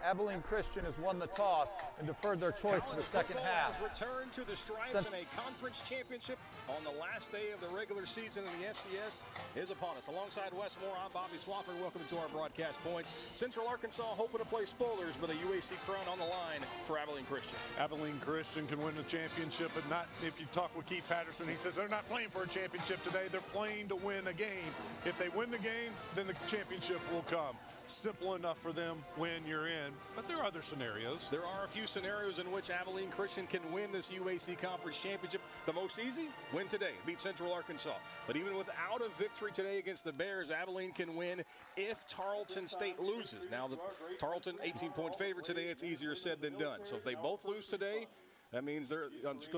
Abilene Christian has won the toss and deferred their choice to the second half. Return to the stripes in a conference championship on the last day of the regular season in the FCS is upon us. Alongside Wes Moore, I'm Bobby Swafford. Welcome to our broadcast points. Central Arkansas hoping to play spoilers, but a UAC crown on the line for Abilene Christian. Abilene Christian can win the championship, but not if you talk with Keith Patterson. He says they're not playing for a championship today. They're playing to win a game. If they win the game, then the championship will come. Simple enough for them when you're in, but there are other scenarios. There are a few scenarios in which Abilene Christian can win this UAC Conference Championship. The most easy, win today, beat Central Arkansas. But even without a victory today against the Bears, Abilene can win if Tarleton State loses. Now, the Tarleton 18-point favorite today, it's easier said than done. So if they both lose today, that means they're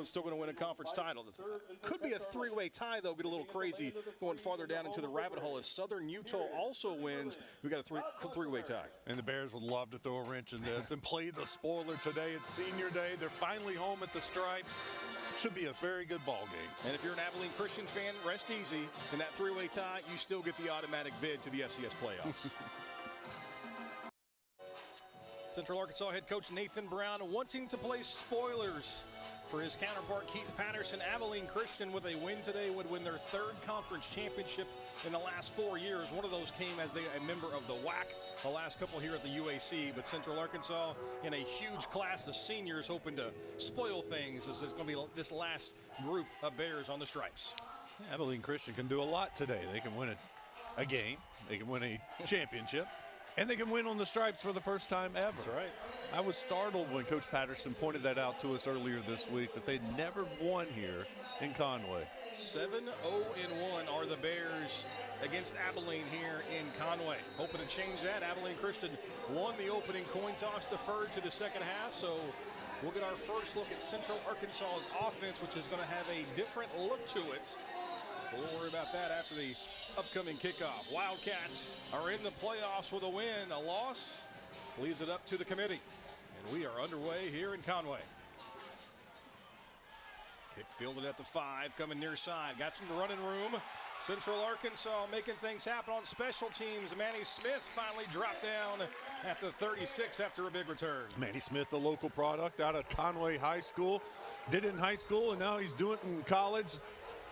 still going to win a conference title. Could be a three-way tie, though. Get a little crazy going farther down into the rabbit hole. If Southern Utah also wins, we got a three-way tie. And the Bears would love to throw a wrench in this and play the spoiler today. It's senior day. They're finally home at the Stripes. Should be a very good ball game. And if you're an Abilene Christian fan, rest easy. In that three-way tie, you still get the automatic bid to the FCS playoffs. Central Arkansas head coach Nathan Brown wanting to play spoilers for his counterpart Keith Patterson. Abilene Christian with a win today would win their third conference championship in the last 4 years. One of those came as a member of the WAC, the last couple here at the UAC. But Central Arkansas in a huge class of seniors hoping to spoil things as there's going to be this last group of Bears on the stripes. Abilene Christian can do a lot today. They can win a game. They can win a championship. And they can win on the stripes for the first time ever. That's right. I was startled when Coach Patterson pointed that out to us earlier this week, that they'd never won here in Conway. 7-0-1 are the Bears against Abilene here in Conway. Hoping to change that. Abilene Christian won the opening coin toss, deferred to the second half. So we'll get our first look at Central Arkansas's offense, which is going to have a different look to it. But we'll worry about that after the upcoming kickoff. Wildcats are in the playoffs with a win. A loss leaves it up to the committee. And we are underway here in Conway. Kick fielded at the 5, coming near side. Got some running room. Central Arkansas making things happen on special teams. Manny Smith finally dropped down at the 36 after a big return. Manny Smith, the local product out of Conway High School. Did it in high school, and now he's doing it in college.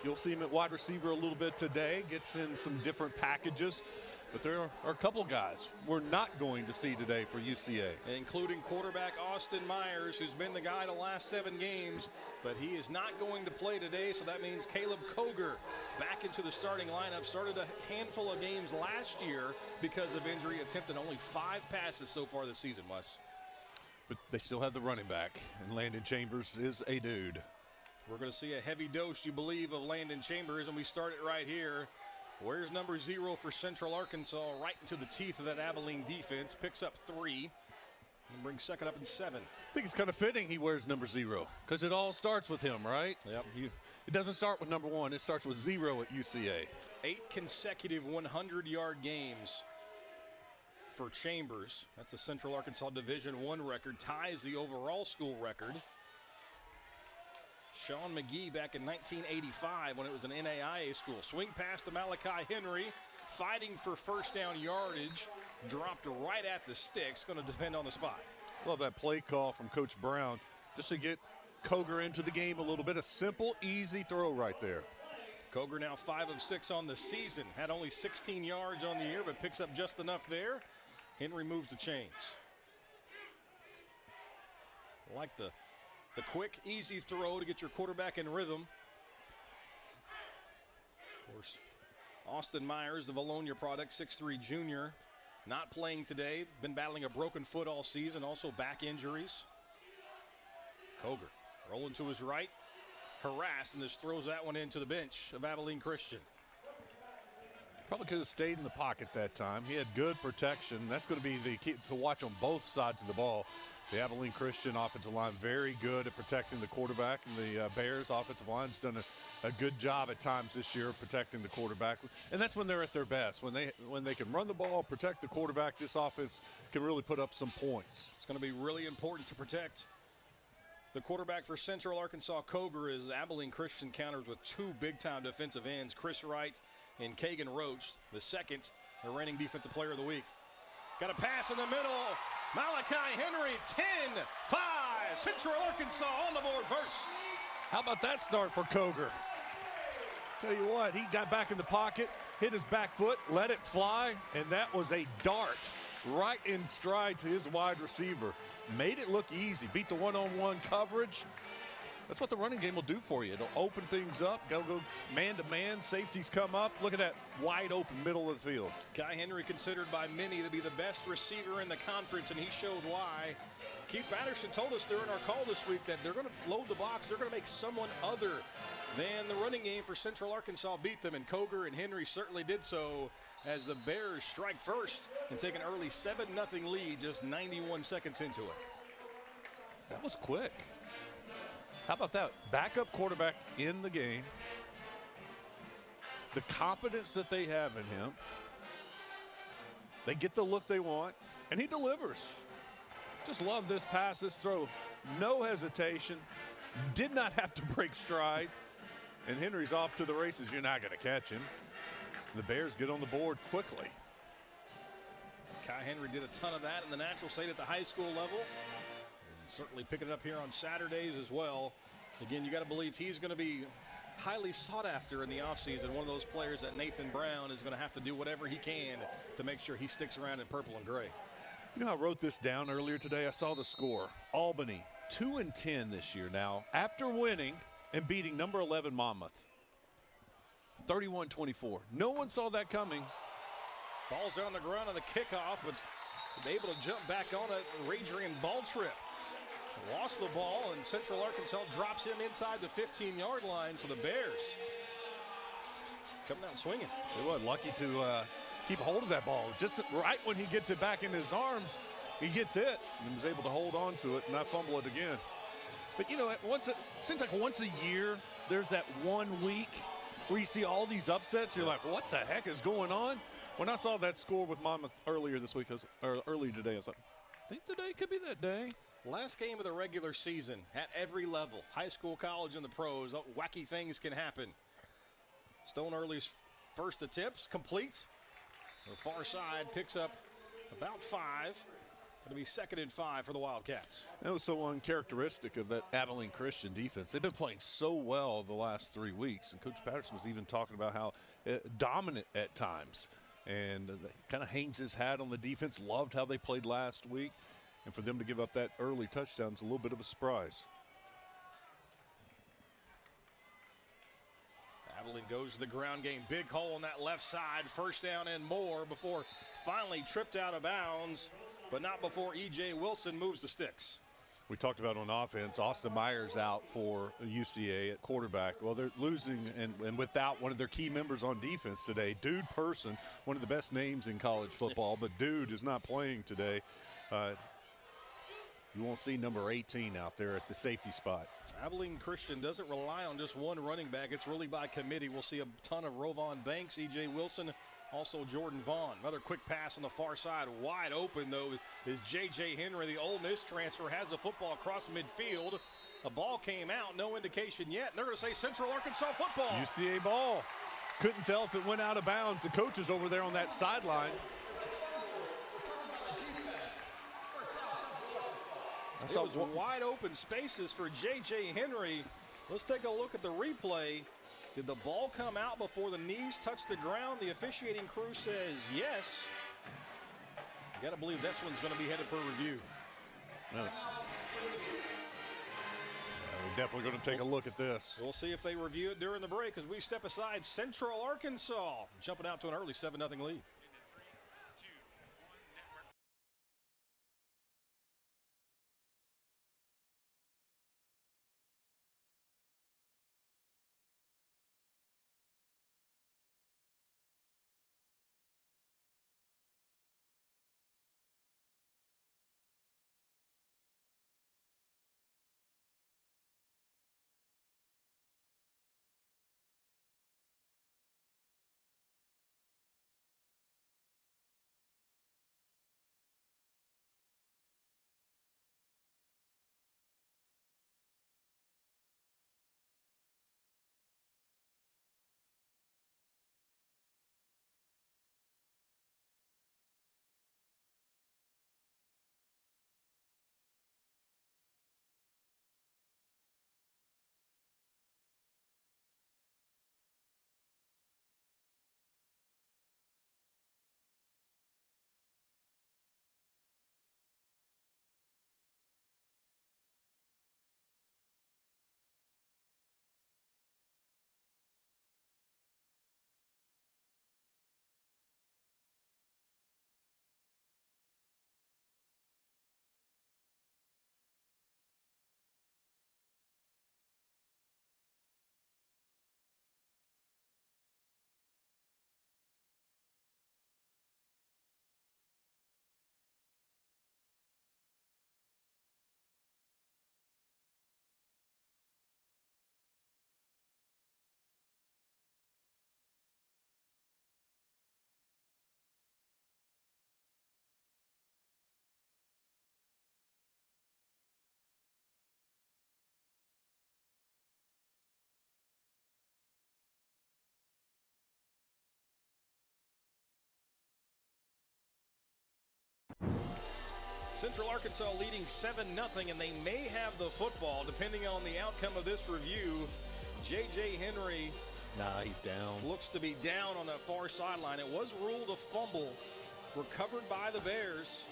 You'll see him at wide receiver a little bit today, gets in some different packages. But there are a couple guys we're not going to see today for UCA. Including quarterback Austin Myers, who's been the guy the last 7 games, but he is not going to play today, so that means Caleb Koger back into the starting lineup. Started a handful of games last year because of injury, attempted only 5 passes so far this season, Wes. But they still have the running back, and Landon Chambers is a dude. We're going to see a heavy dose, you believe, of Landon Chambers, and we start it right here. Where's number 0 for Central Arkansas? Right into the teeth of that Abilene defense. Picks up 3 and brings second up in 7. I think it's kind of fitting he wears number 0 because it all starts with him, right? Yep. It doesn't start with number 1. It starts with 0 at UCA. 8 consecutive 100-yard games for Chambers. That's a Central Arkansas Division I record. Ties the overall school record. Sean McGee back in 1985 when it was an NAIA school. Swing pass to Malachi Henry, fighting for first down yardage. Dropped right at the sticks. Going to depend on the spot. Love that play call from Coach Brown just to get Koger into the game a little bit. A simple, easy throw right there. Koger now 5 of 6 on the season. Had only 16 yards on the year, but picks up just enough there. Henry moves the chains. Like the quick, easy throw to get your quarterback in rhythm. Of course, Austin Myers, the Valonia product, 6'3" junior, not playing today. Been battling a broken foot all season, also back injuries. Koger rolling to his right, harassed, and just throws that one into the bench of Abilene Christian. Probably could have stayed in the pocket that time. He had good protection. That's going to be the key to watch on both sides of the ball. The Abilene Christian offensive line very good at protecting the quarterback, and the Bears offensive line's done a good job at times this year protecting the quarterback. And that's when they're at their best. When they can run the ball, protect the quarterback, this offense can really put up some points. It's going to be really important to protect the quarterback for Central Arkansas. Koger is Abilene Christian counters with 2 big-time defensive ends, Chris Wright and Kagan Roach, the second, the reigning defensive player of the week. Got a pass in the middle. Malachi Henry, 10-5. Central Arkansas on the board first. How about that start for Coger? Tell you what, he got back in the pocket, hit his back foot, let it fly, and that was a dart right in stride to his wide receiver. Made it look easy, beat the one-on-one coverage. That's what the running game will do for you. It'll open things up, go man-to-man, safeties come up. Look at that wide open middle of the field. Kai Henry considered by many to be the best receiver in the conference, and he showed why. Keith Patterson told us during our call this week that they're going to load the box. They're going to make someone other than the running game for Central Arkansas beat them, and Coger and Henry certainly did so as the Bears strike first and take an early 7-0 lead just 91 seconds into it. That was quick. How about that? Backup quarterback in the game. The confidence that they have in him. They get the look they want, and he delivers. Just love this pass, this throw. No hesitation. Did not have to break stride. And Henry's off to the races. You're not going to catch him. The Bears get on the board quickly. Kai Henry did a ton of that in the natural state at the high school level. And certainly picking it up here on Saturdays as well. Again, you got to believe he's going to be highly sought after in the offseason. One of those players that Nathan Brown is going to have to do whatever he can to make sure he sticks around in purple and gray. You know, I wrote this down earlier today. I saw the score. Albany, 2-10 this year now, after winning and beating number 11 Monmouth. 31-24. No one saw that coming. Ball's on the ground on the kickoff, but able to jump back on it. Radrian Balltrip lost the ball, and Central Arkansas drops him inside the 15-yard line. So the Bears coming out swinging. They were lucky to keep hold of that ball. Just right when he gets it back in his arms, he gets it and was able to hold on to it and not fumble it again. But, you know, it seems like once a year, there's that 1 week where you see all these upsets. You're like, what the heck is going on? When I saw that score with Monmouth earlier this week, or earlier today, I was like, I think today could be that day. Last game of the regular season at every level, high school, college, and the pros, wacky things can happen. Stone Early's first attempts complete. The far side picks up about 5. Going to be 2nd and 5 for the Wildcats. That was so uncharacteristic of that Abilene Christian defense. They've been playing so well the last 3 weeks, and Coach Patterson was even talking about how dominant at times. And kind of hangs his hat on the defense. Loved how they played last week. And for them to give up that early touchdown is a little bit of a surprise. Abilene goes to the ground game. Big hole on that left side. First down and more before finally tripped out of bounds, but not before E.J. Wilson moves the sticks. We talked about on offense, Austin Myers out for UCA at quarterback. Well, they're losing and without one of their key members on defense today. Dude Person, one of the best names in college football, but Dude is not playing today. You won't see number 18 out there at the safety spot. Abilene Christian doesn't rely on just one running back. It's really by committee. We'll see a ton of Rovon Banks, E.J. Wilson, also Jordan Vaughn. Another quick pass on the far side. Wide open, though, is J.J. Henry. The Ole Miss transfer has the football across midfield. A ball came out. No indication yet. And they're going to say Central Arkansas football. UCA ball. Couldn't tell if it went out of bounds. The coaches over there on that sideline. It was wide open spaces for J.J. Henry. Let's take a look at the replay. Did the ball come out before the knees touched the ground? The officiating crew says yes. You got to believe this one's going to be headed for a review. No. We're definitely going to take a look at this. We'll see if they review it during the break as we step aside. Central Arkansas jumping out to an early 7-0 lead. Central Arkansas leading 7-0, and they may have the football depending on the outcome of this review. J.J. Henry Nah, he's down. looks to be down on that far sideline. It was ruled a fumble, recovered by the Bears.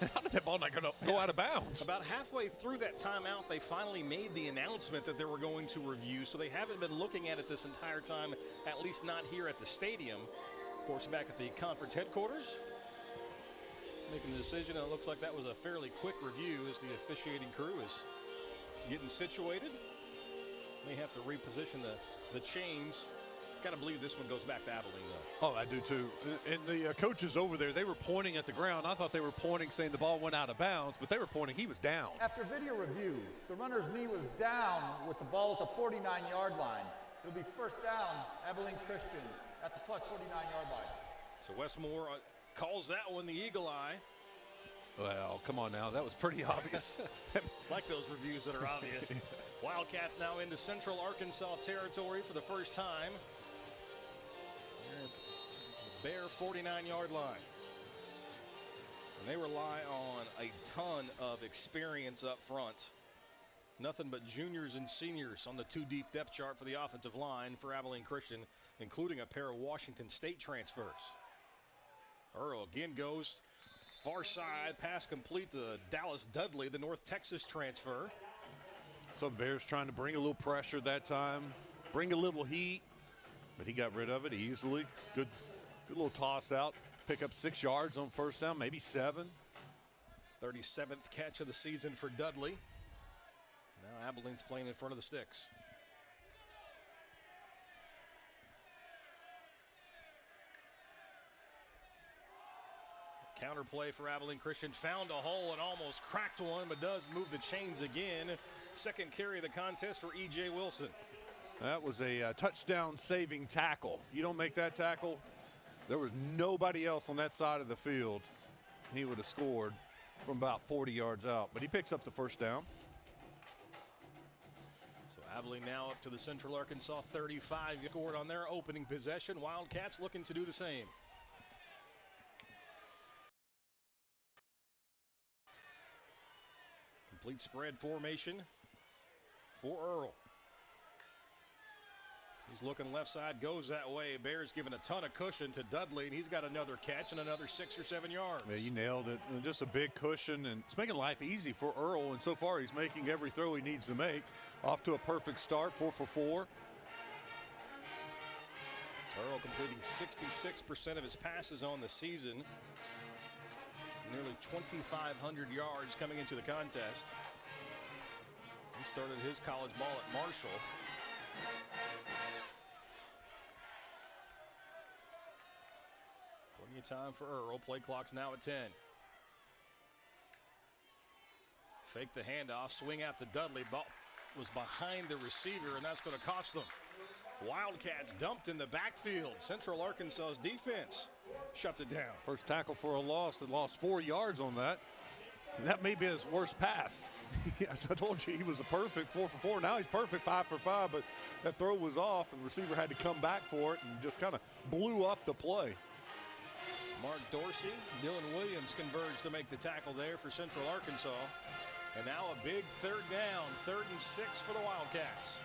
How did that ball not go out of bounds? About halfway through that timeout, they finally made the announcement that they were going to review, so they haven't been looking at it this entire time, at least not here at the stadium. Of course, back at the conference headquarters, making the decision, and it looks like that was a fairly quick review as the officiating crew is getting situated. May have to reposition the chains. Got to believe this one goes back to Abilene, though. Oh, I do too. And the coaches over there, they were pointing at the ground. I thought they were pointing saying the ball went out of bounds, but they were pointing he was down. After video review, the runner's knee was down with the ball at the 49-yard line. It'll be first down, Abilene Christian at the plus 49-yard line. So Westmore calls that one the eagle eye. Well, come on now. That was pretty obvious. Like those reviews that are obvious. Wildcats now into Central Arkansas territory for the first time. Bare 49-yard line. And they rely on a ton of experience up front. Nothing but juniors and seniors on the two deep depth chart for the offensive line for Abilene Christian, including a pair of Washington State transfers. Earl again goes far side, pass complete to Dallas Dudley, the North Texas transfer. So Bears trying to bring a little pressure that time, bring a little heat, but he got rid of it easily. Good little toss out, pick up 6 yards on first down, maybe 7. 37th catch of the season for Dudley. Now Abilene's playing in front of the sticks. Counterplay for Abilene Christian, found a hole and almost cracked one, but does move the chains again. Second carry of the contest for E.J. Wilson. That was a touchdown saving tackle. You don't make that tackle, there was nobody else on that side of the field. He would have scored from about 40 yards out, but he picks up the first down. So Abilene now up to the Central Arkansas 35, scored on their opening possession. Wildcats looking to do the same. Complete spread formation for Earl. He's looking left side, goes that way. Bears giving a ton of cushion to Dudley, and he's got another catch and another 6 or 7 yards. Yeah, you nailed it. And just a big cushion, and it's making life easy for Earl, and so far he's making every throw he needs to make. Off to a perfect start, 4 for 4. Earl completing 66% of his passes on the season. Nearly 2,500 yards coming into the contest. He started his college ball at Marshall. Plenty of time for Earl. Play clock's now at 10. Fake the handoff, swing out to Dudley. Ball was behind the receiver, and that's going to cost them. Wildcats dumped in the backfield. Central Arkansas's defense shuts it down. First tackle for a loss. They lost 4 yards on that. And that may be his worst pass. As I told you, he was a perfect 4 for 4. Now he's perfect 5 for 5, but that throw was off, and the receiver had to come back for it and just kind of blew up the play. Mark Dorsey, Dylan Williams converged to make the tackle there for Central Arkansas. And now a big third down, 3rd and 6 for the Wildcats.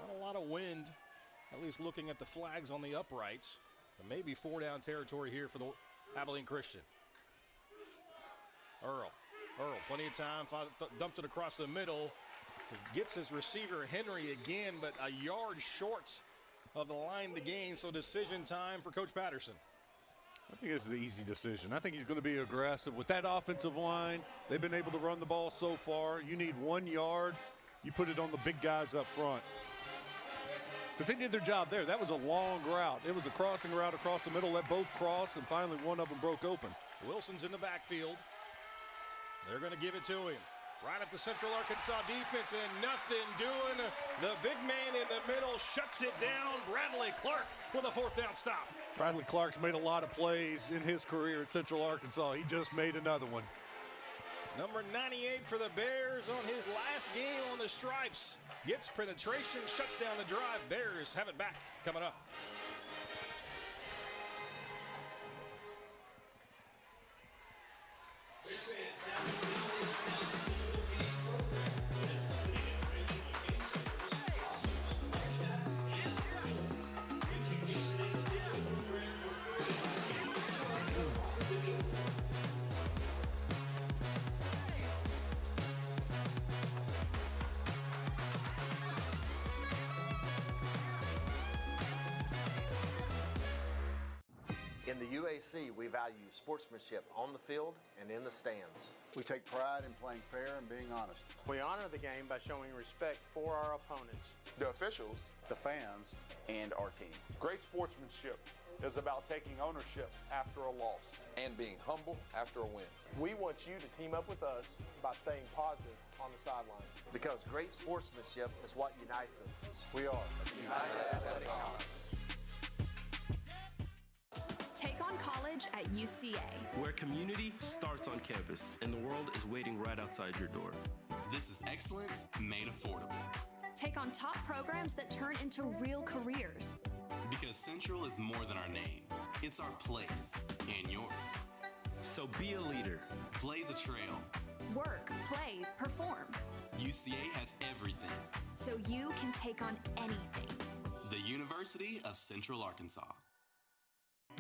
Not a lot of wind, at least looking at the flags on the uprights. But maybe 4 down territory here for the Abilene Christian. Earl, plenty of time, dumps it across the middle. Gets his receiver Henry again, but a yard short of the line to gain, so decision time for Coach Patterson. I think it's the easy decision. I think he's going to be aggressive. With that offensive line, they've been able to run the ball so far. You need 1 yard. You put it on the big guys up front. Because they did their job there. That was a long route. It was a crossing route across the middle. Let both cross, and finally one of them broke open. Wilson's in the backfield. They're going to give it to him. Right at the Central Arkansas defense, and nothing doing. The big man in the middle shuts it down. Bradley Clark with a 4th down stop. Bradley Clark's made a lot of plays in his career at Central Arkansas. He just made another one. Number 98 for the Bears on his last game on the stripes. Gets penetration, shuts down the drive. Bears have it back coming up. UAC, we value sportsmanship on the field and in the stands. We take pride in playing fair and being honest. We honor the game by showing respect for our opponents, the officials, the fans, and our team. Great sportsmanship is about taking ownership after a loss and being humble after a win. We want you to team up with us by staying positive on the sidelines. Because great sportsmanship is what unites us. We are United Athletic Conference. Take on college at UCA, where community starts on campus and the world is waiting right outside your door. This is excellence made affordable. Take on top programs that turn into real careers. Because Central is more than our name. It's our place and yours. So be a leader. Blaze a trail. Work, play, perform. UCA has everything. So you can take on anything. The University of Central Arkansas.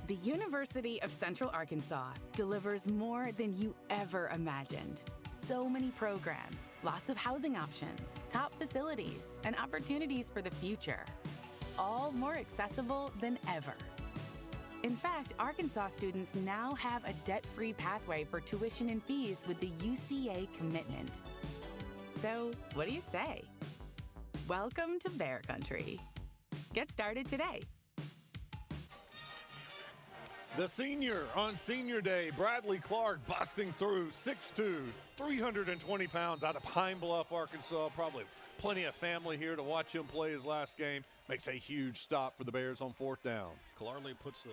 The University of Central Arkansas delivers more than you ever imagined. So many programs, lots of housing options, top facilities, and opportunities for the future. All more accessible than ever. In fact, Arkansas students now have a debt-free pathway for tuition and fees with the UCA commitment. So, what do you say? Welcome to Bear Country. Get started today. The senior on senior day, Bradley Clark busting through 6'2", 320 pounds out of Pine Bluff, Arkansas. Probably plenty of family here to watch him play his last game. Makes a huge stop for the Bears on 4th down. Clarley puts the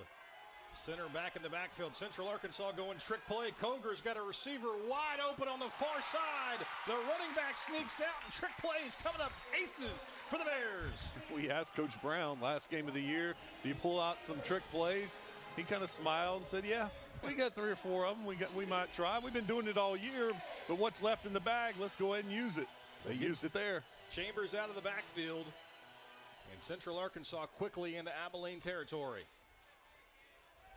center back in the backfield. Central Arkansas going trick play. Coger's got a receiver wide open on the far side. The running back sneaks out and trick plays coming up. Aces for the Bears. We asked Coach Brown last game of the year, do you pull out some trick plays? He kind of smiled and said, yeah, we got 3 or 4 of them. We might try. We've been doing it all year, but what's left in the bag, let's go ahead and use it. They used it there. Chambers out of the backfield. And Central Arkansas quickly into Abilene territory.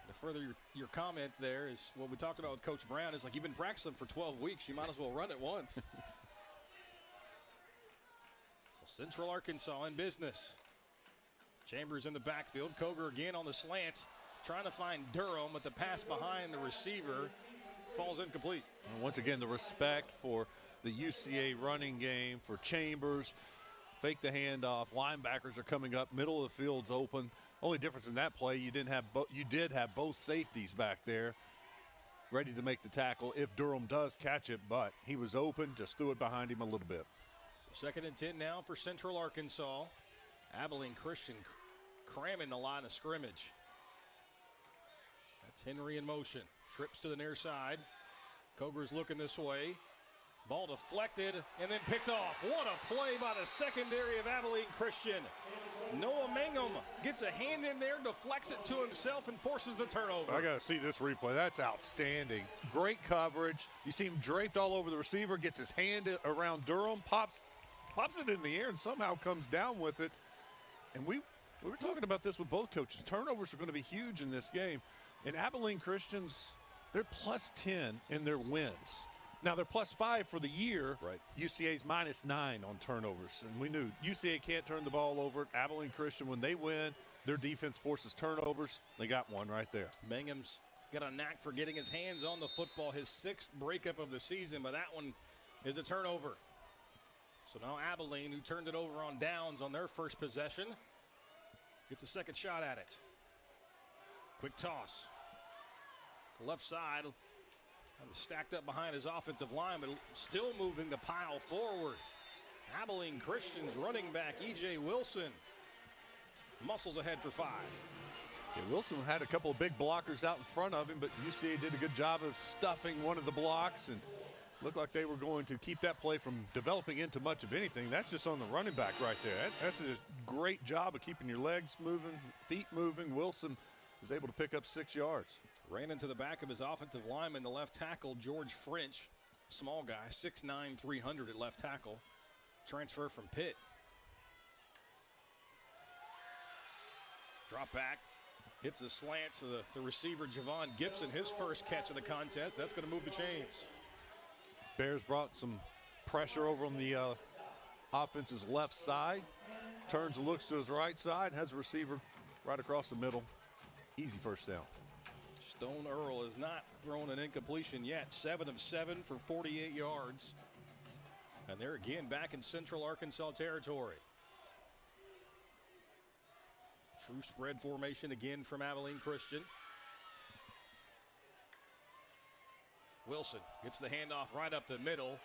To further your comment there is what we talked about with Coach Brown is like you've been practicing for 12 weeks. You might as well run it once. So Central Arkansas in business. Chambers in the backfield. Coger again on the slants. Trying to find Durham, but the pass behind the receiver falls incomplete. And once again, the respect for the UCA running game, for Chambers. Fake the handoff. Linebackers are coming up. Middle of the field's open. Only difference in that play, you did have both safeties back there ready to make the tackle if Durham does catch it, but he was open, just threw it behind him a little bit. So 2nd and 10 now for Central Arkansas. Abilene Christian cramming the line of scrimmage. That's Henry in motion. Trips to the near side. Coger's looking this way. Ball deflected and then picked off. What a play by the secondary of Abilene Christian. Noah Mangum gets a hand in there, deflects it to himself, and forces the turnover. I got to see this replay. That's outstanding. Great coverage. You see him draped all over the receiver, gets his hand around Durham, pops it in the air, and somehow comes down with it. And we were talking about this with both coaches. Turnovers are going to be huge in this game. And Abilene Christians, they're plus 10 in their wins. Now, they're plus 5 for the year. Right. UCA's minus 9 on turnovers. And we knew UCA can't turn the ball over. Abilene Christian, when they win, their defense forces turnovers. They got one right there. Mangum's got a knack for getting his hands on the football. His 6th breakup of the season, but that one is a turnover. So now Abilene, who turned it over on downs on their first possession, gets a second shot at it. Quick toss. Left side. Stacked up behind his offensive line, but still moving the pile forward. Abilene Christian's running back, E.J. Wilson, muscles ahead for 5. Yeah, Wilson had a couple of big blockers out in front of him, but UCA did a good job of stuffing one of the blocks and looked like they were going to keep that play from developing into much of anything. That's just on the running back right there. That's a great job of keeping your legs moving, feet moving. Wilson was able to pick up 6 yards. Ran into the back of his offensive lineman, the left tackle, George French. Small guy, 6'9", 300 at left tackle. Transfer from Pitt. Drop back. Hits a slant to the receiver, Javon Gibson. His first catch of the contest. That's going to move the chains. Bears brought some pressure over on the offense's left side. Turns and looks to his right side. Has a receiver right across the middle. Easy first down. Stone Earl has not thrown an incompletion yet. 7 of 7 for 48 yards. And they're again back in Central Arkansas territory. True spread formation again from Abilene Christian. Wilson gets the handoff right up the middle.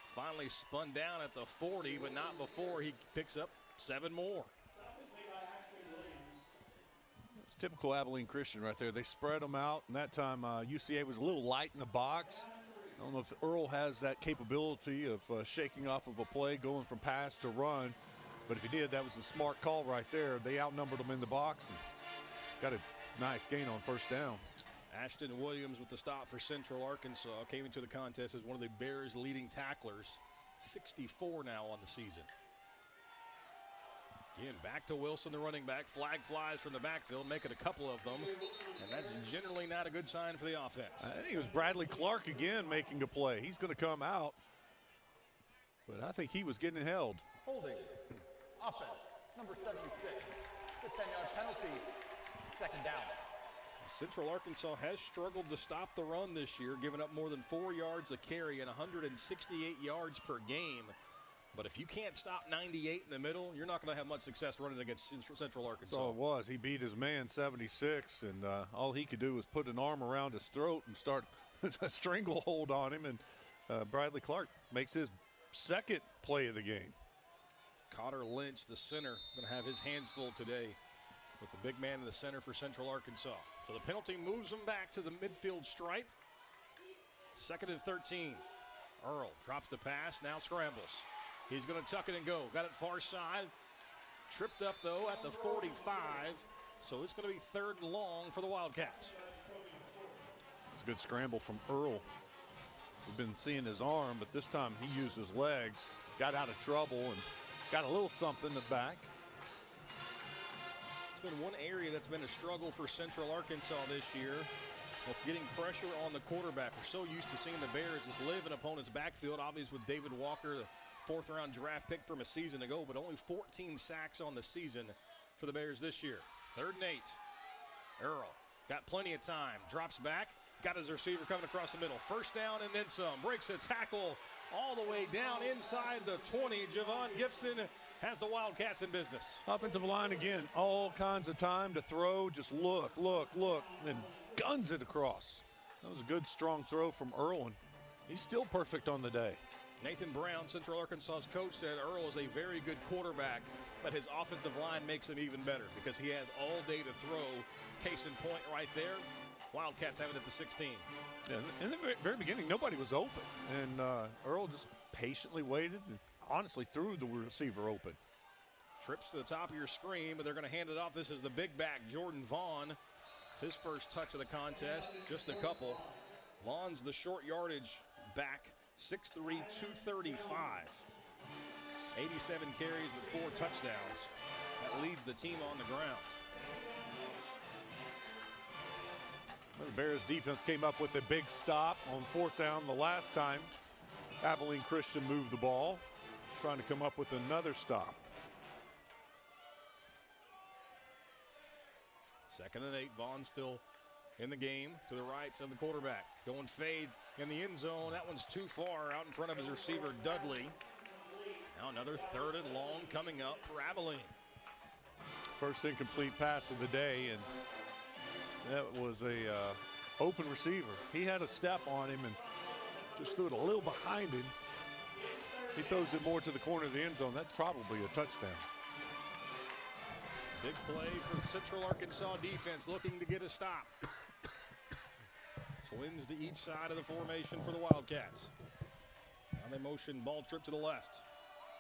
Finally spun down at the 40, but not before he picks up 7 more. It's typical Abilene Christian right there. They spread them out, and that time UCA was a little light in the box. I don't know if Earl has that capability of shaking off of a play, going from pass to run. But if he did, that was a smart call right there. They outnumbered him in the box and got a nice gain on first down. Ashton Williams with the stop for Central Arkansas came into the contest as one of the Bears' leading tacklers. 64 now on the season. Again, back to Wilson, the running back. Flag flies from the backfield, making a couple of them. And that's generally not a good sign for the offense. I think it was Bradley Clark again making a play. He's going to come out. But I think he was getting held. Holding. Offense, number 76. It's a 10-yard penalty. Second down. Central Arkansas has struggled to stop the run this year, giving up more than 4 yards a carry and 168 yards per game. But if you can't stop 98 in the middle, you're not going to have much success running against Central Arkansas. That's all it was. He beat his man 76, and all he could do was put an arm around his throat and start a stranglehold on him. And Bradley Clark makes his second play of the game. Cotter Lynch, the center, going to have his hands full today with the big man in the center for Central Arkansas. So the penalty moves him back to the midfield stripe. 2nd and 13. Earl drops the pass, now scrambles. He's going to tuck it and go. Got it far side. Tripped up, though, at the 45. So it's going to be 3rd and long for the Wildcats. It's a good scramble from Earl. We've been seeing his arm, but this time he used his legs, got out of trouble, and got a little something in the back. It's been one area that's been a struggle for Central Arkansas this year. That's getting pressure on the quarterback. We're so used to seeing the Bears just live in opponent's backfield, obviously with David Walker, the 4th-round draft pick from a season ago, but only 14 sacks on the season for the Bears this year. 3rd and 8. Earl got plenty of time. Drops back. Got his receiver coming across the middle. 1st down and then some. Breaks a tackle all the way down inside the 20. Javon Gibson has the Wildcats in business. Offensive line again, all kinds of time to throw. Just look, and guns it across. That was a good, strong throw from Earl, and he's still perfect on the day. Nathan Brown, Central Arkansas's coach, said Earl is a very good quarterback, but his offensive line makes him even better because he has all day to throw. Case in point right there. Wildcats have it at the 16. Yeah, in the very beginning, nobody was open, and Earl just patiently waited and honestly threw the receiver open. Trips to the top of your screen, but they're going to hand it off. This is the big back, Jordan Vaughn. His first touch of the contest, just a couple. Vaughn's the short yardage back, 6'3", 235. 87 carries with 4 touchdowns. That leads the team on the ground. The Bears defense came up with a big stop on 4th down the last time Abilene Christian moved the ball, trying to come up with another stop. 2nd and 8. Vaughn still in the game to the right of the quarterback. Going fade in the end zone. That one's too far out in front of his receiver, Dudley. Now another 3rd and long coming up for Abilene. First incomplete pass of the day, and that was a open receiver. He had a step on him and just threw it a little behind him. He throws it more to the corner of the end zone. That's probably a touchdown. Big play for Central Arkansas defense looking to get a stop. Twins to each side of the formation for the Wildcats. Now they motion ball trip to the left.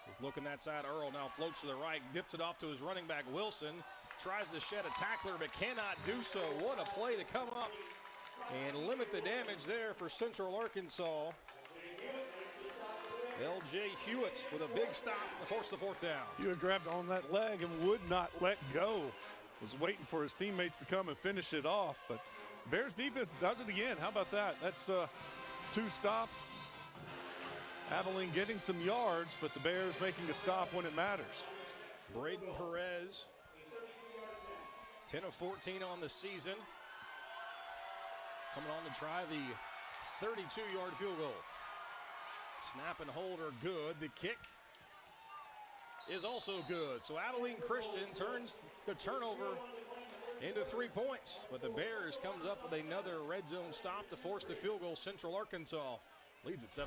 He's looking that side. Earl now floats to the right, dips it off to his running back Wilson. Tries to shed a tackler but cannot do so. What a play to come up and limit the damage there for Central Arkansas. L.J. Hewitt with a big stop to force the 4th down. Hewitt grabbed on that leg and would not let go. Was waiting for his teammates to come and finish it off, but Bears defense does it again. How about that? That's 2 stops. Abilene getting some yards, but the Bears making a stop when it matters. Braden Perez, 10 of 14 on the season. coming on to try the 32-yard field goal. Snap and hold are good. The kick is also good. So Abilene Christian turns the turnover into 3 points. But the Bears comes up with another red zone stop to force the field goal. Central Arkansas leads at 7-3.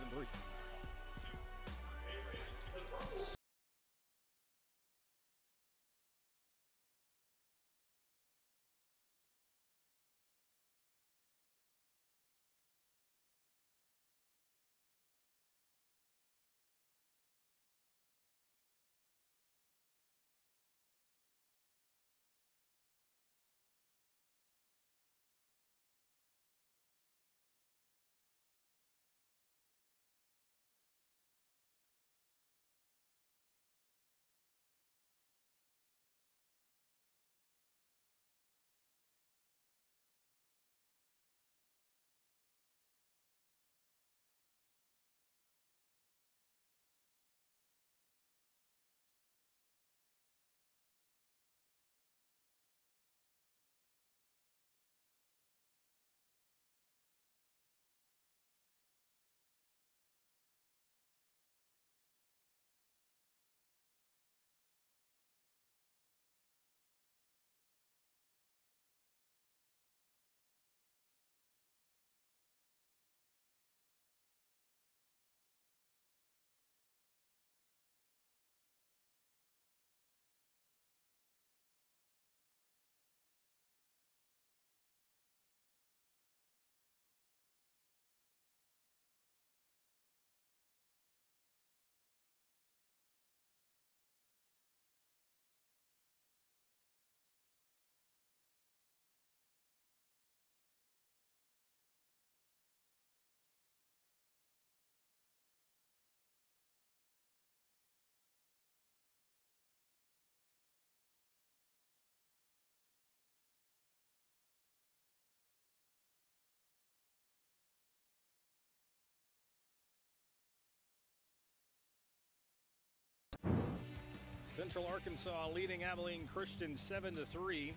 Central Arkansas leading Abilene Christian 7-3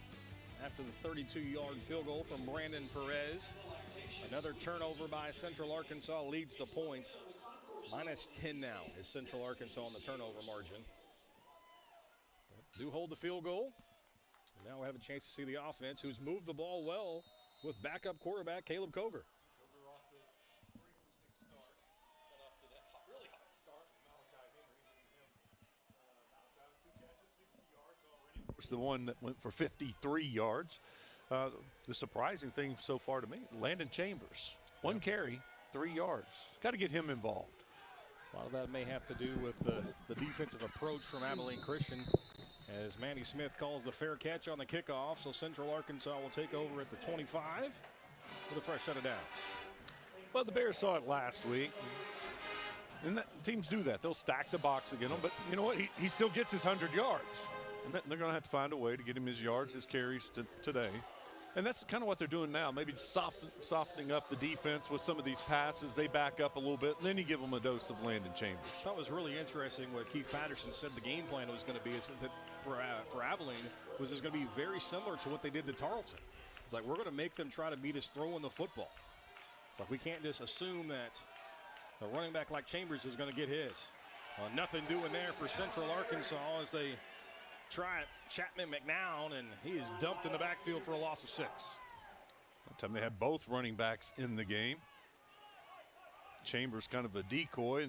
after the 32-yard field goal from Brandon Perez. Another turnover by Central Arkansas leads the points. -10 now is Central Arkansas on the turnover margin. But do hold the field goal. And now we have a chance to see the offense, who's moved the ball well with backup quarterback Caleb Koger. The one that went for 53 yards. The surprising thing so far to me, Landon Chambers, one carry, 3 yards. Got to get him involved. A lot of that may have to do with the defensive approach from Abilene Christian, as Manny Smith calls the fair catch on the kickoff. So Central Arkansas will take over at the 25 with a fresh set of downs. Well, the Bears saw it last week. And teams do that. They'll stack the box against him. But you know what? He still gets his 100 yards. And they're going to have to find a way to get him his yards, his carries today. And that's kind of what they're doing now, maybe softening up the defense with some of these passes. They back up a little bit, and then you give them a dose of Landon Chambers. That was really interesting what Keith Patterson said the game plan was going to be is that for Abilene was going to be very similar to what they did to Tarleton. It's like, we're going to make them try to beat us throwing the football. It's like we can't just assume that a running back like Chambers is going to get his. Nothing doing there for Central Arkansas as they try it. Chapman McNown, and he is dumped in the backfield for a loss of 6. That time they had both running backs in the game. Chambers kind of a decoy.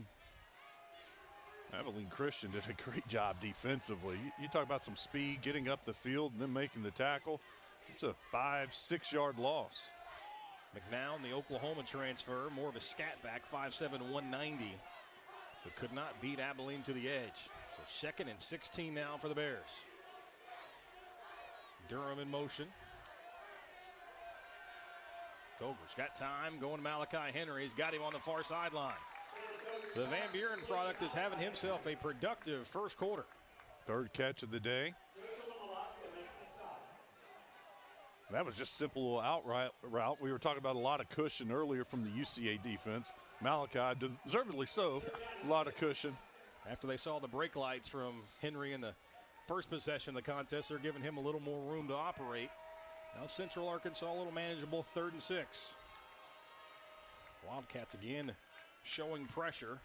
Abilene Christian did a great job defensively. You talk about some speed, getting up the field, and then making the tackle. It's a 5-6 yard loss. McNown, the Oklahoma transfer, more of a scat back, 5'7", 190, but could not beat Abilene to the edge. So 2nd and 16 now for the Bears. Durham in motion. Koger's got time, going to Malachi Henry. He's got him on the far sideline. The Van Buren product is having himself a productive first quarter. 3rd catch of the day. That was just simple outright route. We were talking about a lot of cushion earlier from the UCA defense. Malachi, deservedly so, a lot of cushion. After they saw the brake lights from Henry in the first possession of the contest, they're giving him a little more room to operate. Now Central Arkansas a little manageable, 3rd and 6. Wildcats again showing pressure.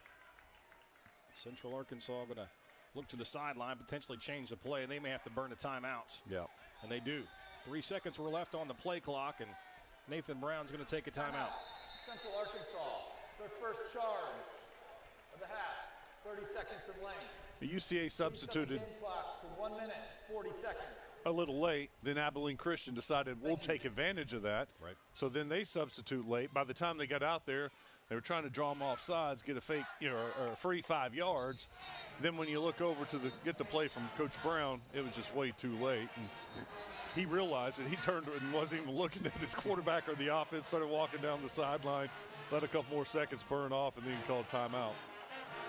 Central Arkansas going to look to the sideline, potentially change the play, and they may have to burn a timeout. Yeah. And they do. 3 seconds were left on the play clock, and Nathan Brown's going to take a timeout. Central Arkansas, their first charge of the half, 30 seconds in length. The UCA substituted Game clock to 1 minute, 40 seconds. a little late. Then Abilene Christian decided we'll take advantage of that. Right. So then they substitute late. By the time they got out there, they were trying to draw them off sides, get a fake, or a free 5 yards. Then when you look over to get the play from Coach Brown, it was just way too late. And he realized it. He turned and wasn't even looking at his quarterback or the offense, started walking down the sideline, let a couple more seconds burn off, and then called timeout.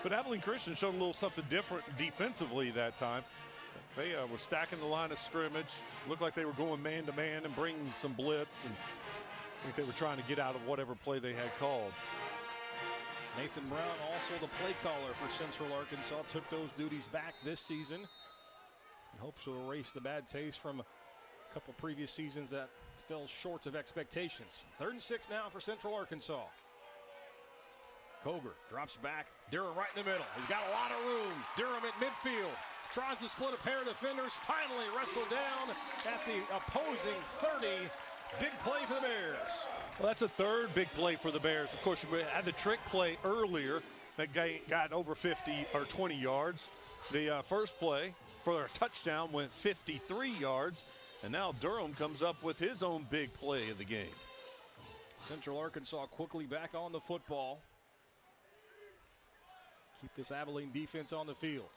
But Abilene Christian showed a little something different defensively that time. They were stacking the line of scrimmage. Looked like they were going man-to-man and bringing some blitz. And I think they were trying to get out of whatever play they had called. Nathan Brown, also the play caller for Central Arkansas, took those duties back this season. He hopes to erase the bad taste from a couple previous seasons that fell short of expectations. 3rd and 6 now for Central Arkansas. Koger drops back. Durham right in the middle. He's got a lot of room. Durham at midfield. Tries to split a pair of defenders. Finally wrestled down at the opposing 30. Big play for the Bears. Well, that's a third big play for the Bears. Of course, we had the trick play earlier that got over 50 or 20 yards. The first play for a touchdown went 53 yards. And now Durham comes up with his own big play of the game. Central Arkansas quickly back on the football. Keep this Abilene defense on the field.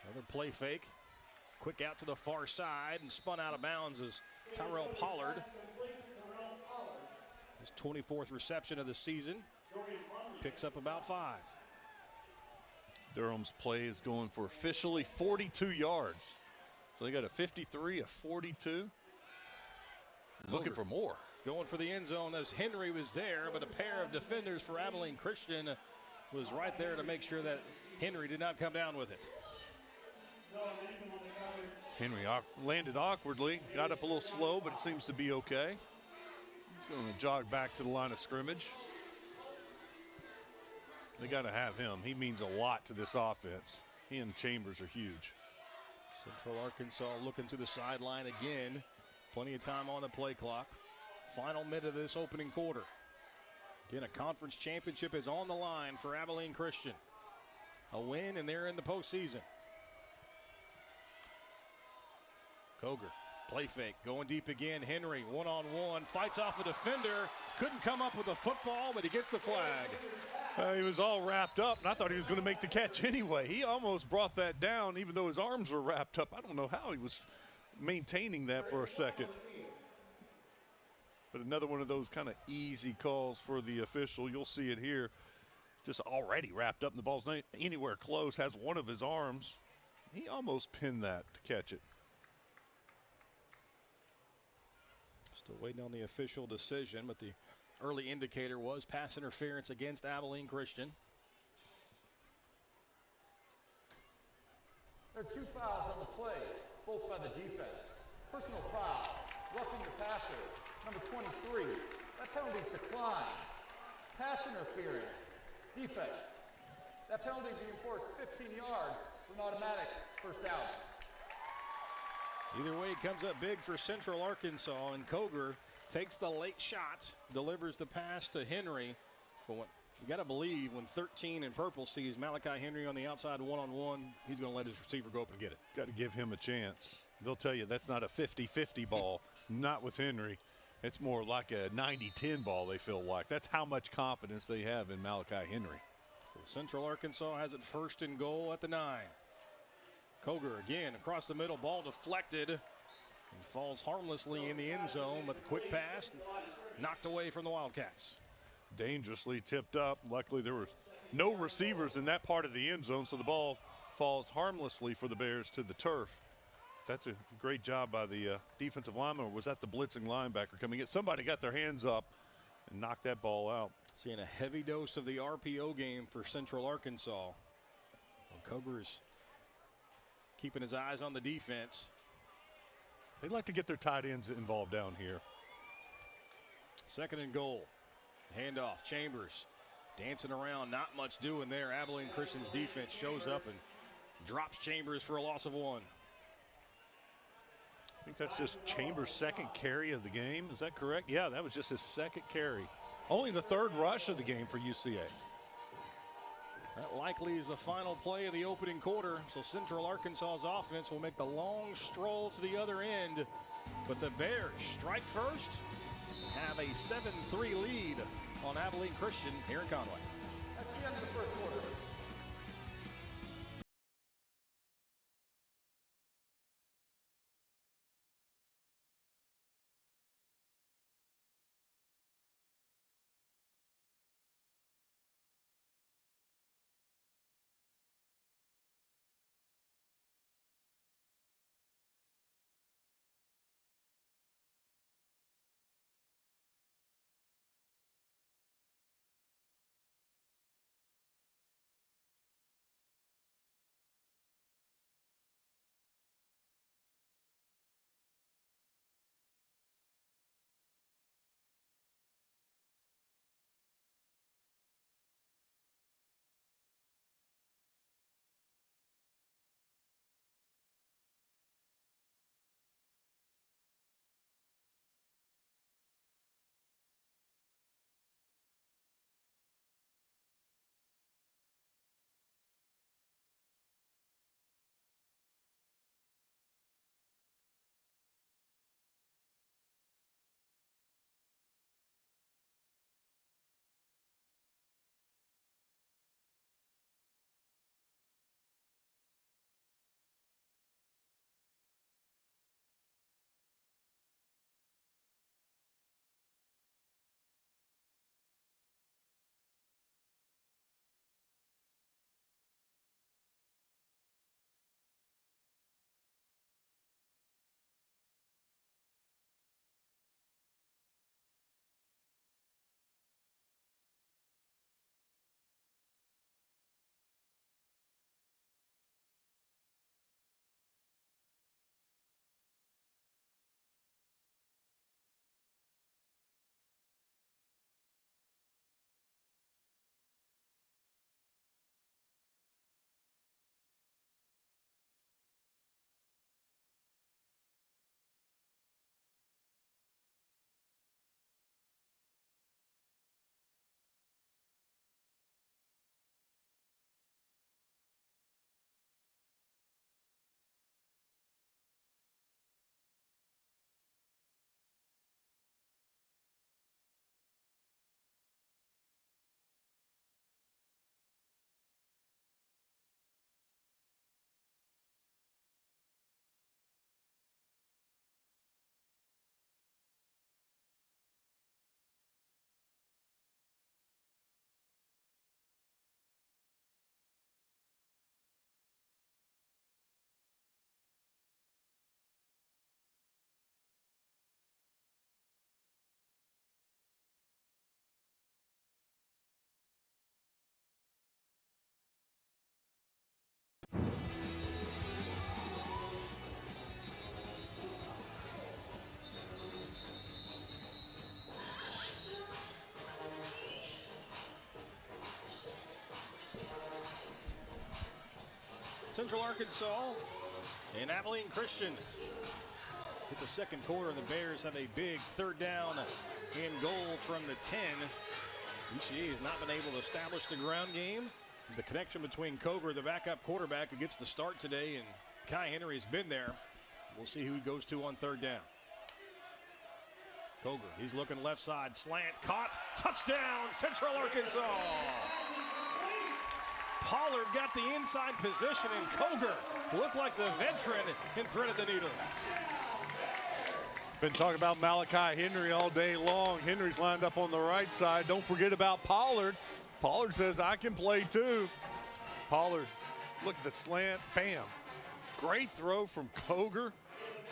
Another play fake. Quick out to the far side and spun out of bounds as Tyrell Pollard. His 24th reception of the season. Picks up about 5. Durham's play is going for officially 42 yards. So they got a 53, a 42. Looking for more. Going for the end zone as Henry was there, but a pair of defenders for Abilene Christian was right there to make sure that Henry did not come down with it. Henry landed awkwardly, got up a little slow, but it seems to be okay. He's going to jog back to the line of scrimmage. They got to have him. He means a lot to this offense. He and Chambers are huge. Central Arkansas looking to the sideline again. Plenty of time on the play clock. Final minute of this opening quarter. Again, a conference championship is on the line for Abilene Christian. A win, and they're in the postseason. Koger, play fake, going deep again. Henry, one-on-one, fights off a defender. Couldn't come up with a football, but he gets the flag. He was all wrapped up, and I thought he was going to make the catch anyway. He almost brought that down, even though his arms were wrapped up. I don't know how he was maintaining that for a second. But another one of those kind of easy calls for the official. You'll see it here. Just already wrapped up, and the ball's not anywhere close. Has one of his arms. He almost pinned that to catch it. Still waiting on the official decision, but the early indicator was pass interference against Abilene Christian. There are 2 fouls on the play, both by the defense. Personal foul, roughing the passer, number 23. That penalty's declined. Pass interference, defense. That penalty being forced 15 yards for an automatic first down. Either way, it comes up big for Central Arkansas, and Koger takes the late shot, delivers the pass to Henry. But you got to believe when 13 in purple sees Malachi Henry on the outside one-on-one, he's going to let his receiver go up and get it. Got to give him a chance. They'll tell you that's not a 50-50 ball, not with Henry. It's more like a 90-10 ball, they feel like. That's how much confidence they have in Malachi Henry. So Central Arkansas has it 1st and goal at the 9. Koger again across the middle, ball deflected and falls harmlessly in the end zone, but the quick pass knocked away from the Wildcats. Dangerously tipped up. Luckily there were no receivers in that part of the end zone, so the ball falls harmlessly for the Bears to the turf. That's a great job by the defensive lineman, or was that the blitzing linebacker coming in? Somebody got their hands up and knocked that ball out. Seeing a heavy dose of the RPO game for Central Arkansas. Well, Koger's keeping his eyes on the defense. They like to get their tight ends involved down here. 2nd and goal. Handoff, Chambers dancing around, not much doing there. Abilene Christian's defense shows up and drops Chambers for a loss of 1. I think that's just Chambers' second carry of the game. Is that correct? Yeah, that was just his second carry. Only the 3rd rush of the game for UCA. That likely is the final play of the opening quarter, so Central Arkansas's offense will make the long stroll to the other end. But the Bears strike first, have a 7-3 lead on Abilene Christian here in Conway. That's the end of the first quarter. Central Arkansas and Abilene Christian hit the second quarter, and the Bears have a big 3rd down and goal from the 10. UCA has not been able to establish the ground game. The connection between Coger, the backup quarterback, who gets the start today, and Kai Henry has been there. We'll see who he goes to on 3rd down. Coger, he's looking left side, slant, caught, touchdown, Central Arkansas. Pollard got the inside position, and Coger looked like the veteran and threaded the needle. Been talking about Malachi Henry all day long. Henry's lined up on the right side. Don't forget about Pollard. Pollard says, I can play too. Pollard, look at the slant, bam. Great throw from Coger.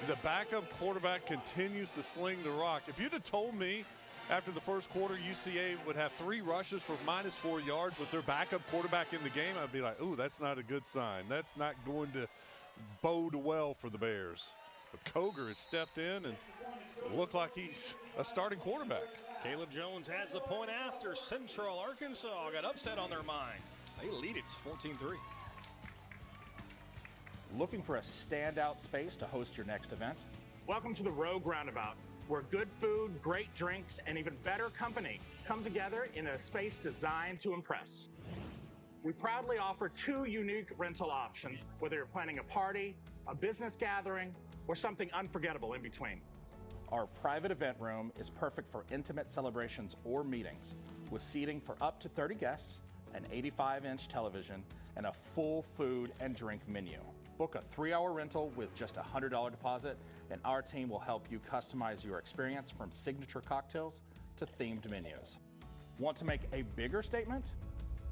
The backup quarterback continues to sling the rock. If you'd have told me after the first quarter UCA would have 3 rushes for -4 yards with their backup quarterback in the game, I'd be like, ooh, that's not a good sign. That's not going to bode well for the Bears. But Koger has stepped in and looked like he's a starting quarterback. Caleb Jones has the point after. Central Arkansas got upset on their mind. They lead it 14-3. Looking for a standout space to host your next event? Welcome to the Rogue Roundabout, where good food, great drinks, and even better company come together in a space designed to impress. We proudly offer 2 unique rental options, whether you're planning a party, a business gathering, or something unforgettable in between. Our private event room is perfect for intimate celebrations or meetings, with seating for up to 30 guests, an 85-inch television, and a full food and drink menu. Book a 3-hour rental with just a $100 deposit, and our team will help you customize your experience from signature cocktails to themed menus. Want to make a bigger statement?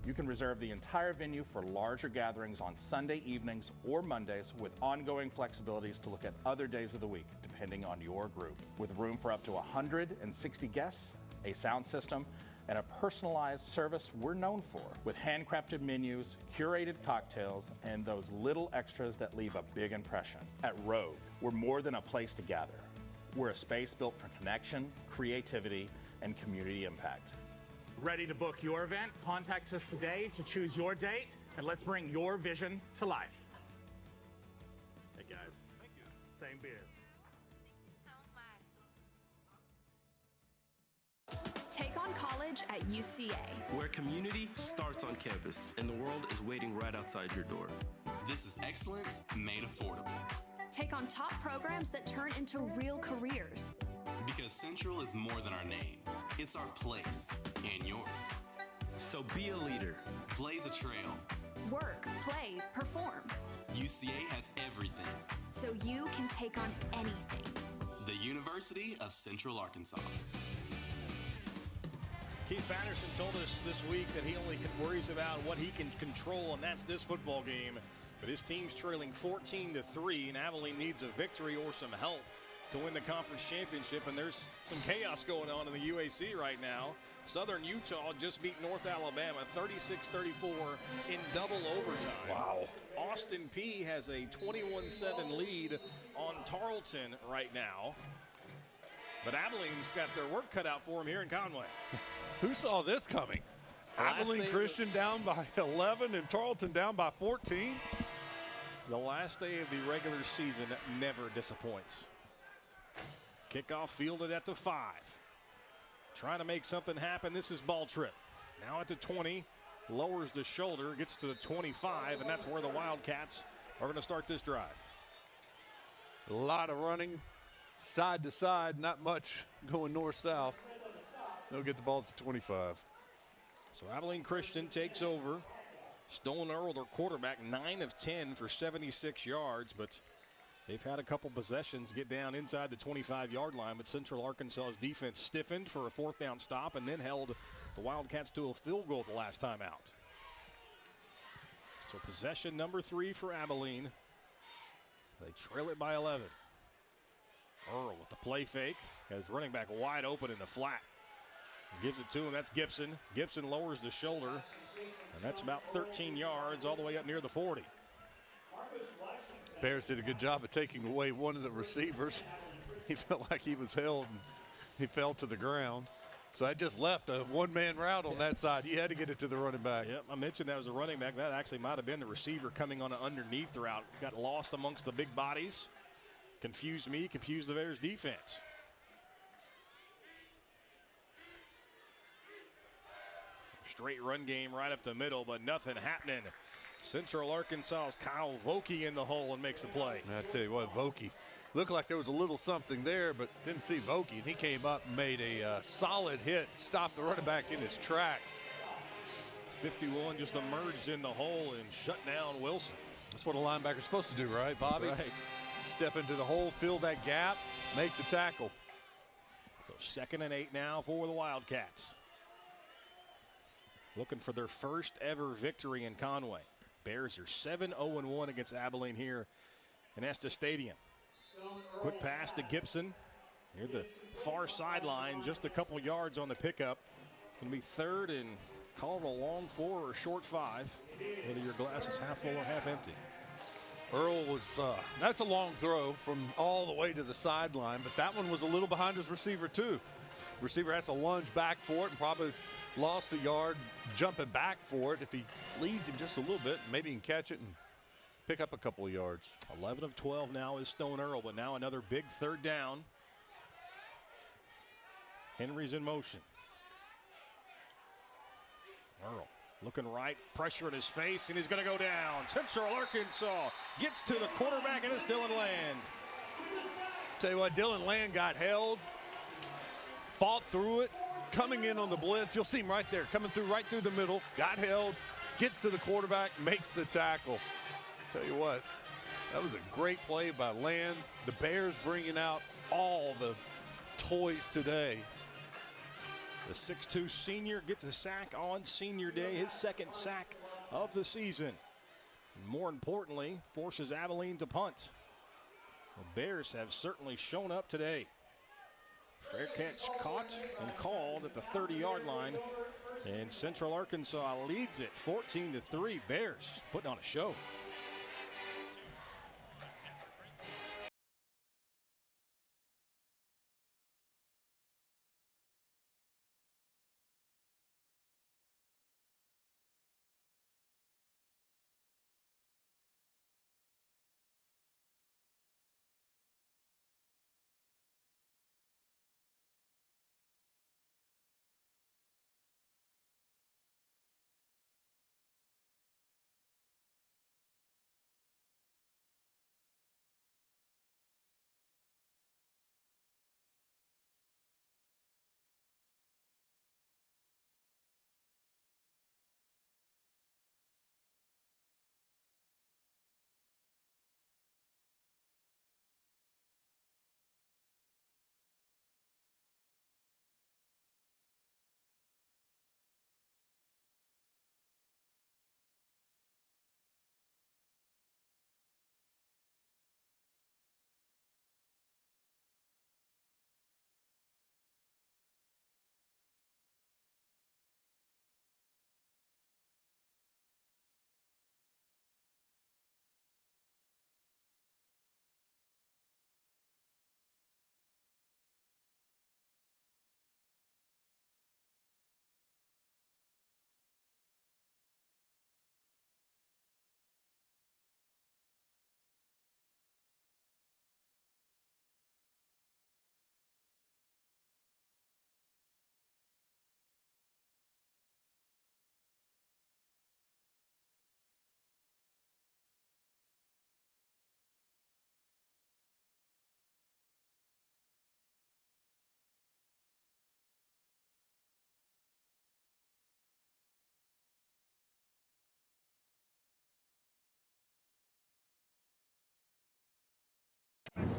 You can reserve the entire venue for larger gatherings on Sunday evenings or Mondays, with ongoing flexibilities to look at other days of the week, depending on your group. With room for up to 160 guests, a sound system, and a personalized service we're known for, with handcrafted menus, curated cocktails, and those little extras that leave a big impression. At Rogue, we're more than a place to gather. We're a space built for connection, creativity, and community impact. Ready to book your event? Contact us today to choose your date, and let's bring your vision to life. Hey guys. Thank you. Same beers. Take on college at UCA, where community starts on campus and the world is waiting right outside your door. This is excellence made affordable. Take on top programs that turn into real careers. Because Central is more than our name. It's our place and yours. So be a leader. Blaze a trail. Work, play, perform. UCA has everything. So you can take on anything. The University of Central Arkansas. Keith Patterson told us this week that he only worries about what he can control, and that's this football game. But his team's trailing 14-3, and Abilene needs a victory or some help to win the conference championship, and there's some chaos going on in the UAC right now. Southern Utah just beat North Alabama 36-34 in double overtime. Wow. Austin Peay has a 21-7 lead on Tarleton right now. But Abilene's got their work cut out for them here in Conway. Who saw this coming? Abilene Christian down by 11 and Tarleton down by 14. The last day of the regular season never disappoints. Kickoff fielded at the 5. Trying to make something happen. This is ball trip. Now at the 20. Lowers the shoulder. Gets to the 25. And that's where the Wildcats are going to start this drive. A lot of running side to side. Not much going north-south. They'll get the ball at the 25. So Abilene Christian takes over. Stone Earl, their quarterback, 9 of 10 for 76 yards, but they've had a couple possessions get down inside the 25-yard line, but Central Arkansas's defense stiffened for a 4th down stop and then held the Wildcats to a field goal the last time out. So possession number 3 for Abilene. They trail it by 11. Earl with the play fake. Has running back wide open in the flat. Gives it to him. That's Gibson. Gibson lowers the shoulder. And that's about 13 yards all the way up near the 40. Bears did a good job of taking away one of the receivers. He felt like he was held and he fell to the ground. So I just left a one-man route on that side. He had to get it to the running back. Yep, I mentioned that was a running back. That actually might have been the receiver coming on an underneath route. Got lost amongst the big bodies. Confused me, confused the Bears defense. Straight run game right up the middle, but nothing happening. Central Arkansas's Kyle Vokey in the hole and makes the play. I tell you what, Vokey looked like there was a little something there, but didn't see Vokey. And he came up and made a solid hit, stopped the running back in his tracks. 51 just emerged in the hole and shut down Wilson. That's what a linebacker's supposed to do, right, Bobby? That's right. Step into the hole, fill that gap, make the tackle. So 2nd and 8 now for the Wildcats. Looking for their first ever victory in Conway. Bears are 7-0-1 against Abilene here in Estes Stadium. Quick pass to Gibson near the far sideline, just a couple yards on the pickup. It's going to be 3rd and call it a long 4 or a short 5, whether your glass is half full or half empty. Earl was, that's a long throw from all the way to the sideline, but that one was a little behind his receiver too. Receiver has to lunge back for it and probably lost a yard jumping back for it. If he leads him just a little bit, maybe he can catch it and pick up a couple of yards. 11 of 12 now is Stone Earl, but now another big third down. Henry's in motion. Earl looking right, pressure in his face, and he's going to go down. Central Arkansas gets to the quarterback, and it's Dylan Land. Tell you what, Dylan Land got held, fought through it, coming in on the blitz. You'll see him right there, coming through right through the middle, got held, gets to the quarterback, makes the tackle. Tell you what, that was a great play by Land. The Bears bringing out all the toys today. The 6'2 senior gets a sack on senior day, his second sack of the season. And more importantly, forces Abilene to punt. The Bears have certainly shown up today. Fair catch caught and called at the 30-yard line. And Central Arkansas leads it 14-3. Bears putting on a show.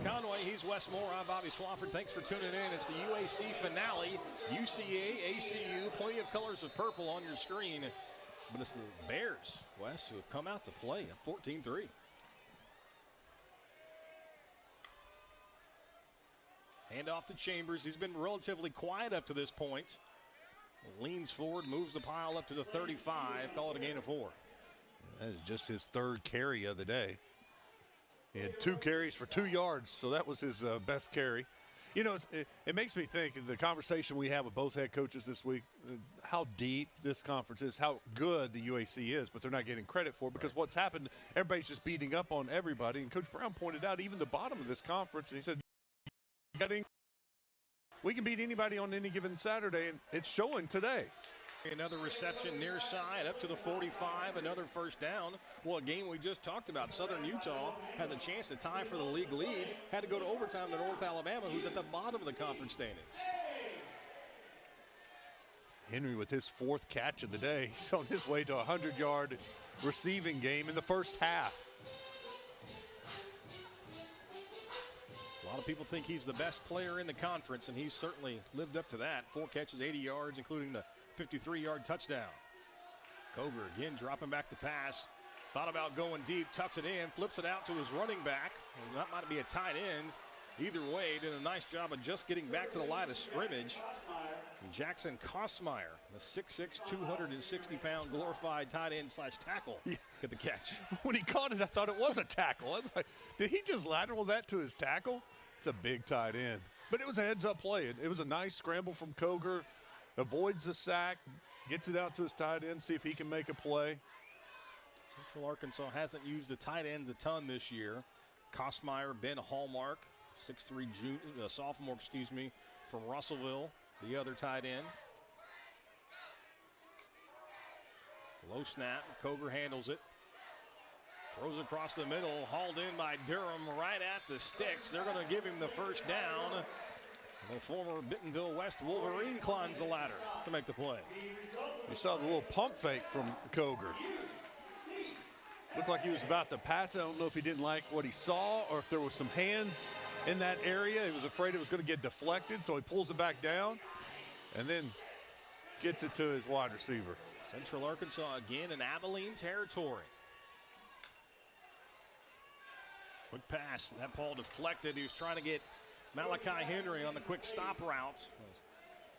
Conway, he's Wes Moore. I'm Bobby Swafford. Thanks for tuning in. It's the UAC finale. UCA, ACU, plenty of colors of purple on your screen. But it's the Bears, Wes, who have come out to play at 14-3. Hand off to Chambers. He's been relatively quiet up to this point. Leans forward, moves the pile up to the 35. Call it a gain of 4. That is just his third carry of the day. He had 2 carries for 2 yards, so that was his best carry. You know, it makes me think of the conversation we have with both head coaches this week, how deep this conference is, how good the UAC is, but they're not getting credit for it because what's happened, everybody's just beating up on everybody. And Coach Brown pointed out even the bottom of this conference, and he said, we can beat anybody on any given Saturday, and it's showing today. Another reception near side up to the 45, another first down. Well, a game we just talked about, Southern Utah has a chance to tie for the league lead. Had to go to overtime to North Alabama, who's at the bottom of the conference standings. Henry with his 4th catch of the day. He's on his way to a 100-yard receiving game in the first half. A lot of people think he's the best player in the conference, and he's certainly lived up to that. 4 catches, 80 yards, including the 53-yard touchdown. Coger again dropping back the pass. Thought about going deep, tucks it in, flips it out to his running back. That might be a tight end. Either way, did a nice job of just getting back to the line of scrimmage. Jackson Kosmeyer, the 6'6", 260-pound glorified tight end / tackle, get the catch. When he caught it, I thought it was a tackle. I was like, did he just lateral that to his tackle? It's a big tight end. But it was a heads-up play. It was a nice scramble from Coger. Avoids the sack, gets it out to his tight end, see if he can make a play. Central Arkansas hasn't used the tight ends a ton this year. Kosmeyer, Ben Hallmark, 6'3", sophomore, from Russellville, the other tight end. Low snap, Coger handles it. Throws across the middle, hauled in by Durham right at the sticks. They're going to give him the first down. The former Bentonville West Wolverine climbs the ladder to make the play. You saw the little pump fake from Coger. Looked like he was about to pass. I don't know if he didn't like what he saw or if there was some hands in that area. He was afraid it was going to get deflected, so he pulls it back down and then gets it to his wide receiver. Central Arkansas again in Abilene territory. Quick pass. That ball deflected. He was trying to get Malachi Henry on the quick stop route.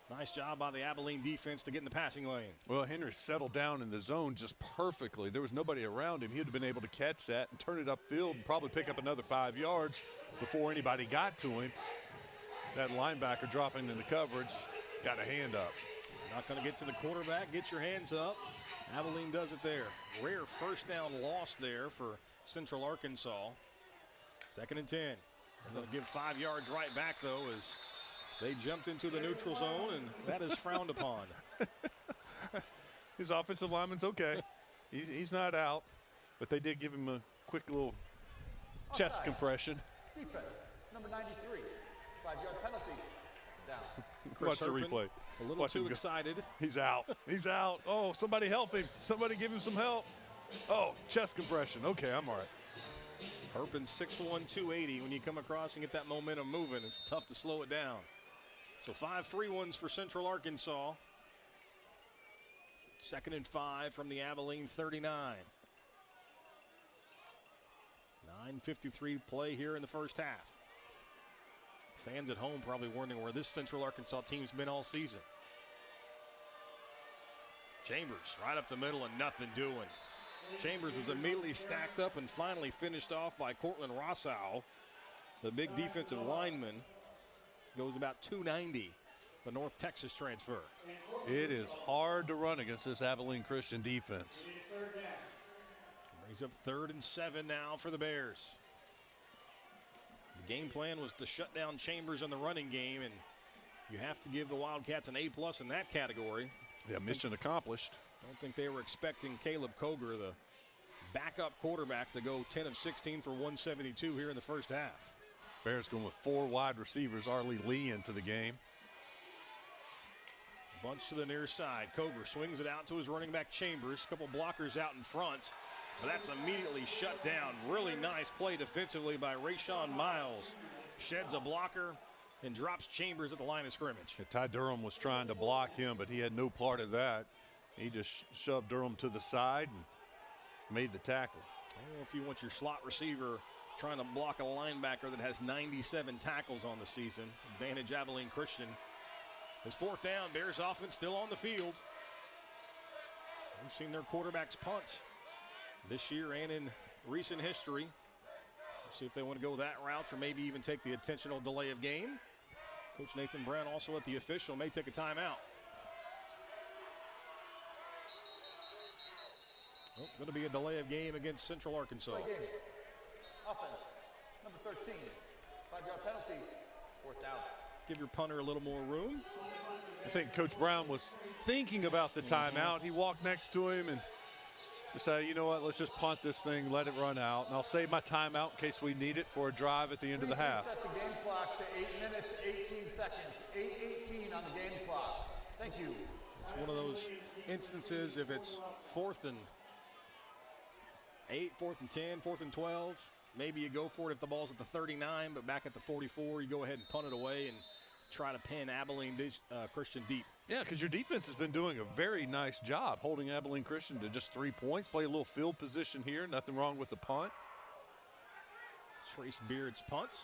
Nice job by the Abilene defense to get in the passing lane. Well, Henry settled down in the zone just perfectly. There was nobody around him. He would have been able to catch that and turn it upfield and probably pick up another 5 yards before anybody got to him. That linebacker dropping in the coverage got a hand up. Not going to get to the quarterback. Get your hands up. Abilene does it there. Rare first down loss there for Central Arkansas. 2nd and 10. They're going to give 5 yards right back, though, as they jumped into the neutral zone, and that is frowned upon. His offensive lineman's okay. He's not out, but they did give him a quick little chest compression. Defense, number 93, 5-yard penalty. Down. Watch the replay. A little too excited. He's out. He's out. Oh, somebody help him. Somebody give him some help. Oh, chest compression. Okay, I'm all right. Herpin 6'1", 280. When you come across and get that momentum moving, it's tough to slow it down. So 5 free ones for Central Arkansas. 2nd and 5 from the Abilene 39. 9:53 play here in the first half. Fans at home probably wondering where this Central Arkansas team's been all season. Chambers right up the middle and nothing doing. Chambers was immediately stacked up and finally finished off by Cortland Rossau. The big defensive lineman goes about 290, the North Texas transfer. It is hard to run against this Abilene Christian defense. Brings up 3rd and 7 now for the Bears. The game plan was to shut down Chambers in the running game, and you have to give the Wildcats an A+ in that category. Yeah, mission accomplished. I don't think they were expecting Caleb Coger, the backup quarterback, to go 10 of 16 for 172 here in the first half. Bears going with 4 wide receivers. Arlie Lee into the game. Bunch to the near side. Coger swings it out to his running back Chambers. A couple blockers out in front, but that's immediately shut down. Really nice play defensively by Rayshawn Miles. Sheds a blocker and drops Chambers at the line of scrimmage. Ty Durham was trying to block him, but he had no part of that. He just shoved Durham to the side and made the tackle. I don't know if you want your slot receiver trying to block a linebacker that has 97 tackles on the season. Advantage Abilene Christian. It's 4th down. Bears offense still on the field. We've seen their quarterbacks punt this year and in recent history. We'll see if they want to go that route or maybe even take the intentional delay of game. Coach Nathan Brown also at the official may take a timeout. Oh, going to be a delay of game against Central Arkansas. Play game. Offense, number 13, 5-yard penalty, 4th down. Give your punter a little more room. I think Coach Brown was thinking about the timeout. He walked next to him and decided, you know what, let's just punt this thing, let it run out, and I'll save my timeout in case we need it for a drive at the end of the half. Set the game clock to 8 minutes, 18 seconds. 8:18 on the game clock. Thank you. It's one of those instances, if it's 4th and 8, 4th and 10, 4th and 12, maybe you go for it if the ball's at the 39, but back at the 44, you go ahead and punt it away and try to pin Abilene Christian deep. Yeah, because your defense has been doing a very nice job holding Abilene Christian to just 3 points. Play a little field position here. Nothing wrong with the punt. Trace Beard's punt.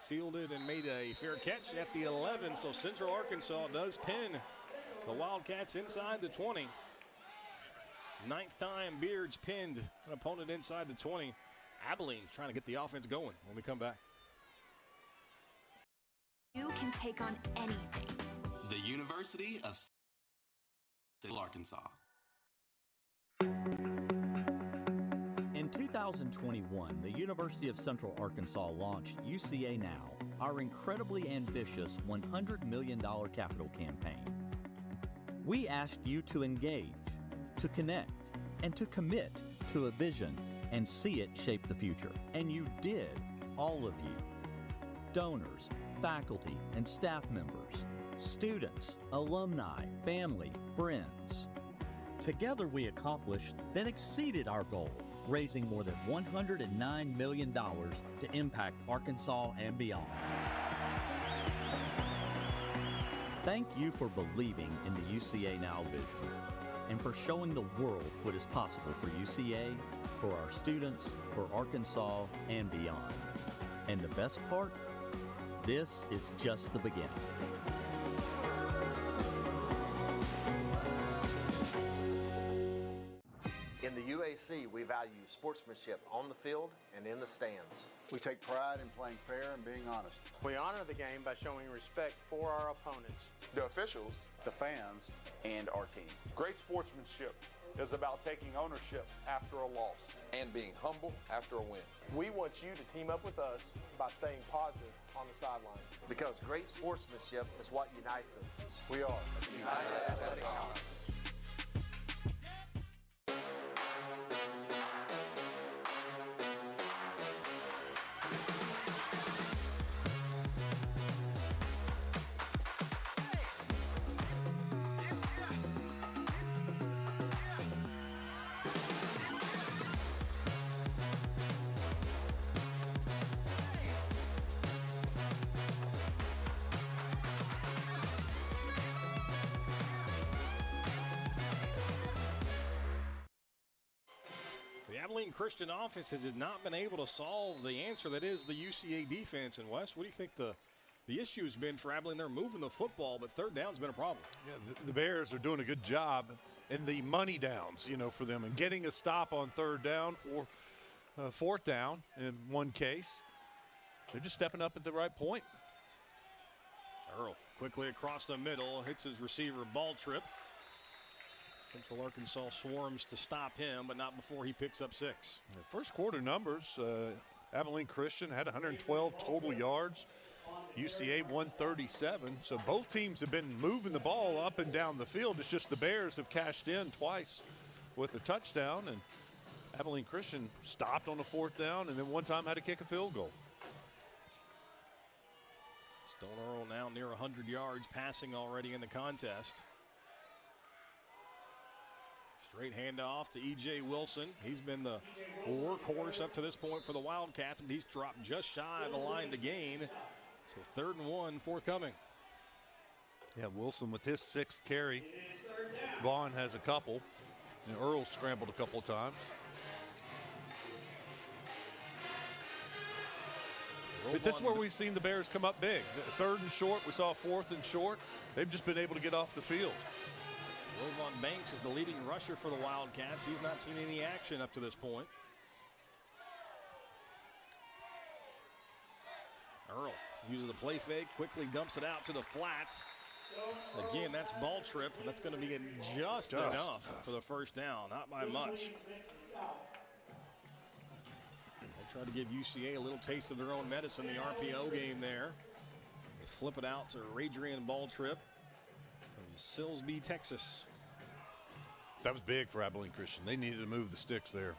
fielded and made a fair catch at the 11. So Central Arkansas does pin the Wildcats inside the 20. 9th time Beards pinned an opponent inside the 20. Abilene trying to get the offense going when we come back. You can take on anything. The University of Central Arkansas. In 2021, the University of Central Arkansas launched UCA Now, our incredibly ambitious $100 million capital campaign. We asked you to engage, to connect, and to commit to a vision and see it shape the future. And you did, all of you. Donors, faculty, and staff members, students, alumni, family, friends. Together we accomplished, then exceeded our goal, raising more than $109 million to impact Arkansas and beyond. Thank you for believing in the UCA Now vision and for showing the world what is possible for UCA, for our students, for Arkansas, and beyond. And the best part? This is just the beginning. In the UAC, we value sportsmanship on the field and in the stands. We take pride in playing fair and being honest. We honor the game by showing respect for our opponents, the officials, the fans, and our team. Great sportsmanship is about taking ownership after a loss and being humble after a win. We want you to team up with us by staying positive on the sidelines. Because great sportsmanship is what unites us. We are United Athletic Alliance. Abilene Christian offense has not been able to solve the answer that is the UCA defense. And Wes, what do you think the issue has been for Abilene? They're moving the football, but third down's been a problem. Yeah, the Bears are doing a good job in the money downs, for them, and getting a stop on third down or fourth down in one case. They're just stepping up at the right point. Earl quickly across the middle, hits his receiver, ball trip. Central Arkansas swarms to stop him, but not before he picks up 6. The first quarter numbers, Abilene Christian had 112 total yards, UCA 137. So both teams have been moving the ball up and down the field. It's just the Bears have cashed in twice with a touchdown, and Abilene Christian stopped on the fourth down and then one time had to kick a field goal. Stone Earl now near 100 yards passing already in the contest. Straight handoff to E.J. Wilson. He's been the workhorse up to this point for the Wildcats, and he's dropped just shy of the line to gain. So 3rd and 1 forthcoming. Yeah, Wilson with his 6th carry. Vaughn has a couple. And Earl scrambled a couple of times. But this is where we've seen the Bears come up big. 3rd and short, we saw 4th and short. They've just been able to get off the field. Rovon Banks is the leading rusher for the Wildcats. He's not seen any action up to this point. Earl uses the play fake, quickly dumps it out to the flats. Again, that's ball trip. That's going to be just enough for the first down, not by much. They try to give UCA a little taste of their own medicine, the RPO game there. They flip it out to Radrian Balltrip from Silsbee, Texas. That was big for Abilene Christian. They needed to move the sticks there.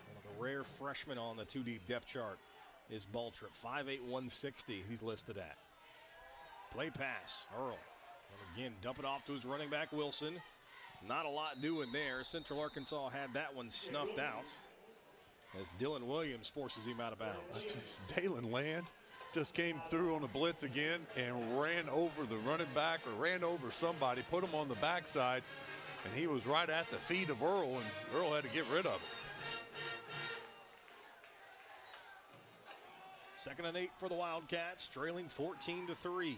One of the rare freshmen on the 2-deep depth chart is Balltrip. 5'8", 160 he's listed at. Play pass, Earl. And again, dump it off to his running back, Wilson. Not a lot doing there. Central Arkansas had that one snuffed out as Dylan Williams forces him out of bounds. Dalen Land just came through on a blitz again and ran over the running back or ran over somebody, put him on the backside, and he was right at the feet of Earl, and Earl had to get rid of it. 2nd and 8 for the Wildcats, trailing 14-3.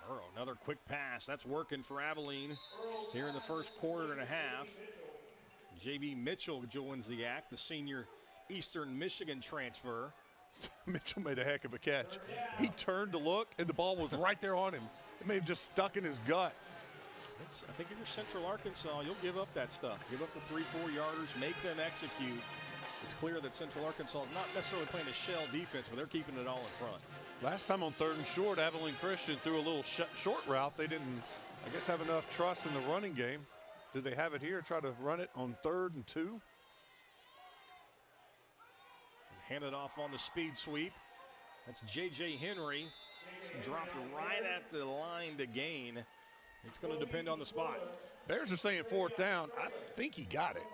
Earl, another quick pass. That's working for Abilene here in the first quarter and a half. J.B. Mitchell joins the act, the senior Eastern Michigan transfer. Mitchell made a heck of a catch. He turned to look, and the ball was right there on him. It may have just stuck in his gut. I think if you're Central Arkansas, you'll give up that stuff. Give up the 3-4 yarders, make them execute. It's clear that Central Arkansas is not necessarily playing a shell defense, but they're keeping it all in front. Last time on 3rd and short, Abilene Christian threw a little short route. They didn't, I guess, have enough trust in the running game. Do they have it here? Try to run it on 3rd and 2. Hand it off on the speed sweep. That's J.J. Henry. Dropped right at the line to gain. It's going to depend on the spot. Bears are saying 4th down. I think he got it.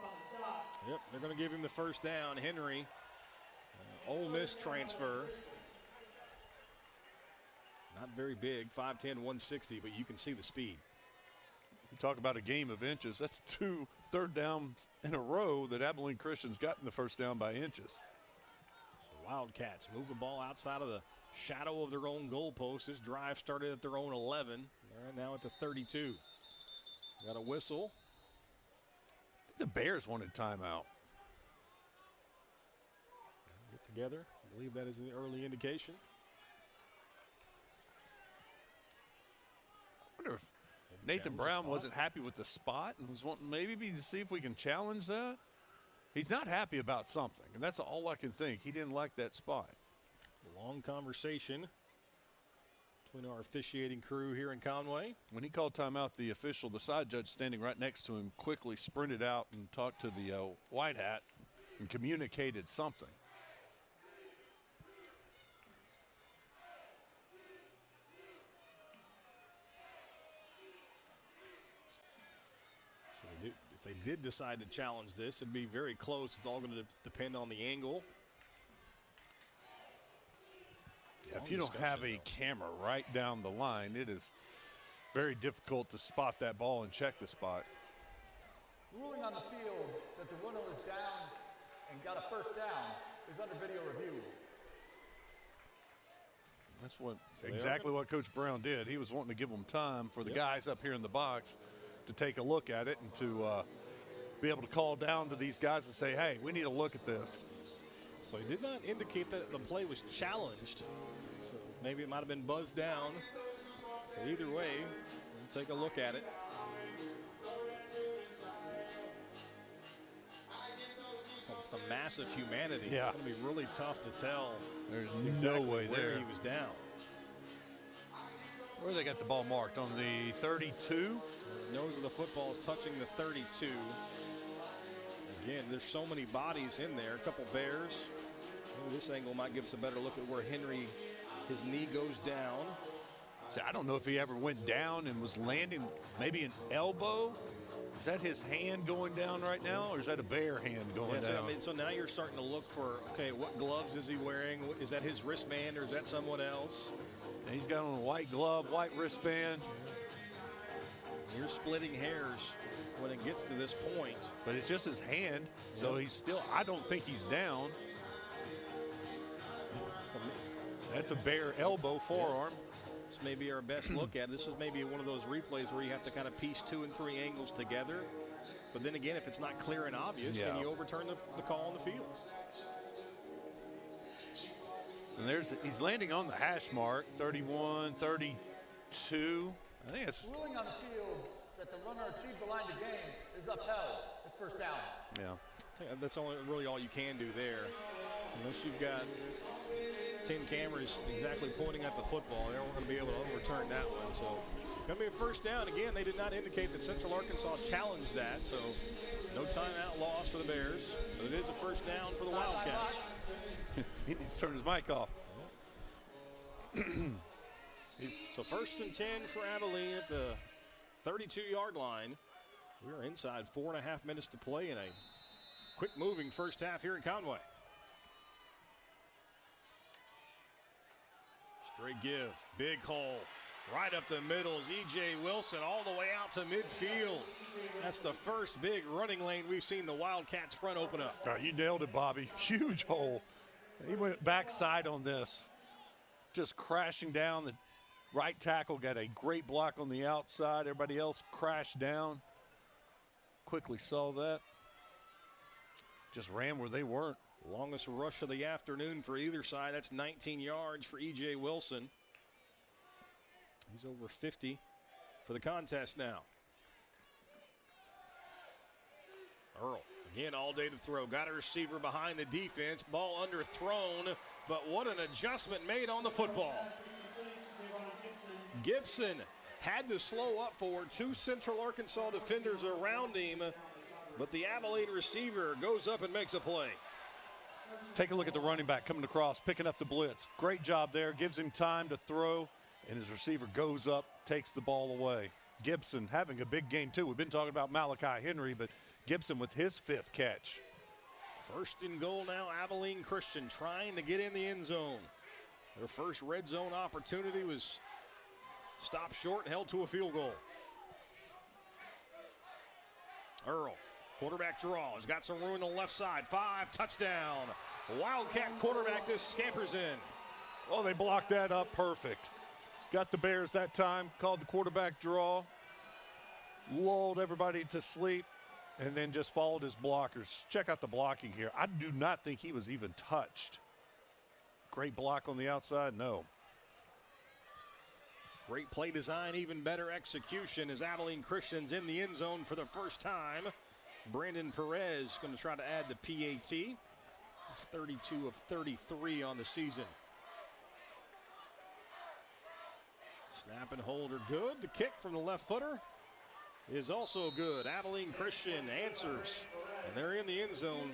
Yep, they're going to give him the 1st down. Henry, Ole Miss transfer. Not very big, 5'10", 160, but you can see the speed. You talk about a game of inches. That's 2 3rd downs in a row that Abilene Christian's gotten the 1st down by inches. So Wildcats move the ball outside of the shadow of their own goalpost. This drive started at their own 11. They're now at the 32. Got a whistle. I think the Bears wanted timeout. Get together. I believe that is the early indication. I wonder if Nathan Brown wasn't happy with the spot and was wanting maybe to see if we can challenge that. He's not happy about something, and that's all I can think. He didn't like that spot. A long conversation between our officiating crew here in Conway. When he called timeout, the official, the side judge standing right next to him, quickly sprinted out and talked to the white hat and communicated something. If they did decide to challenge this, it'd be very close. It's all going to depend on the angle. Yeah, if you don't have a camera right down the line, it is very difficult to spot that ball and check the spot. Ruling on the field that the runner was down and got a 1st down is under video review. That's exactly what Coach Brown did. He was wanting to give them time for the guys up here in the box to take a look at it and to be able to call down to these guys and say, hey, we need a look at this. So he did not indicate that the play was challenged. So maybe it might have been buzzed down. But either way, we'll take a look at it. Some massive humanity. Yeah. It's going to be really tough to tell. There's exactly no way where there. he was down. Where they got the ball marked? On the 32? The nose of the football is touching the 32. Again, there's so many bodies in there. A couple Bears. Maybe this angle might give us a better look at where Henry, his knee goes down. See, I don't know if he ever went down and was landing maybe an elbow. Is that his hand going down right now, or is that a Bear hand going down? So now you're starting to look for, okay, what gloves is he wearing? Is that his wristband, or is that someone else? And he's got on a white glove, white wristband. You're splitting hairs when it gets to this point. But it's just his hand, so he's still, I don't think he's down. That's a Bear elbow forearm. This may be our best look at it. This is maybe one of those replays where you have to kind of piece 2 and 3 angles together. But then again, if it's not clear and obvious, can you overturn the call on the field? And he's landing on the hash mark, 31, 32. I think it's ruling on the field that the runner achieved the line to gain is upheld. It's 1st down. Yeah. I think that's really all you can do there. Unless you've got 10 cameras exactly pointing at the football, they're not going to be able to overturn that one. So it's going to be a 1st down. Again, they did not indicate that Central Arkansas challenged that. So no timeout loss for the Bears. But it is a 1st down for the Wildcats. He needs to turn his mic off. So 1st and 10 for Abilene at the 32-yard line. We're inside 4.5 minutes to play in a quick-moving first half here in Conway. Straight give, big hole. Right up the middle is E.J. Wilson all the way out to midfield. That's the first big running lane we've seen the Wildcats front open up. You nailed it, Bobby. Huge hole. He went backside on this. Just crashing down. The right tackle got a great block on the outside. Everybody else crashed down. Quickly saw that. Just ran where they weren't. Longest rush of the afternoon for either side. That's 19 yards for E.J. Wilson. He's over 50 for the contest now. Earl, again, all day to throw. Got a receiver behind the defense. Ball underthrown, but what an adjustment made on the football. Gibson had to slow up for 2 Central Arkansas defenders around him, but the Abilene receiver goes up and makes a play. Take a look at the running back coming across, picking up the blitz. Great job there, gives him time to throw, and his receiver goes up, takes the ball away. Gibson having a big game too. We've been talking about Malachi Henry, but Gibson with his 5th catch. First and goal now, Abilene Christian trying to get in the end zone. Their first red zone opportunity was stopped short and held to a field goal. Earl, quarterback draw, has got some room on the left side. 5, touchdown. Wildcat quarterback just scampers in. Oh, they blocked that up perfect. Got the Bears that time, called the quarterback draw, lulled everybody to sleep, and then just followed his blockers. Check out the blocking here. I do not think he was even touched. Great block on the outside, no. Great play design, even better execution as Abilene Christian's in the end zone for the first time. Brandon Perez going to try to add the PAT. He's 32 of 33 on the season. Snap and hold are good. The kick from the left footer is also good. Abilene Christian answers, and they're in the end zone.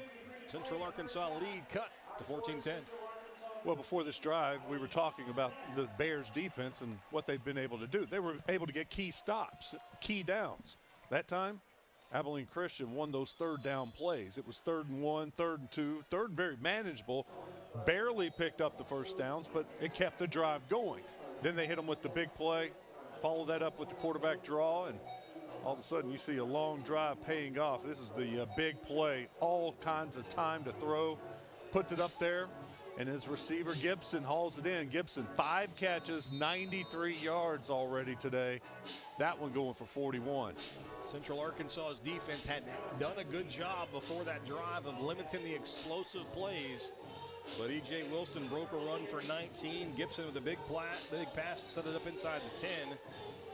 Central Arkansas lead cut to 14-10. Well, before this drive, we were talking about the Bears defense and what they've been able to do. They were able to get key stops, key downs. That time, Abilene Christian won those 3rd down plays. It was 3rd and 1, 3rd and 2, 3rd very manageable. Barely picked up the first downs, but it kept the drive going. Then they hit them with the big play, follow that up with the quarterback draw, and all of a sudden you see a long drive paying off. This is the big play, all kinds of time to throw, puts it up there, and his receiver Gibson hauls it in. Gibson, 5 catches, 93 yards already today. That one going for 41. Central Arkansas's defense had done a good job before that drive of limiting the explosive plays. But E.J. Wilson broke a run for 19. Gibson with a big pass to set it up inside the 10.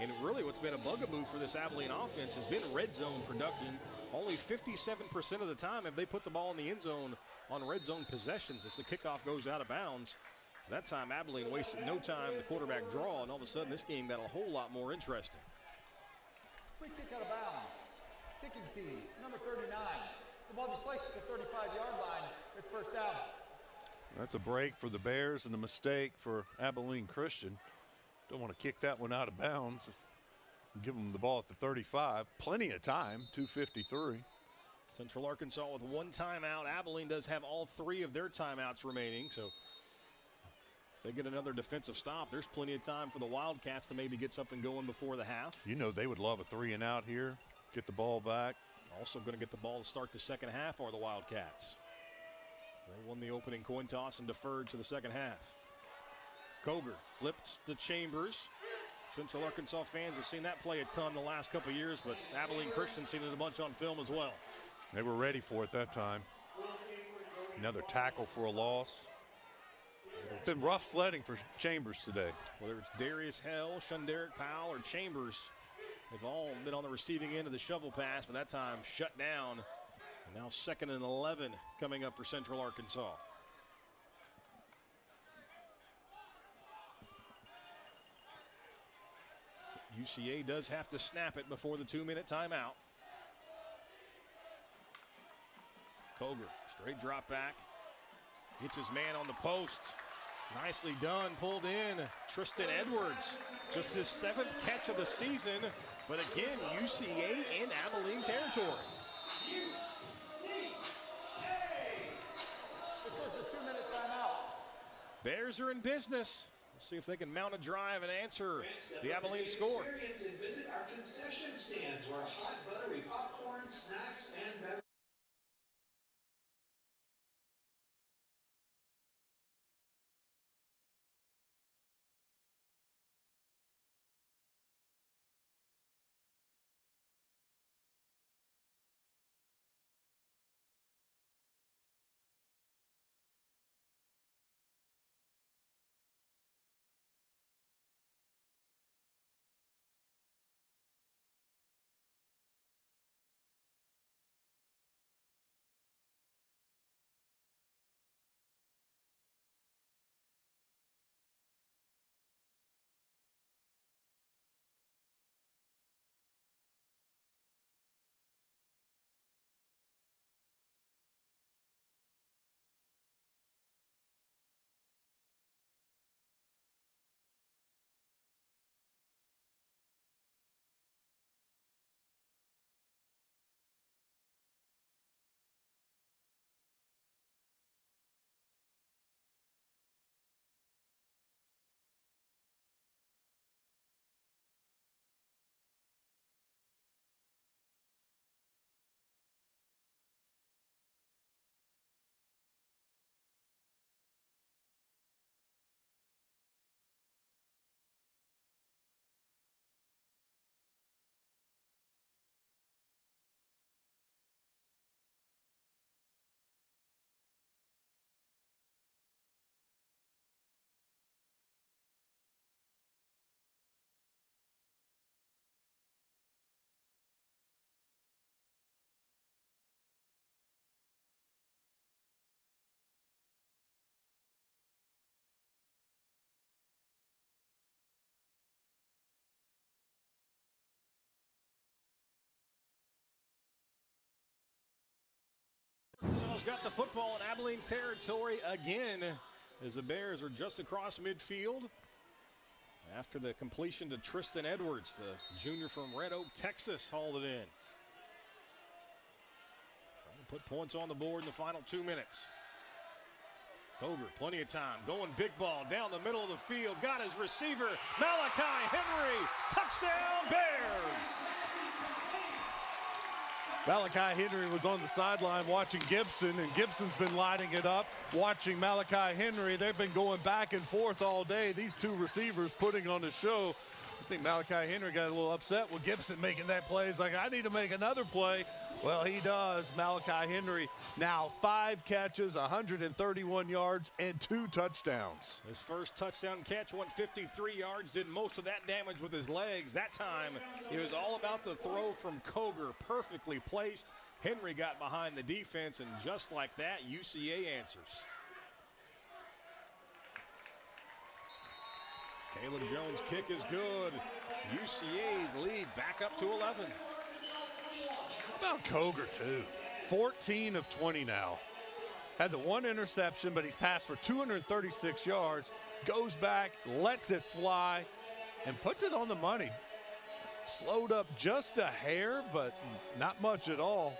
And really what's been a bugaboo for this Abilene offense has been red zone production. Only 57% of the time have they put the ball in the end zone on red zone possessions as the kickoff goes out of bounds. That time Abilene wasted no time, the quarterback draw, and all of a sudden this game got a whole lot more interesting. Free kick out of bounds. Kicking team, number 39. The ball be placed at the 35-yard line. It's first down. That's a break for the Bears and a mistake for Abilene Christian. Don't want to kick that one out of bounds. Give them the ball at the 35. Plenty of time, 2:53. Central Arkansas with 1 timeout. Abilene does have all 3 of their timeouts remaining, so if they get another defensive stop, there's plenty of time for the Wildcats to maybe get something going before the half. You know they would love a 3 and out here, get the ball back. Also going to get the ball to start the second half are the Wildcats. They won the opening coin toss and deferred to the second half. Koger flipped to Chambers. Central Arkansas fans have seen that play a ton the last couple of years, but Abilene Christian's seen it a bunch on film as well. They were ready for it that time. Another tackle for a loss. It's been rough sledding for Chambers today. Whether it's Darius Hell, Shunderick Powell, or Chambers, they've all been on the receiving end of the shovel pass, but that time shut down. And now 2nd and 11 coming up for Central Arkansas. UCA does have to snap it before the 2-minute timeout. Koger, straight drop back. Gets his man on the post. Nicely done, pulled in. Tristan Edwards, just his 7th catch of the season. But again, UCA in Abilene territory. This is the 2-minute timeout. Bears are in business. See if they can mount a drive and answer the Abilene score. Experience and visit our concession stands where hot buttery popcorn, snacks, and beverages. Arkansas's got the football in Abilene territory again as the Bears are just across midfield after the completion to Tristan Edwards, the junior from Red Oak, Texas, hauled it in. Trying to put points on the board in the final 2 minutes. Koger, plenty of time, going big ball down the middle of the field, got his receiver, Malachi Henry, touchdown Bears! Malachi Henry was on the sideline watching Gibson, and Gibson's been lighting it up. Watching Malachi Henry, they've been going back and forth all day. These two receivers putting on the show. I think Malachi Henry got a little upset with Gibson making that play. He's like, I need to make another play. Well, he does. Malachi Henry now 5 catches, 131 yards, and 2 touchdowns. His first touchdown catch went 53 yards, did most of that damage with his legs. That time, it was all about the throw from Koger, perfectly placed. Henry got behind the defense, and just like that, UCA answers. Caleb Jones' kick is good. UCA's lead back up to 11. How about Koger, too? 14 of 20 now. Had the 1 interception, but he's passed for 236 yards. Goes back, lets it fly, and puts it on the money. Slowed up just a hair, but not much at all.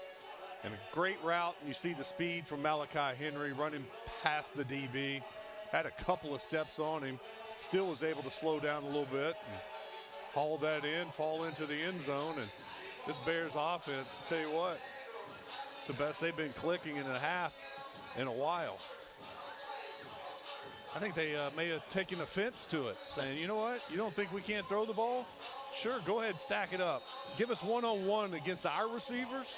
And a great route. You see the speed from Malachi Henry running past the DB. Had a couple of steps on him. Still was able to slow down a little bit and haul that in, fall into the end zone. And this Bears offense, I'll tell you what, it's the best they've been clicking in a half in a while. I think they may have taken offense to it, saying, you know what, you don't think we can't throw the ball? Sure, go ahead, stack it up. Give us one-on-one against our receivers.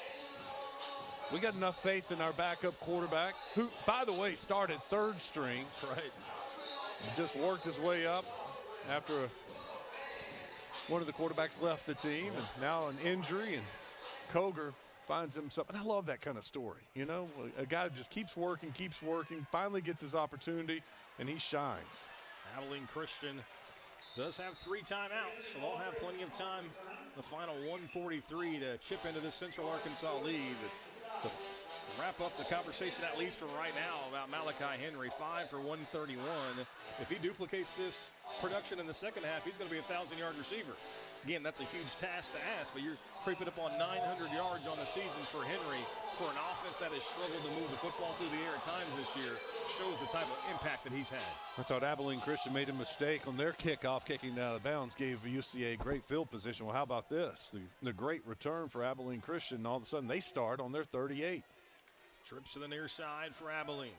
We got enough faith in our backup quarterback, who, by the way, started 3rd string. Right. Just worked his way up after one of the quarterbacks left the team, and now an injury, and Koger finds himself. And I love that kind of story, you know, a guy who just keeps working, finally gets his opportunity, and he shines. Abilene Christian does have 3 timeouts, so they'll have plenty of time. The final 1:43 to chip into this Central Arkansas lead. To wrap up the conversation, at least from right now, about Malachi Henry, 5 for 131. If he duplicates this production in the second half, he's going to be a 1,000-yard receiver. Again, that's a huge task to ask, but you're creeping up on 900 yards on the season for Henry for an offense that has struggled to move the football through the air at times this year, shows the type of impact that he's had. I thought Abilene Christian made a mistake on their kickoff, kicking it out of bounds, gave UCA great field position. Well, how about this? The great return for Abilene Christian. All of a sudden, they start on their 38. Trips to the near side for Abilene.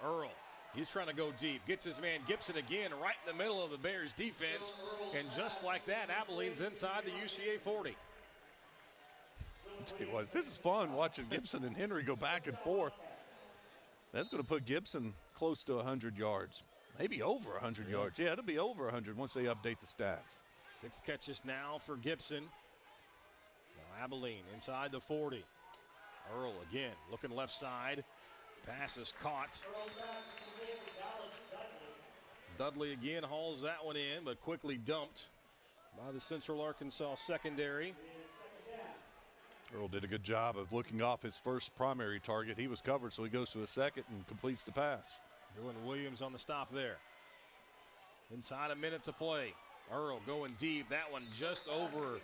Earl, he's trying to go deep. Gets his man Gibson again right in the middle of the Bears defense. And just like that, Abilene's inside the UCA 40. I'll tell you what, this is fun watching Gibson and Henry go back and forth. That's going to put Gibson close to 100 yards, maybe over 100 yards. Yeah, it'll be over 100 once they update the stats. 6 catches now for Gibson. Now Abilene inside the 40. Earl again looking left side. Pass is caught. Dudley again hauls that one in, but quickly dumped by the Central Arkansas secondary. Earl did a good job of looking off his first primary target. He was covered, so he goes to a second and completes the pass. Dylan Williams on the stop there. Inside a minute to play. Earl going deep. That one just over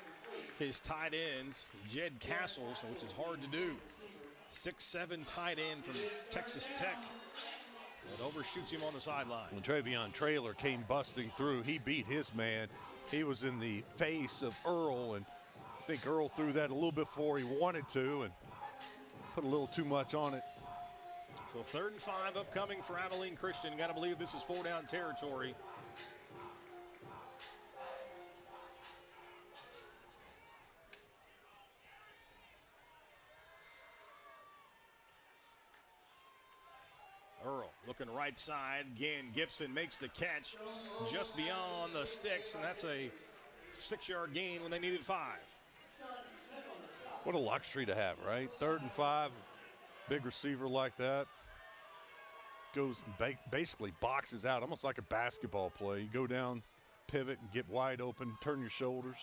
his tight ends, Jed Castles, which is hard to do. 6'7" tight end from Texas Tech. It overshoots him on the sideline. When Travion Traylor came busting through, he beat his man. He was in the face of Earl, and I think Earl threw that a little bit before he wanted to and put a little too much on it. So 3rd and 5 upcoming for Abilene Christian. Got to believe this is 4-down territory. Earl looking right side. Again, Gibson makes the catch just beyond the sticks, and that's a 6-yard gain when they needed 5. What a luxury to have, right? 3rd and 5, big receiver like that. Goes basically boxes out, almost like a basketball play. You go down, pivot, and get wide open, turn your shoulders.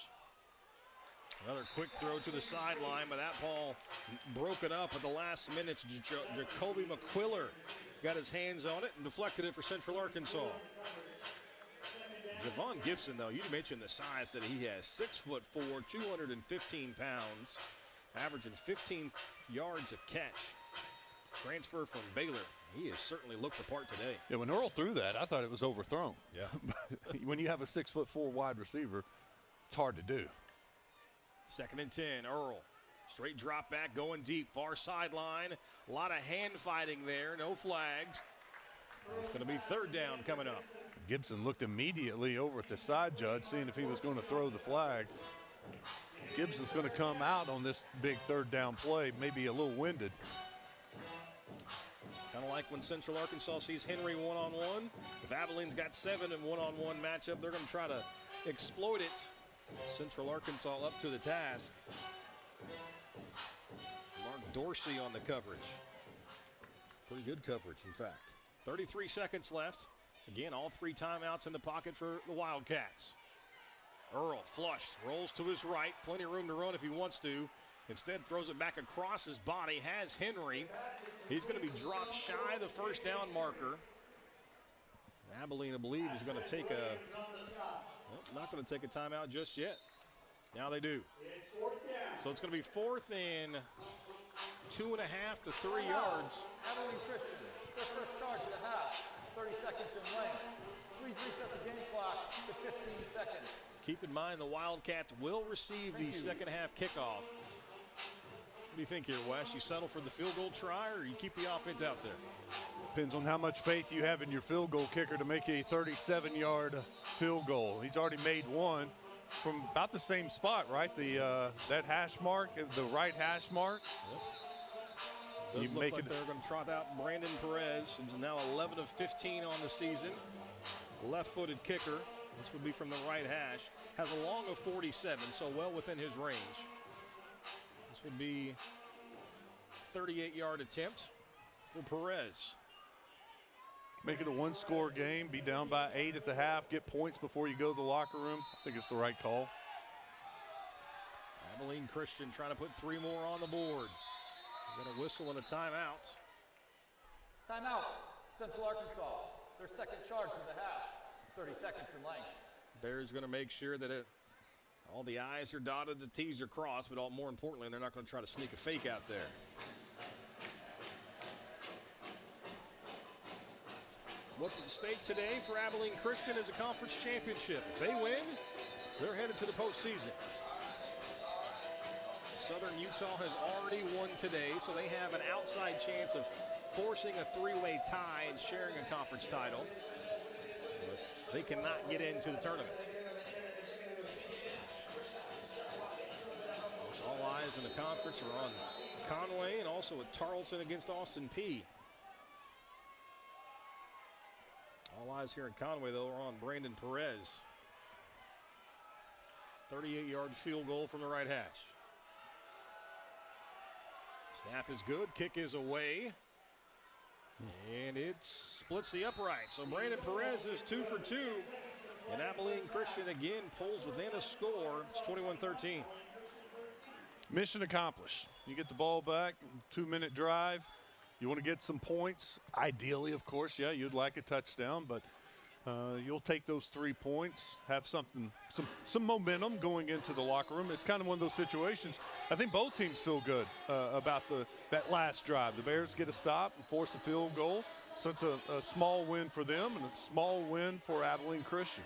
Another quick throw to the sideline, but that ball broken up at the last minute. Jacoby McQuiller got his hands on it and deflected it for Central Arkansas. Javon Gibson, though, you mentioned the size that he has. 6'4", 215 pounds, averaging 15 yards a catch. Transfer from Baylor. He has certainly looked the part today. Yeah, when Earl threw that, I thought it was overthrown. Yeah. When you have a 6'4" wide receiver, it's hard to do. 2nd and 10, Earl. Straight drop back, going deep, far sideline. A lot of hand fighting there, no flags. It's going to be 3rd down coming up. Gibson looked immediately over at the side judge, seeing if he was going to throw the flag. Gibson's going to come out on this big 3rd down play, maybe a little winded. Kind of like when Central Arkansas sees Henry one-on-one. If Abilene's got 7 in one-on-one matchup, they're going to try to exploit it. Central Arkansas up to the task. Mark Dorsey on the coverage. Pretty good coverage, in fact. 33 seconds left. Again, all 3 timeouts in the pocket for the Wildcats. Earl flushed, rolls to his right. Plenty of room to run if he wants to. Instead, throws it back across his body. Has Henry. He's going to be dropped shy of the 1st down marker. Abilene, I believe, is going to take a... Well, not going to take a timeout just yet. Now they do. So it's going to be 4th and 2.5 to 3 yards. Abilene Christian, their first charge of the half. 30 seconds in length. Please reset the game clock to 15 seconds. Keep in mind the Wildcats will receive the second half kickoff. What do you think here, Wes? You settle for the field goal try, or you keep the offense out there? Depends on how much faith you have in your field goal kicker to make a 37-yard field goal. He's already made one from about the same spot, right? The that hash mark, the right hash mark. Yep. Does look like they're going to trot out Brandon Perez, who's now 11 of 15 on the season. Left-footed kicker. This would be from the right hash. Has a long of 47, so well within his range. This would be 38-yard attempt for Perez. Make it a 1-score game, be down by 8 at the half, get points before you go to the locker room. I think it's the right call. Abilene Christian trying to put 3 more on the board. Got a whistle and a timeout. Timeout, Central Arkansas. Their second charge of the half. 30 seconds in length. Bears going to make sure that all the I's are dotted, the T's are crossed, but more importantly, they're not going to try to sneak a fake out there. What's at stake today for Abilene Christian is a conference championship. If they win, they're headed to the postseason. Southern Utah has already won today, so they have an outside chance of forcing a three-way tie and sharing a conference title. But they cannot get into the tournament. All eyes in the conference are on Conway and also at Tarleton against Austin Peay. All eyes here in Conway, though, are on Brandon Perez. 38-yard field goal from the right hash. Snap is good, kick is away. And it splits the upright. So Brandon Perez is 2 for 2. And Abilene Christian again pulls within a score. It's 21-13. Mission accomplished. You get the ball back, 2-minute drive. You want to get some points. Ideally, of course, yeah, you'd like a touchdown, but you'll take those 3 points, have something, some momentum going into the locker room. It's kind of one of those situations. I think both teams feel good about that last drive. The Bears get a stop and force a field goal, so it's a small win for them and a small win for Abilene Christian.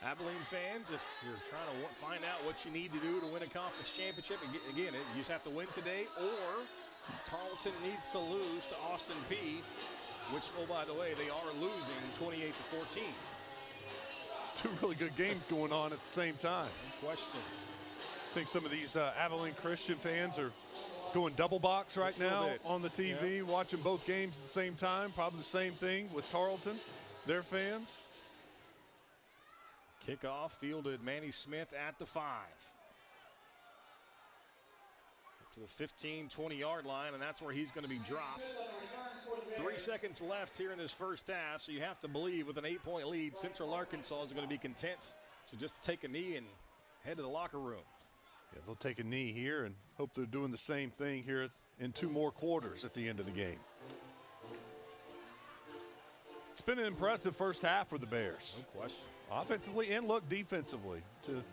Abilene fans, if you're trying to find out what you need to do to win a conference championship, again, you just have to win today, or Tarleton needs to lose to Austin Peay, which, oh, by the way, they are losing 28-14. 2 really good games going on at the same time. No question. I think some of these Abilene Christian fans are going double box right now on the TV, watching both games at the same time. Probably the same thing with Tarleton, their fans. Kickoff fielded Manny Smith at the 5. Up to the 15, 20-yard line, and that's where he's going to be dropped. 3 seconds left here in this first half, so you have to believe with an 8-point lead, Central Arkansas is going to be content to just take a knee and head to the locker room. Yeah, they'll take a knee here and hope they're doing the same thing here in 2 more quarters at the end of the game. It's been an impressive first half for the Bears. No question. Offensively and look defensively to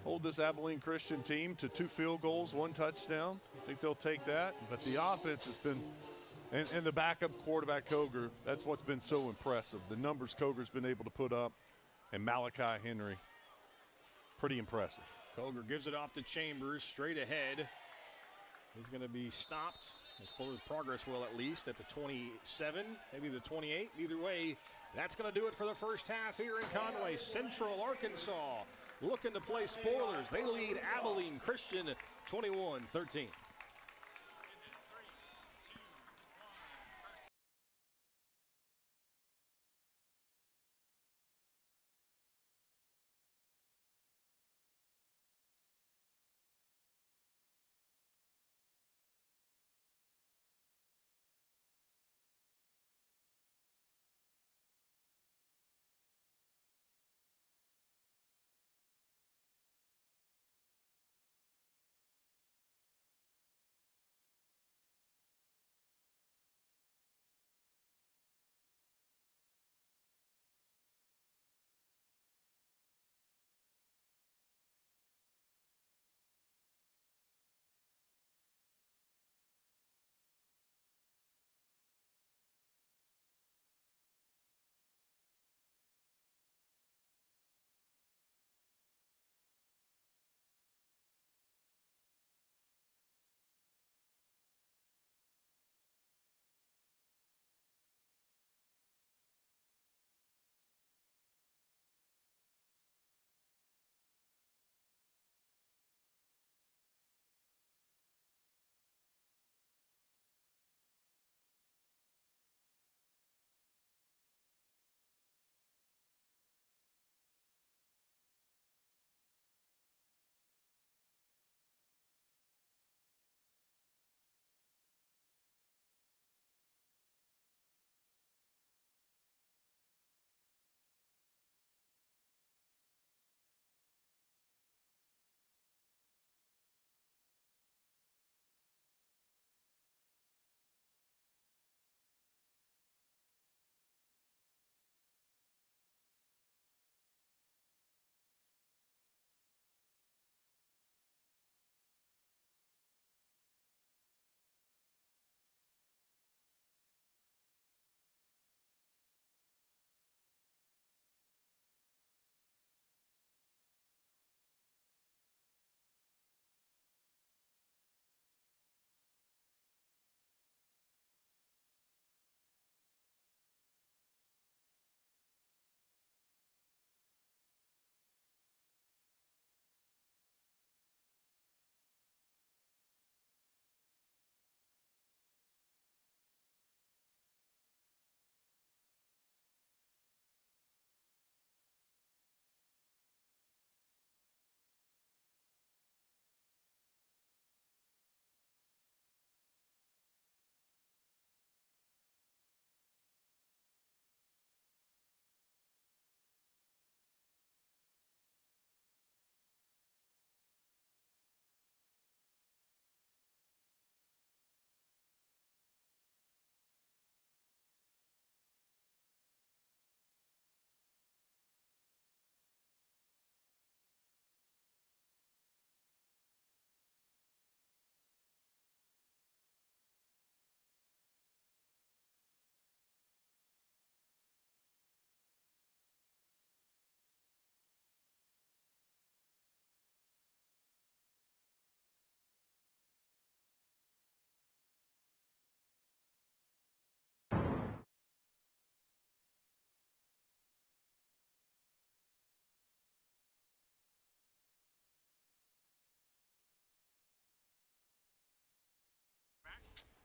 hold this Abilene Christian team to 2 field goals, 1 touchdown. I think they'll take that. But the offense has been, and the backup quarterback Koger, that's what's been so impressive. The numbers Koger's been able to put up, and Malachi Henry, pretty impressive. Koger gives it off to Chambers, straight ahead. He's going to be stopped, as forward progress will at least, at the 27, maybe the 28. Either way, that's going to do it for the first half here in Conway. Central Arkansas looking to play spoilers. They lead Abilene Christian 21-13.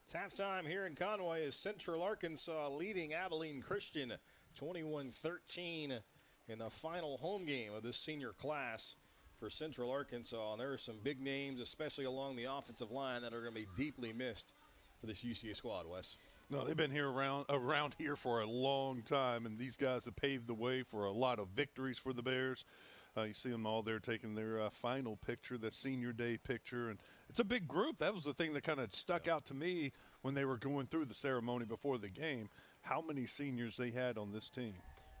It's halftime here in Conway as Central Arkansas leading Abilene Christian 21-13 in the final home game of this senior class for Central Arkansas. And there are some big names, especially along the offensive line, that are going to be deeply missed for this UCA squad, Wes. No, they've been here around here for a long time, and these guys have paved the way for a lot of victories for the Bears. You see them all there taking their final picture, the senior day picture, and it's a big group. That was the thing that kind of stuck out to me when they were going through the ceremony before the game, how many seniors they had on this team.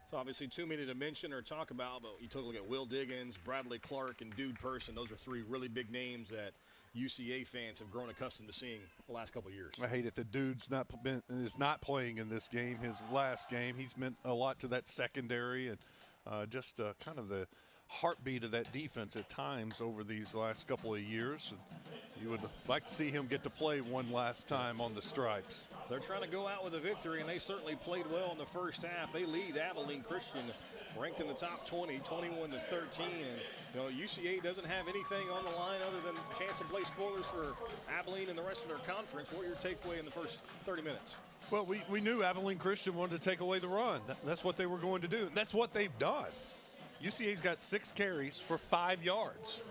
It's obviously too many to mention or talk about, but you took a look at Will Diggins, Bradley Clark, and Dude Person. Those are three really big names that UCA fans have grown accustomed to seeing the last couple of years. I hate it. The Dude's is not playing in this game, his last game. He's meant a lot to that secondary and just kind of the heartbeat of that defense at times over these last couple of years. And you would like to see him get to play one last time on the stripes. They're trying to go out with a victory, and they certainly played well in the first half. They lead Abilene Christian, ranked in the top 20, 21-13. And UCA doesn't have anything on the line other than a chance to play spoilers for Abilene and the rest of their conference. What are your takeaway in the first 30 minutes? Well, we knew Abilene Christian wanted to take away the run. That's what they were going to do. That's what they've done. UCA's got 6 carries for 5 yards.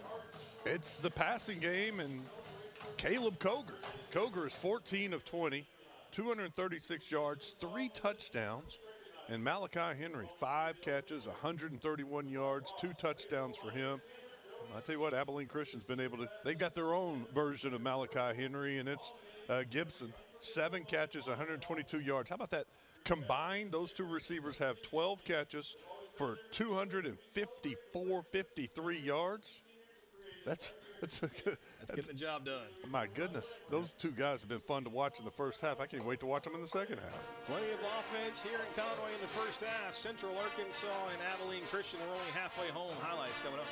It's the passing game, and Caleb Coger. Coger is 14 of 20, 236 yards, 3 touchdowns. And Malachi Henry, 5 catches, 131 yards, 2 touchdowns for him. I tell you what, Abilene Christian's been able to, they've got their own version of Malachi Henry, and it's Gibson, 7 catches, 122 yards. How about that? Combined, those two receivers have 12 catches for 254, 53 yards. That's getting the job done. My goodness, those two guys have been fun to watch in the first half. I can't wait to watch them in the second half. Plenty of offense here in Conway in the first half. Central Arkansas and Abilene Christian are only halfway home. Highlights coming up.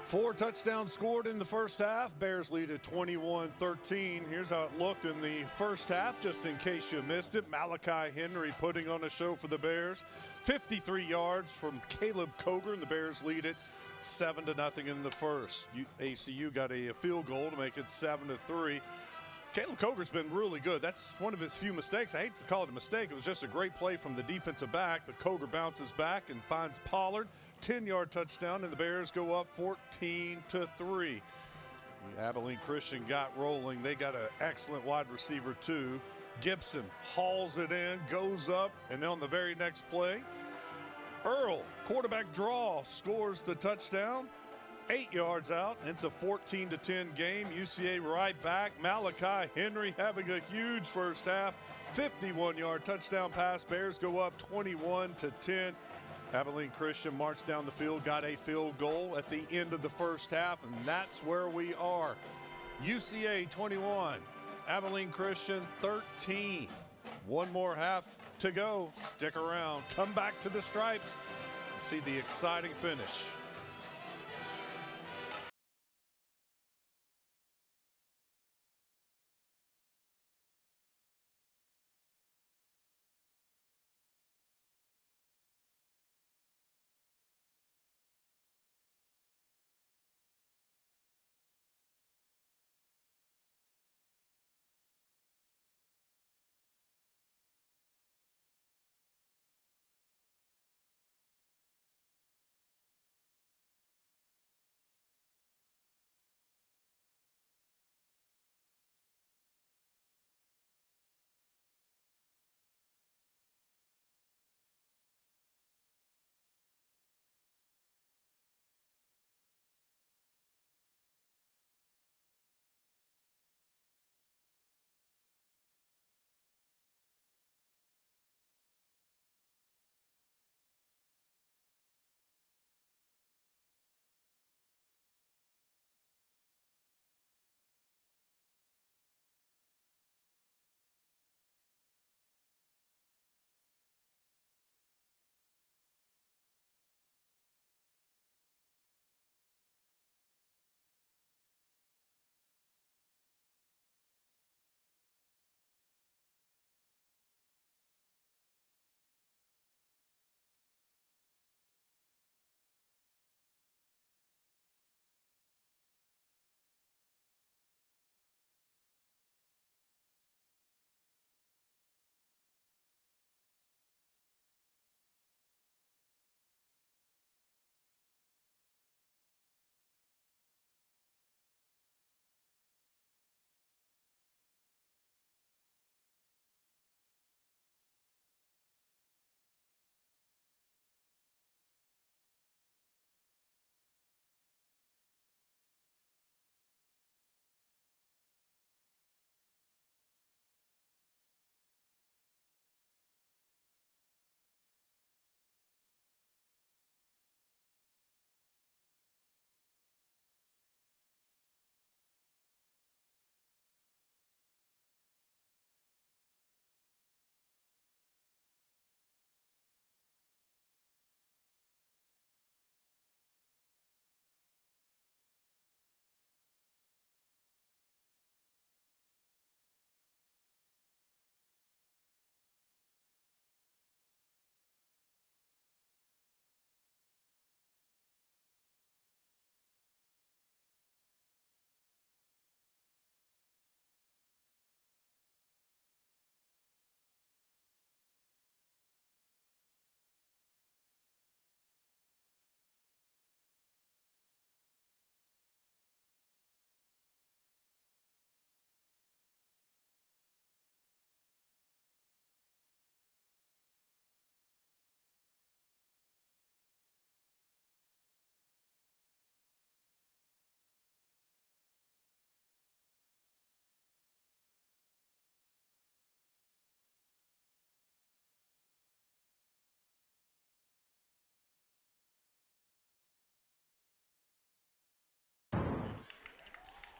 4 touchdowns scored in the first half. Bears lead at 21-13. Here's how it looked in the first half, just in case you missed it. Malachi Henry putting on a show for the Bears. 53 yards from Caleb Coger, and the Bears lead it 7-0 in the first. ACU got a field goal to make it 7-3. Caleb Coger's been really good. That's one of his few mistakes. I hate to call it a mistake. It was just a great play from the defensive back, but Coger bounces back and finds Pollard. 10-yard touchdown, and the Bears go up 14-3. The Abilene Christian got rolling. They got an excellent wide receiver, too. Gibson hauls it in, goes up, and then on the very next play, Earl, quarterback draw, scores the touchdown. 8 yards out. It's a 14-10 game. UCA right back. Malachi Henry having a huge first half. 51-yard touchdown pass. Bears go up 21-10. Abilene Christian marched down the field, got a field goal at the end of the first half, and that's where we are. UCA 21, Abilene Christian 13. One more half to go. Stick around. Come back to the Stripes and see the exciting finish.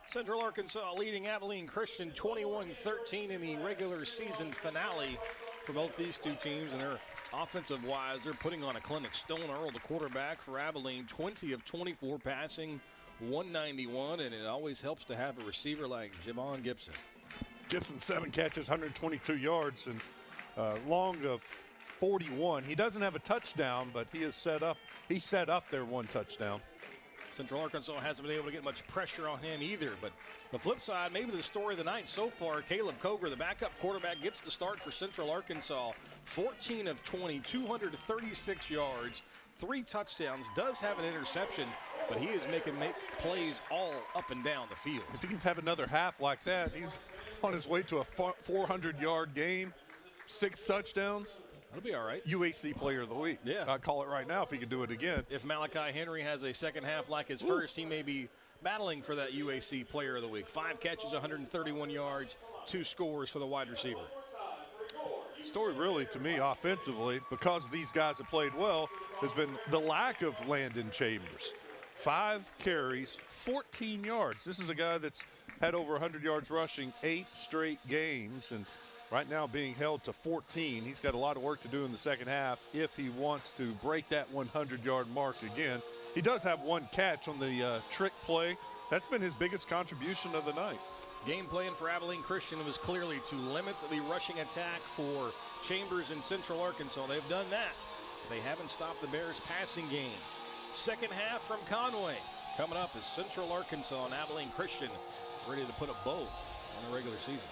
Central Arkansas leading Abilene Christian 21-13 in the regular season finale for both these two teams, and they're offensive-wise, they're putting on a clinic. Stone Earl, the quarterback for Abilene, 20 of 24 passing, 191, and it always helps to have a receiver like Javon Gibson. Gibson, 7 catches, 122 yards, and long of 41. He doesn't have a touchdown, but he set up their one touchdown. Central Arkansas hasn't been able to get much pressure on him either. But the flip side, maybe the story of the night so far, Caleb Coger, the backup quarterback, gets the start for Central Arkansas. 14 of 20, 236 yards, 3 touchdowns, does have an interception, but he is making plays all up and down the field. If he can have another half like that, he's on his way to a 400-yard game, 6 touchdowns. That'll be all right. UAC Player of the Week. Yeah. I'd call it right now if he could do it again. If Malachi Henry has a second half like his first, he may be battling for that UAC Player of the Week. 5 catches, 131 yards, 2 scores for the wide receiver. Story really, to me, offensively, because these guys have played well, has been the lack of Landon Chambers. 5 carries, 14 yards. This is a guy that's had over 100 yards rushing 8 straight games, and right now being held to 14. He's got a lot of work to do in the second half if he wants to break that 100-yard mark again. He does have 1 catch on the trick play. That's been his biggest contribution of the night. Game plan for Abilene Christian was clearly to limit the rushing attack for Chambers in Central Arkansas. They've done that. They haven't stopped the Bears' passing game. Second half from Conway. Coming up is Central Arkansas and Abilene Christian ready to put a bow on the regular season.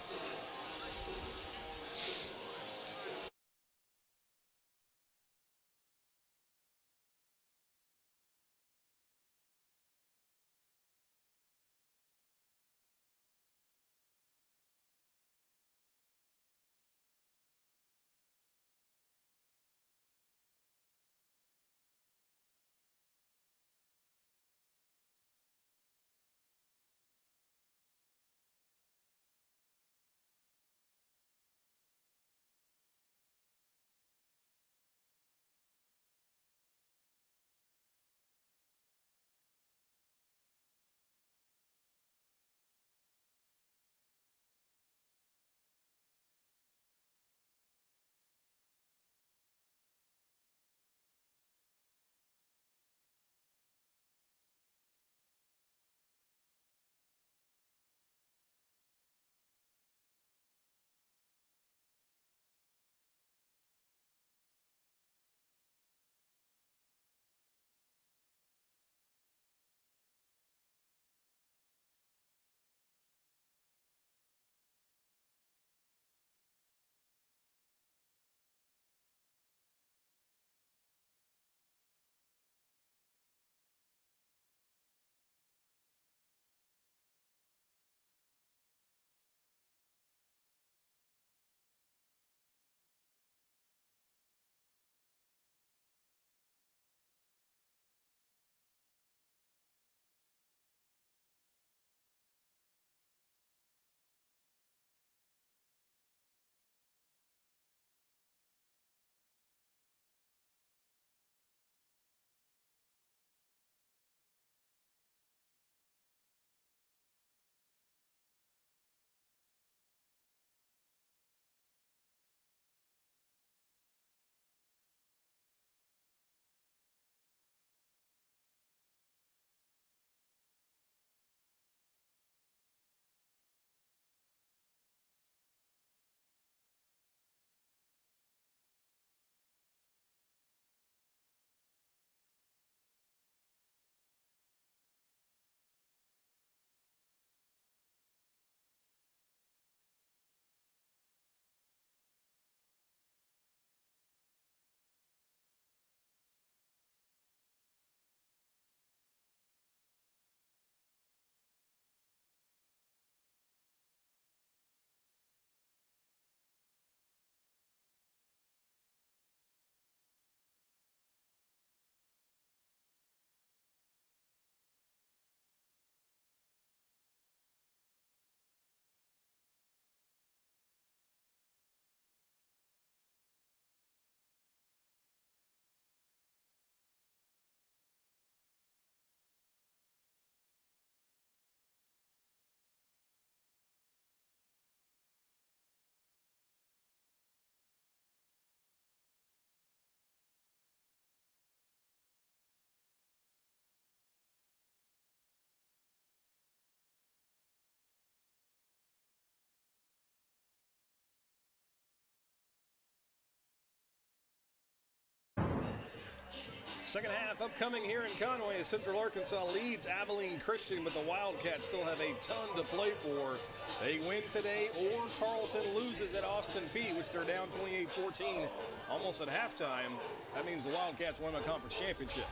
Second half upcoming here in Conway as Central Arkansas leads Abilene Christian, but the Wildcats still have a ton to play for. They win today or Tarleton loses at Austin Peay, which they're down 28-14 almost at halftime. That means the Wildcats win a conference championship.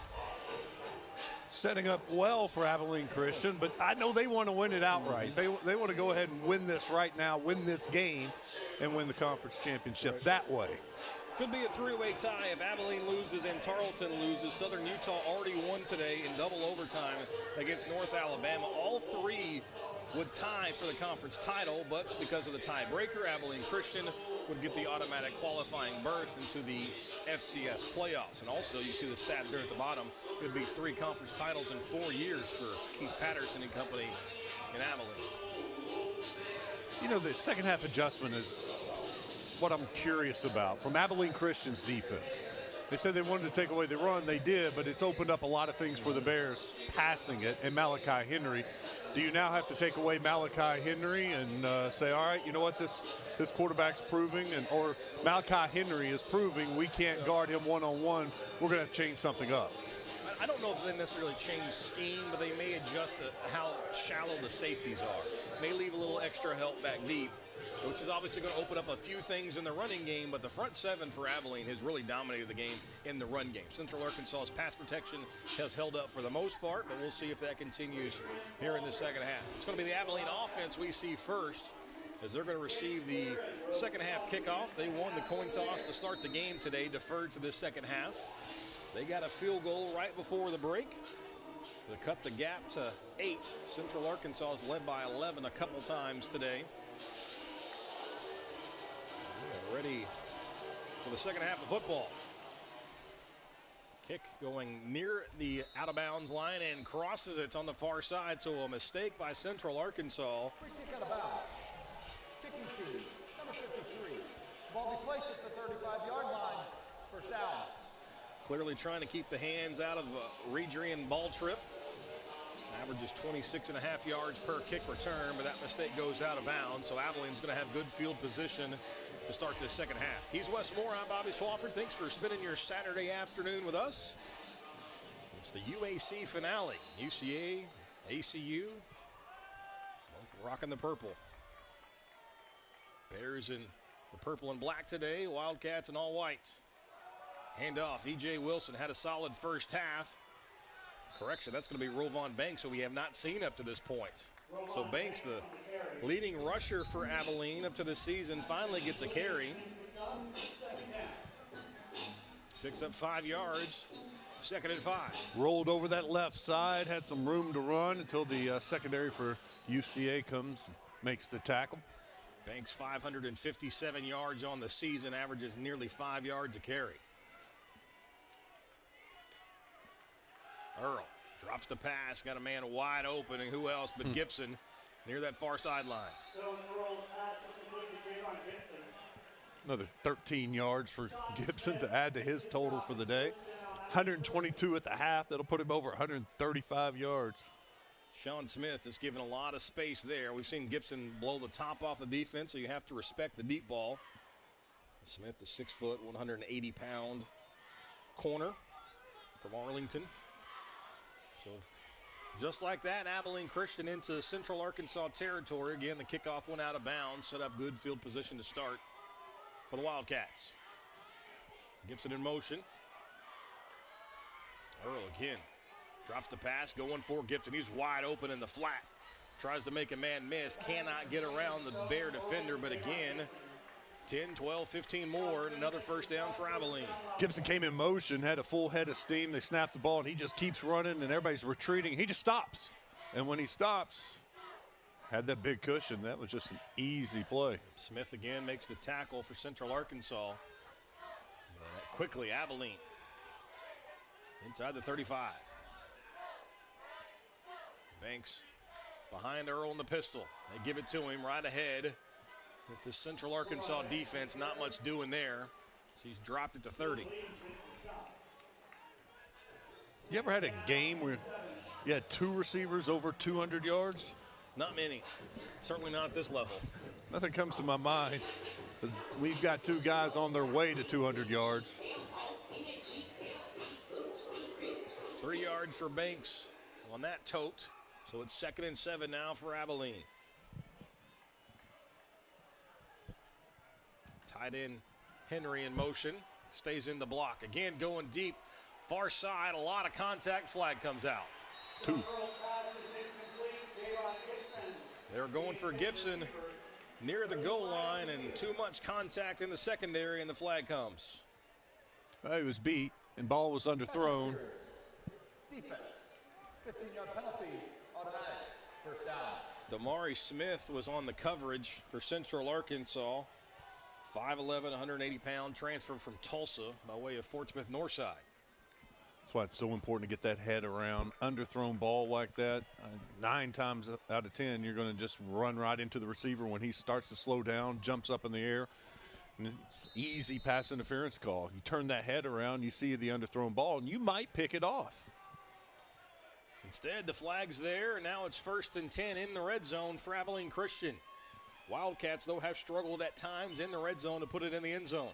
Setting up well for Abilene Christian, but I know they want to win it outright. They want to go ahead and win this right now, win this game, and win the conference championship that way. Could be a three-way tie if Abilene loses and Tarleton loses. Southern Utah already won today in double overtime against North Alabama. All three would tie for the conference title, but because of the tiebreaker, Abilene Christian would get the automatic qualifying berth into the FCS playoffs. And also, you see the stat there at the bottom, it would be 3 conference titles in 4 years for Keith Patterson and company in Abilene. You know, the second half adjustment is what I'm curious about from Abilene Christian's defense. They said they wanted to take away the run. They did, but it's opened up a lot of things for the Bears passing it and Malachi Henry. Do you now have to take away Malachi Henry and say, all right, you know what, this quarterback's proving, or Malachi Henry is proving we can't guard him one-on-one. We're going to change something up. I don't know if they necessarily change scheme, but they may adjust how shallow the safeties are. May leave a little extra help back deep, which is obviously going to open up a few things in the running game, but the front seven for Abilene has really dominated the game in the run game. Central Arkansas's pass protection has held up for the most part, but we'll see if that continues here in the second half. It's going to be the Abilene offense we see first, as they're going to receive the second half kickoff. They won the coin toss to start the game today, deferred to this second half. They got a field goal right before the break to cut the gap to 8. Central Arkansas is led by 11 a couple times today. Ready for the second half of football. Kick going near the out-of-bounds line and crosses it on the far side, so a mistake by Central Arkansas. Free kick out of bounds. Kicking team, number 53. Ball be placed at the 35-yard line. First down. Clearly trying to keep the hands out of Redrian Balltrip. Averages 26.5 yards per kick return, but that mistake goes out of bounds, so Abilene's going to have good field position to start this second half. He's Wes Moore. I'm Bobby Swafford. Thanks for spending your Saturday afternoon with us. It's the UAC finale. UCA, ACU, both rocking the purple. Bears in the purple and black today. Wildcats in all white. Handoff. E.J. Wilson had a solid first half. Correction, that's going to be Rovon Banks, who we have not seen up to this point. So Banks, the leading rusher for Abilene up to this season, finally gets a carry. Picks up 5 yards, 2nd and 5. Rolled over that left side, had some room to run until the secondary for UCA comes, makes the tackle. Banks 557 yards on the season, averages nearly 5 yards a carry. Earl drops the pass, got a man wide open, and who else but Gibson near that far sideline. Another 13 yards for Gibson to add to his total for the day. 122 at the half. That'll put him over 135 yards. Sean Smith has given a lot of space there. We've seen Gibson blow the top off the defense, so you have to respect the deep ball. Smith, the 6 foot, 180-pound corner from Arlington. So just like that, Abilene Christian into Central Arkansas territory. Again, the kickoff went out of bounds, set up good field position to start for the Wildcats. Gibson in motion. Earl again drops the pass, going for Gibson. He's wide open in the flat. Tries to make a man miss, cannot get around the Bear defender, but again, 10, 12, 15 more, and another first down for Abilene. Gibson came in motion, had a full head of steam. They snapped the ball, and he just keeps running, and everybody's retreating. He just stops. And when he stops, had that big cushion. That was just an easy play. Smith again makes the tackle for Central Arkansas. Quickly, Abilene inside the 35. Banks behind Earl in the pistol. They give it to him right ahead. With the Central Arkansas defense, not much doing there. So he's dropped it to 30. You ever had a game where you had 2 receivers over 200 yards? Not many. Certainly not at this level. Nothing comes to my mind. We've got 2 guys on their way to 200 yards. 3 yards for Banks on that tote. So it's 2nd and 7 now for Abilene. Tight end Henry in motion. Stays in the block. Again, going deep. Far side, a lot of contact. Flag comes out. 2. They're going for Gibson near the goal line, and too much contact in the secondary, and the flag comes. Well, he was beat, and ball was underthrown. Defense. 15-yard penalty, automatic. First down. Damari Smith was on the coverage for Central Arkansas. 5'11", 180-pound transfer from Tulsa by way of Fort Smith Northside. That's why it's so important to get that head around. Underthrown ball like that, 9 times out of 10, you're going to just run right into the receiver when he starts to slow down, jumps up in the air. And it's easy pass interference call. You turn that head around, you see the underthrown ball, and you might pick it off. Instead, the flag's there, and now it's 1st and 10 in the red zone for Abilene Christian. Wildcats, though, have struggled at times in the red zone to put it in the end zone.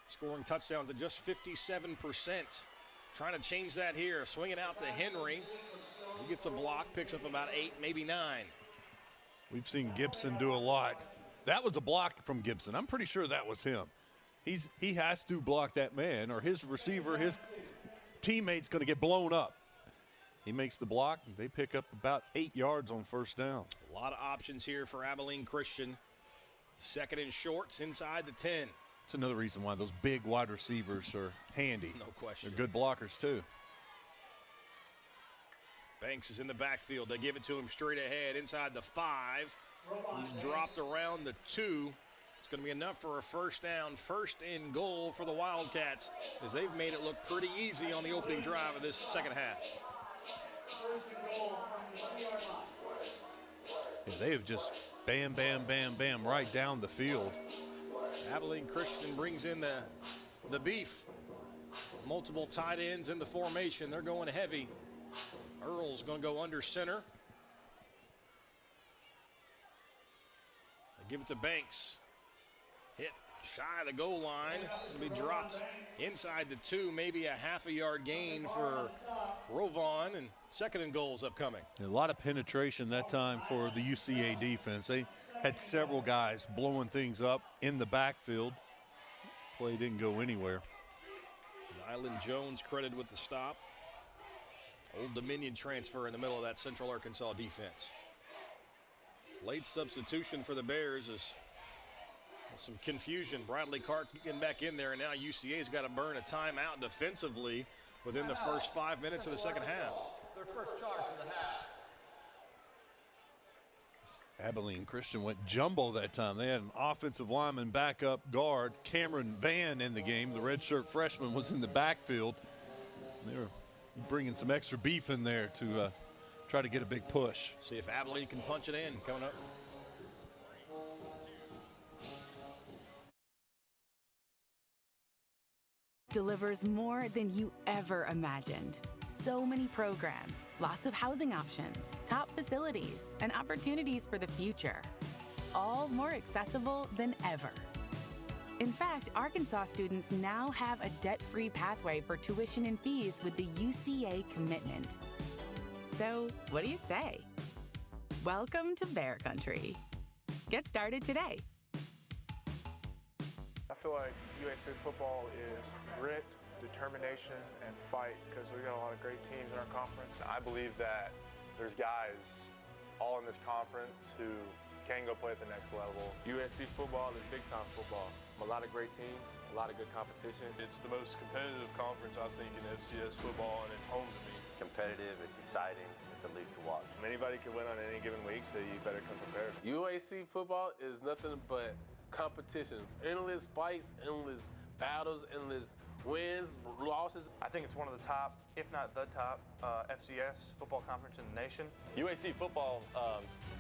Scoring touchdowns at just 57%. Trying to change that here. Swinging out to Henry. He gets a block, picks up about 8, maybe 9. We've seen Gibson do a lot. That was a block from Gibson. I'm pretty sure that was him. He has to block that man, or his receiver, his teammate's going to get blown up. He makes the block, and they pick up about 8 yards on first down. A lot of options here for Abilene Christian. 2nd and shorts inside the 10. That's another reason why those big wide receivers are handy. No question. They're good blockers, too. Banks is in the backfield. They give it to him straight ahead inside the 5. He's dropped around the 2. It's going to be enough for a first down. 1st and goal for the Wildcats, as they've made it look pretty easy on the opening drive of this second half. Yeah, they have just bam, bam, bam, bam right down the field. Abilene Christian brings in the beef. Multiple tight ends in the formation. They're going heavy. Earl's going to go under center. They give it to Banks. Hit shy of the goal line. It'll be dropped inside the 2, maybe a half a yard gain for Rovon, and 2nd and goal's upcoming. A lot of penetration that time for the UCA defense. They had several guys blowing things up in the backfield. Play didn't go anywhere. Nyland Jones credited with the stop. Old Dominion transfer in the middle of that Central Arkansas defense. Late substitution for the Bears is some confusion. Bradley Clark getting back in there, and now UCA's got to burn a timeout defensively within the first 5 minutes of the second half. Their first charge of the half. Abilene Christian went jumbo that time. They had an offensive lineman backup guard, Cameron Van, in the game. The redshirt freshman was in the backfield. They were bringing some extra beef in there to try to get a big push. See if Abilene can punch it in coming up. Delivers more than you ever imagined. So many programs, lots of housing options, top facilities, and opportunities for the future. All more accessible than ever. In fact, Arkansas students now have a debt-free pathway for tuition and fees with the UCA commitment. So, what do you say? Welcome to Bear Country. Get started today. I feel like UAC football is grit, determination, and fight because we got a lot of great teams in our conference. I believe that there's guys all in this conference who can go play at the next level. USC football is big-time football. A lot of great teams, a lot of good competition. It's the most competitive conference, I think, in FCS football, and it's home to me. It's competitive, it's exciting, it's a league to watch. Anybody can win on any given week, so you better come prepared. UAC football is nothing but competition. Endless fights, endless battles, endless wins, losses. I think it's one of the top, if not the top, FCS football conference in the nation. UAC football,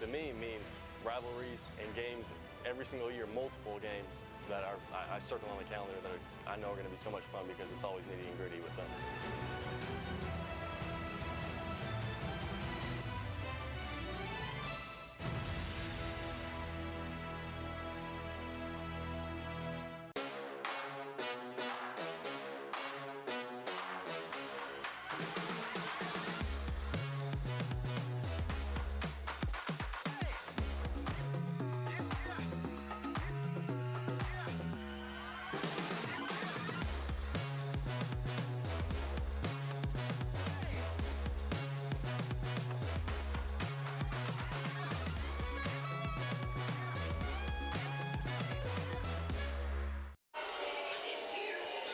to me, means rivalries and games every single year, multiple games that I circle on the calendar that I know are going to be so much fun because it's always nitty and gritty with them.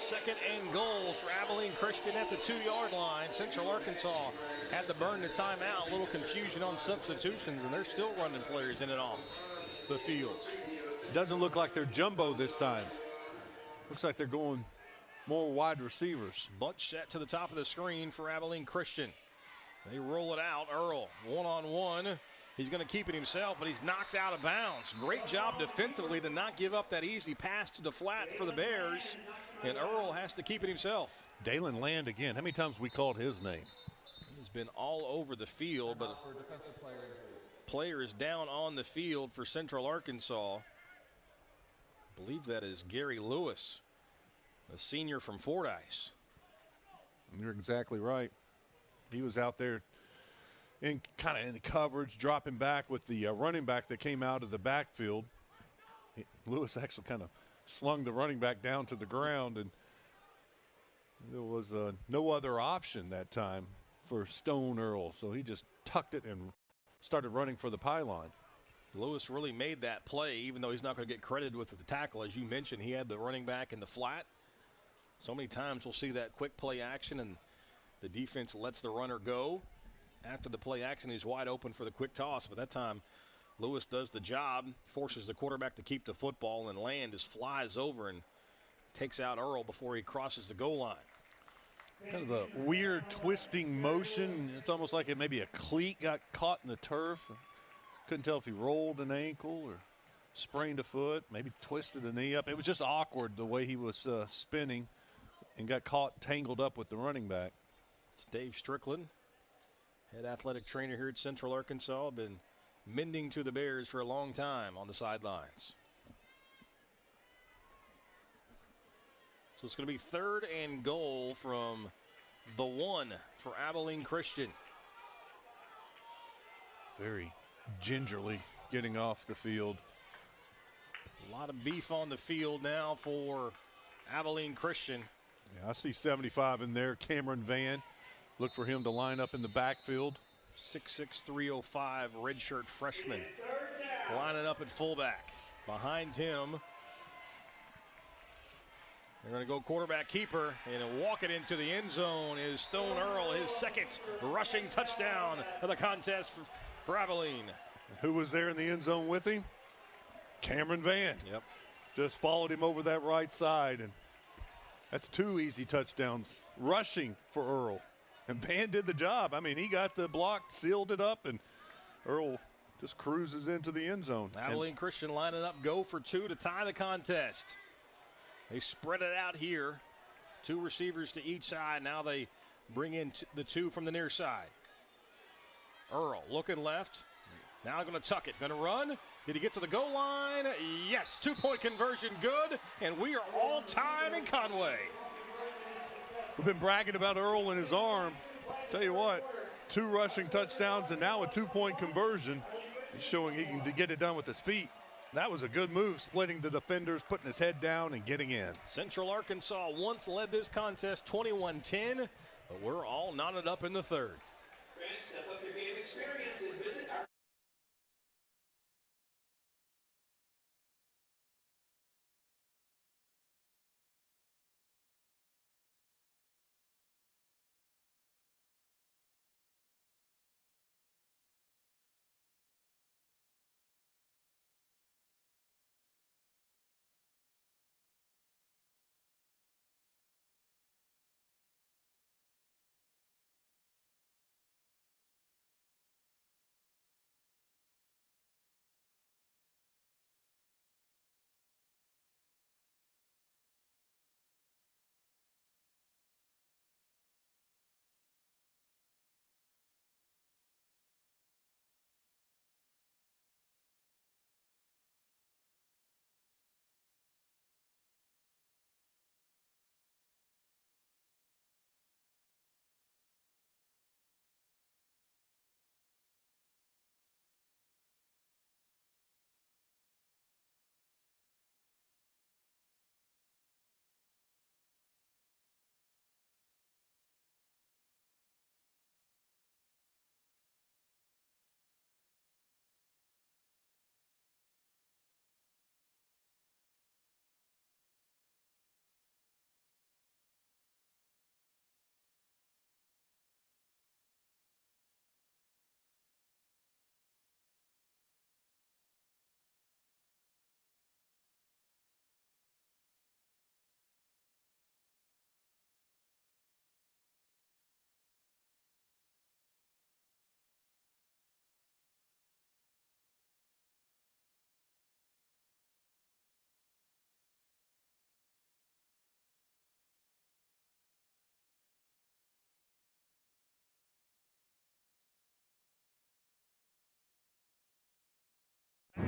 2nd and goal for Abilene Christian at the 2-yard line. Central Arkansas had to burn the timeout. A little confusion on substitutions, and they're still running players in and off the field. Doesn't look like they're jumbo this time. Looks like they're going more wide receivers. Bunch set to the top of the screen for Abilene Christian. They roll it out. Earl, one-on-one. He's going to keep it himself, but he's knocked out of bounds. Great job defensively to not give up that easy pass to the flat for the Bears. And Earl has to keep it himself. Dalen Land again. How many times we called his name? He's been all over the field, but player is down on the field for Central Arkansas. I believe that is Gary Lewis, a senior from Fordyce. You're exactly right. He was out there in coverage, dropping back with the running back that came out of the backfield. Lewis actually kind of slung the running back down to the ground, and there was no other option that time for Stone Earl, so he just tucked it and started running for the pylon. Lewis really made that play, even though he's not going to get credited with the tackle. As you mentioned, he had the running back in the flat. So many times we'll see that quick play action, and the defense lets the runner go. After the play action, he's wide open for the quick toss, but that time Lewis does the job, forces the quarterback to keep the football, and Land just flies over and takes out Earl before he crosses the goal line. Kind of a weird twisting motion. It's almost like maybe a cleat got caught in the turf. Couldn't tell if he rolled an ankle or sprained a foot, maybe twisted a knee up. It was just awkward the way he was spinning and got caught tangled up with the running back. It's Dave Strickland, head athletic trainer here at Central Arkansas. Been mending to the Bears for a long time on the sidelines. So it's going to be 3rd and goal from the 1 for Abilene Christian. Very gingerly getting off the field. A lot of beef on the field now for Abilene Christian. Yeah, I see 75 in there, Cameron Van. Look for him to line up in the backfield. 6'6", 305 redshirt freshman. Lining up at fullback. Behind him, they're going to go quarterback keeper, and walk it into the end zone is Stone Earl, his 2nd rushing touchdown of the contest for Abilene. Who was there in the end zone with him? Cameron Van. Yep. Just followed him over that right side, and that's 2 easy touchdowns rushing for Earl. And Van did the job. I mean, he got the block, sealed it up, and Earl just cruises into the end zone. Abilene Christian lining up, go for 2 to tie the contest. They spread it out here. 2 receivers to each side. Now they bring in the 2 from the near side. Earl looking left. Now going to tuck it. Going to run. Did he get to the goal line? Yes. 2-point conversion good. And we are all tied in Conway. We've been bragging about Earl and his arm. Tell you what, 2 rushing touchdowns and now a 2-point conversion. He's showing he can get it done with his feet. That was a good move, splitting the defenders, putting his head down and getting in. Central Arkansas once led this contest 21-10, but we're all knotted up in the 3rd. Step up your game experience and visit our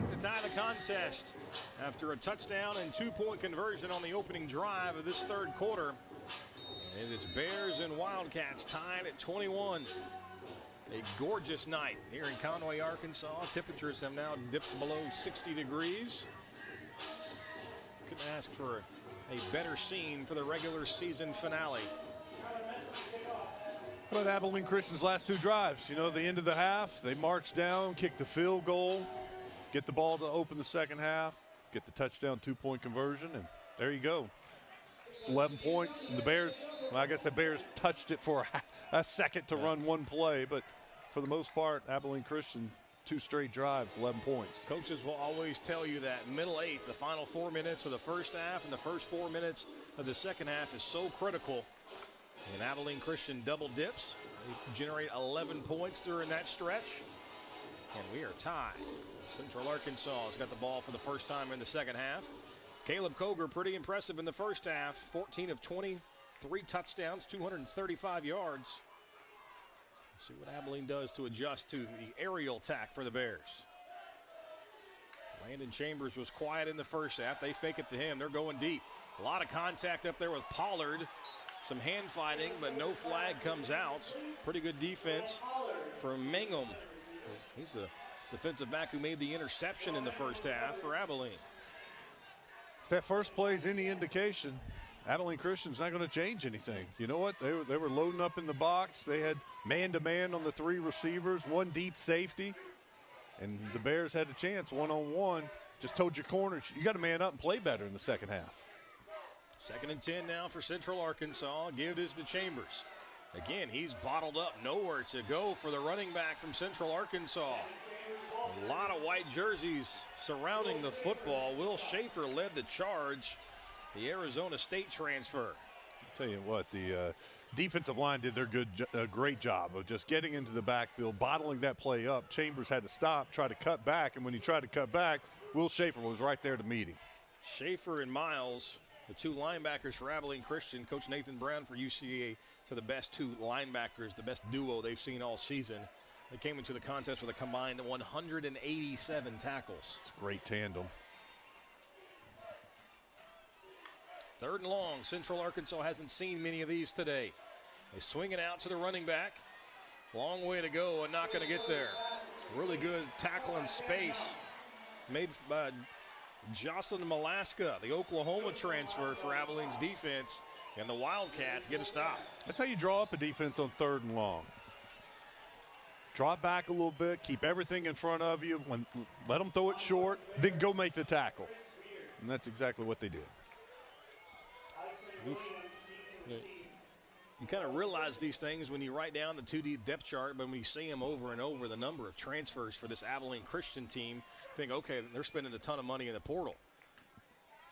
To tie the contest after a touchdown and 2-point conversion on the opening drive of this third quarter. And it is Bears and Wildcats tied at 21. A gorgeous night here in Conway, Arkansas. Temperatures have now dipped below 60 degrees. Couldn't ask for a better scene for the regular season finale. What about Abilene Christian's last two drives? You know, the end of the half, they marched down, kicked the field goal, get the ball to open the second half, get the touchdown 2-point conversion, and there you go. It's 11 points. And the Bears, well, I guess the Bears touched it for a second to run one play, but for the most part, Abilene Christian, 2 straight drives, 11 points. Coaches will always tell you that middle eighth, the final 4 minutes of the first half and the first 4 minutes of the second half is so critical. And Abilene Christian double dips. They generate 11 points during that stretch. And we are tied. Central Arkansas has got the ball for the first time in the second half. Caleb Koger, pretty impressive in the first half. 14 of 20, 3 touchdowns, 235 yards. Let's see what Abilene does to adjust to the aerial attack for the Bears. Landon Chambers was quiet in the first half. They fake it to him. They're going deep. A lot of contact up there with Pollard. Some hand fighting, but no flag comes out. Pretty good defense from Mangum. He's the defensive back who made the interception in the first half for Abilene. If that first play is any indication, Abilene Christian's not going to change anything. You know what? They were loading up in the box. They had man-to-man on the 3 receivers, 1 deep safety, and the Bears had a chance one-on-one. Just told your corners, you got to man up and play better in the second half. 2nd and 10 now for Central Arkansas. Give this to Chambers. Again, he's bottled up. Nowhere to go for the running back from Central Arkansas. A lot of white jerseys surrounding the football. Will Schaefer led the charge, the Arizona State transfer. I'll tell you what, the defensive line did a great job of just getting into the backfield, bottling that play up. Chambers had to stop, try to cut back, and when he tried to cut back, Will Schaefer was right there to meet him. Schaefer and Miles, the 2 linebackers for Abilene Christian. Coach Nathan Brown for UCA to the best 2 linebackers, the best duo they've seen all season. They came into the contest with a combined 187 tackles. It's a great tandem. 3rd and long. Central Arkansas hasn't seen many of these today. They swing it out to the running back. Long way to go and not going to get there. Really good tackle in space made by Jocelyn Malaska, the Oklahoma transfer for Abilene's defense, and the Wildcats get a stop. That's how you draw up a defense on 3rd and long. Drop back a little bit, keep everything in front of you, let them throw it short, then go make the tackle. And that's exactly what they did. You kind of realize these things when you write down the 2D depth chart, but when you see them over and over, the number of transfers for this Abilene Christian team, think, okay, they're spending a ton of money in the portal.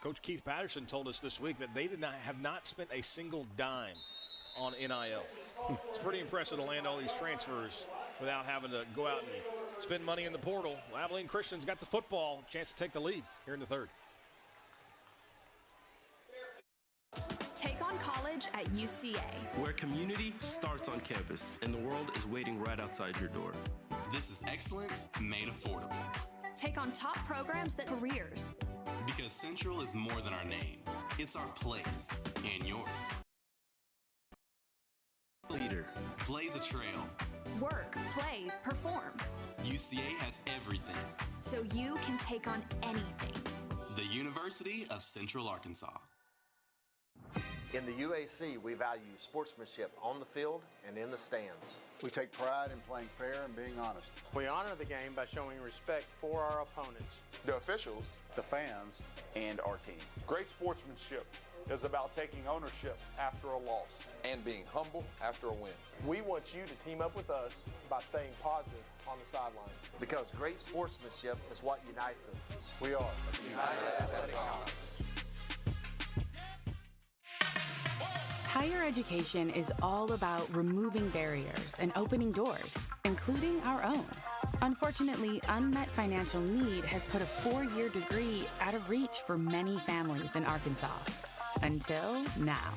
Coach Keith Patterson told us this week that they have not spent a single dime on NIL. It's pretty impressive to land all these transfers without having to go out and spend money in the portal. Well, Abilene Christian's got the football, chance to take the lead here in the 3rd. Take on college at UCA, where community starts on campus and the world is waiting right outside your door. This is excellence made affordable. Take on top programs that careers. Because Central is more than our name. It's our place and yours. Leader. Blaze a trail. Work, play, perform. UCA has everything. So you can take on anything. The University of Central Arkansas. In the UAC, we value sportsmanship on the field and in the stands. We take pride in playing fair and being honest. We honor the game by showing respect for our opponents, the officials, the fans, and our team. Great sportsmanship is about taking ownership after a loss and being humble after a win. We want you to team up with us by staying positive on the sidelines. Because great sportsmanship is what unites us. We are United Athletic Conference. Higher education is all about removing barriers and opening doors, including our own. Unfortunately, unmet financial need has put a 4-year degree out of reach for many families in Arkansas. Until now.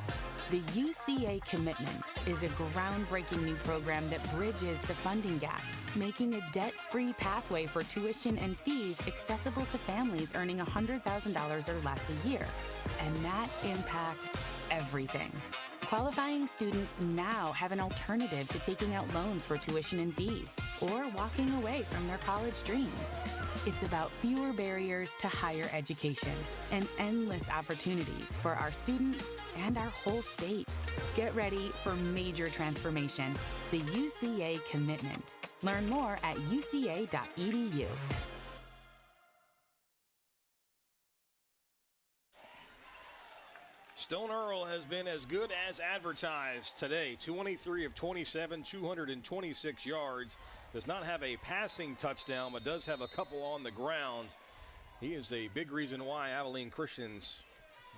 The UCA Commitment is a groundbreaking new program that bridges the funding gap, making a debt-free pathway for tuition and fees accessible to families earning $100,000 or less a year. And that impacts everything. Qualifying students now have an alternative to taking out loans for tuition and fees or walking away from their college dreams. It's about fewer barriers to higher education and endless opportunities for our students and our whole state. Get ready for major transformation. The UCA Commitment. Learn more at uca.edu. Stone Earl has been as good as advertised today. 23 of 27, 226 yards. Does not have a passing touchdown, but does have a couple on the ground. He is a big reason why Abilene Christian's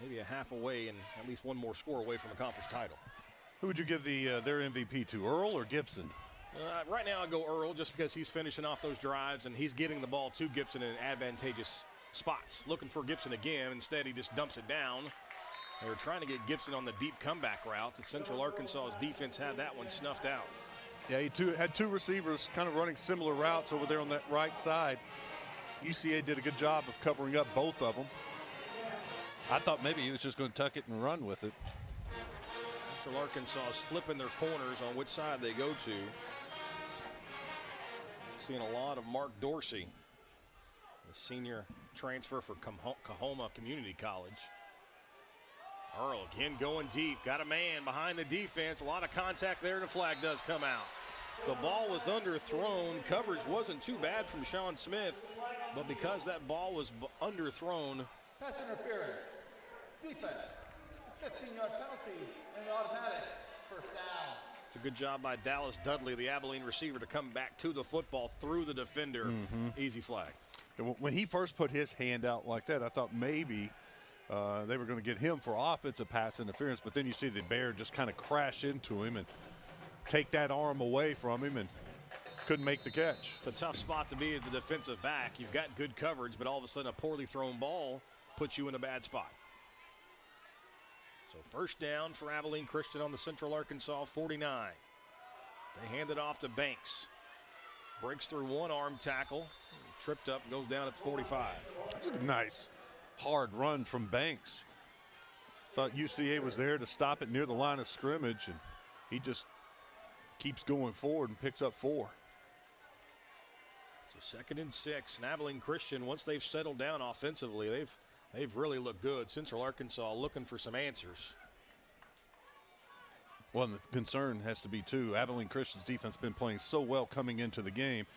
maybe a half away and at least one more score away from a conference title. Who would you give their MVP to, Earl or Gibson? Right now I'll go Earl just because he's finishing off those drives and he's getting the ball to Gibson in advantageous spots. Looking for Gibson again. Instead, he just dumps it down. They were trying to get Gibson on the deep comeback route. The Central Arkansas's defense had that one snuffed out. Yeah, he had two receivers kind of running similar routes over there on that right side. UCA did a good job of covering up both of them. I thought maybe he was just going to tuck it and run with it. Central Arkansas is flipping their corners on which side they go to. Seeing a lot of Mark Dorsey, the senior transfer for Coahoma Community College. Earl again going deep, got a man behind the defense, a lot of contact there, and the flag does come out. The ball was underthrown. Coverage wasn't too bad from Sean Smith, but because that ball was underthrown. Pass interference, defense, it's a 15-yard penalty and an automatic first down. It's a good job by Dallas Dudley, the Abilene receiver, to come back to the football through the defender. Easy flag. When he first put his hand out like that, I thought maybe they were going to get him for offensive pass interference, but then you see the Bear just kind of crash into him and take that arm away from him and couldn't make the catch. It's a tough spot to be as a defensive back. You've got good coverage, but all of a sudden a poorly thrown ball puts you in a bad spot. So first down for Abilene Christian on the Central Arkansas 49. They hand it off to Banks. Breaks through one arm tackle, tripped up, goes down at the 45. That's a nice hard run from Banks. Thought UCA was there to stop it near the line of scrimmage, and he just keeps going forward and picks up 4. So 2nd and 6, and Abilene Christian, once they've settled down offensively, they've really looked good. Central Arkansas looking for some answers. Well, and the concern has to be, too, Abilene Christian's defense been playing so well coming into the game.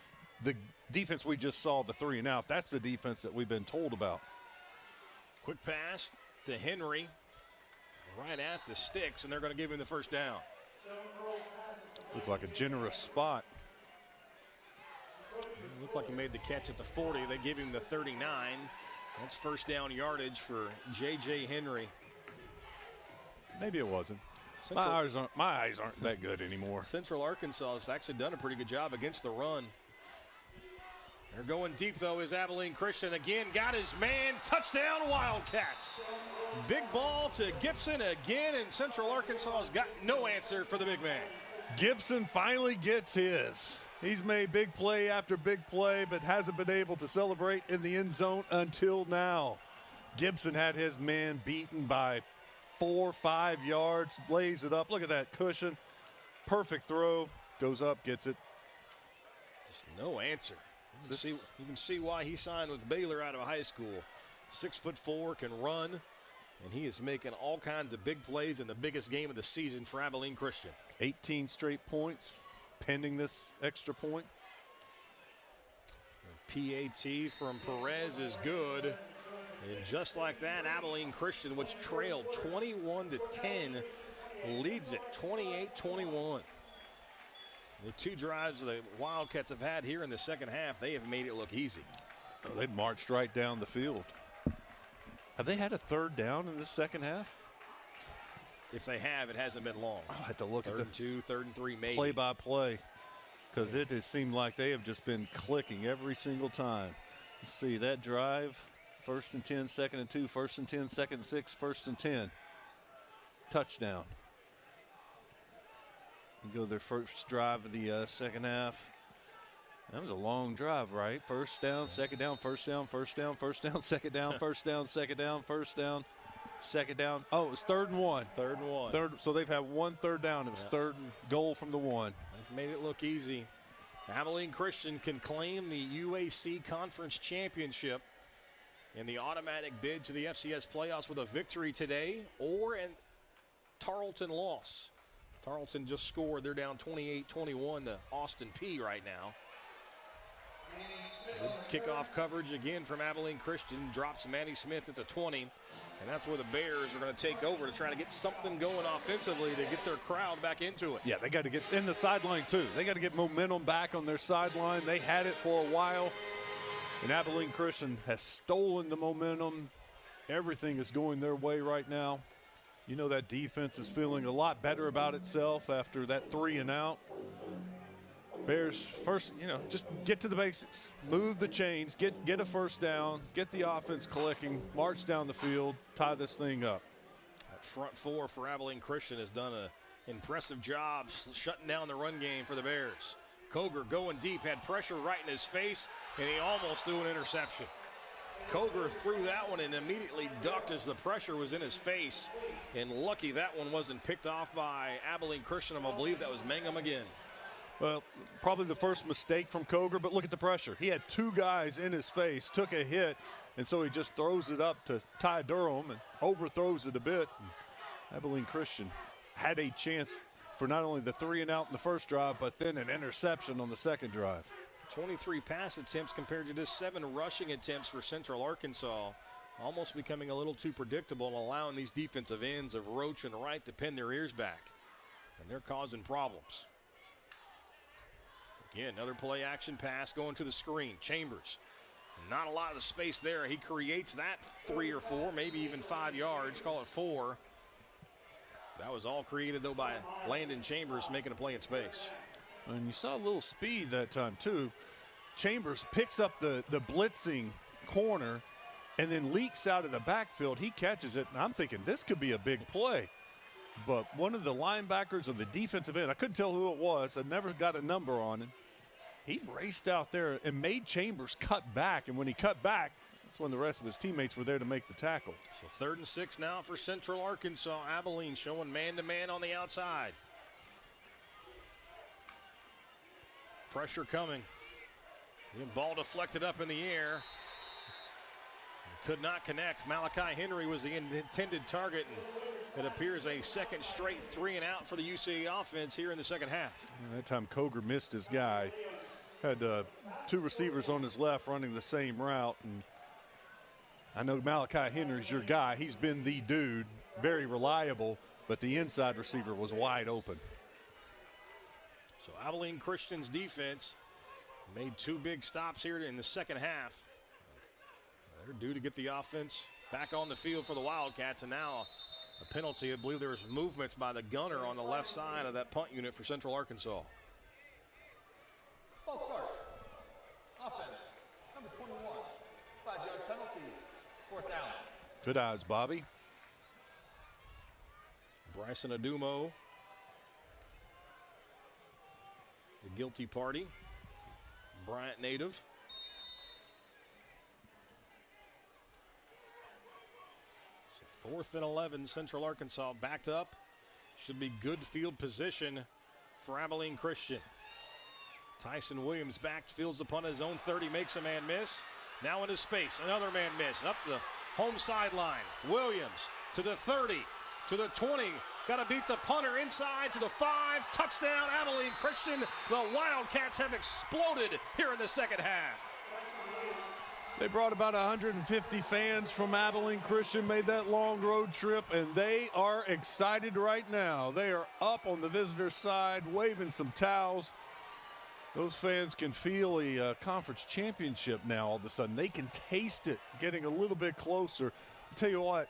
The defense we just saw, the 3 and out, that's the defense that we've been told about. Quick pass to Henry, right at the sticks, and they're going to give him the first down. Looked like a generous spot. Looked like he made the catch at the 40. They give him the 39. That's first down yardage for J.J. Henry. Maybe it wasn't. My eyes aren't that good anymore. Central Arkansas has actually done a pretty good job against the run. They're going deep, though, is Abilene Christian. Again, got his man. Touchdown, Wildcats. Big ball to Gibson again, and Central Arkansas has got no answer for the big man. Gibson finally gets his. He's made big play after big play, but hasn't been able to celebrate in the end zone until now. Gibson had his man beaten by 4 or 5 yards, lays it up. Look at that cushion. Perfect throw. Goes up, gets it. Just no answer. You can see why he signed with Baylor out of high school. 6'4", can run, and he is making all kinds of big plays in the biggest game of the season for Abilene Christian. 18 straight points, pending this extra point. PAT from Perez is good. And just like that, Abilene Christian, which trailed 21-10, leads it 28-21. The 2 drives the Wildcats have had here in the second half, they have made it look easy. Oh, they marched right down the field. Have they had a 3rd down in this second half? If they have, it hasn't been long. I had to look at the 3rd and 2, 3rd and 3, maybe. Play-by-play, because it has seemed like they have just been clicking every single time. Let's see, that drive, 1st and 10, 2nd and 2, 1st and 10, 2nd and 6, 1st and 10. touchdown. Go their first drive of the second half. That was a long drive, right? First down, second down, first down, first down, first down, second down, first down, second down, first down, second down. Oh, it was 3rd and 1. 3rd and 1. So they've had 1 third down. It was 3rd and goal from the 1. That's made it look easy. Abilene Christian can claim the UAC Conference Championship in the automatic bid to the FCS playoffs with a victory today or a Tarleton loss. Tarleton just scored. They're down 28-21 to Austin Peay right now. Good kickoff coverage again from Abilene Christian. Drops Manny Smith at the 20. And that's where the Bears are going to take over to try to get something going offensively to get their crowd back into it. Yeah, they got to get in the sideline too. They got to get momentum back on their sideline. They had it for a while. And Abilene Christian has stolen the momentum. Everything is going their way right now. You know that defense is feeling a lot better about itself after that 3 and out. Bears first, just get to the basics. Move the chains, get a first down, get the offense clicking, march down the field, tie this thing up. That front four for Abilene Christian has done an impressive job shutting down the run game for the Bears. Koger going deep, had pressure right in his face, and he almost threw an interception. Koger threw that one and immediately ducked as the pressure was in his face. And lucky that one wasn't picked off by Abilene Christian. I believe that was Mangum again. Well, probably the first mistake from Koger, but look at the pressure. He had 2 guys in his face, took a hit, and so he just throws it up to Ty Durham and overthrows it a bit. And Abilene Christian had a chance for not only the 3 and out in the first drive, but then an interception on the second drive. 23 pass attempts compared to just 7 rushing attempts for Central Arkansas. Almost becoming a little too predictable and allowing these defensive ends of Roach and Wright to pin their ears back. And they're causing problems. Again, another play action pass going to the screen. Chambers, not a lot of the space there. He creates that 3 or 4, maybe even 5 yards, call it 4. That was all created, though, by Landon Chambers making a play in space. And you saw a little speed that time, too. Chambers picks up the blitzing corner and then leaks out of the backfield. He catches it, and I'm thinking this could be a big play. But one of the linebackers of the defensive end, I couldn't tell who it was. I never got a number on him. He raced out there and made Chambers cut back. And when he cut back, that's when the rest of his teammates were there to make the tackle. So 3rd and 6 now for Central Arkansas. Abilene showing man-to-man on the outside. Pressure coming. The ball deflected up in the air. Could not connect. Malachi Henry was the intended target, and it appears a second straight 3 and out for the UCA offense here in the second half. And that time Koger missed his guy. Had 2 receivers on his left running the same route, and I know Malachi Henry's your guy. He's been the dude, very reliable, but the inside receiver was wide open. So Abilene Christian's defense made 2 big stops here in the second half. They're due to get the offense back on the field for the Wildcats, and now a penalty. I believe there was movements by the gunner on the left side of that punt unit for Central Arkansas. Ball start. Offense, number 21. 5-yard penalty, 4th down. Good eyes, Bobby. Bryson Adumo, the guilty party. Bryant native. So 4th and 11, Central Arkansas backed up. Should be good field position for Abilene Christian. Tyson Williams back, fields upon his own 30, makes a man miss. Now in his space, another man miss. Up the home sideline. Williams to the 30, to the 20. Got to beat the punter inside to the 5. Touchdown, Abilene Christian. The Wildcats have exploded here in the second half. They brought about 150 fans from Abilene Christian, made that long road trip, and they are excited right now. They are up on the visitor side, waving some towels. Those fans can feel a conference championship now all of a sudden. They can taste it getting a little bit closer. I'll tell you what,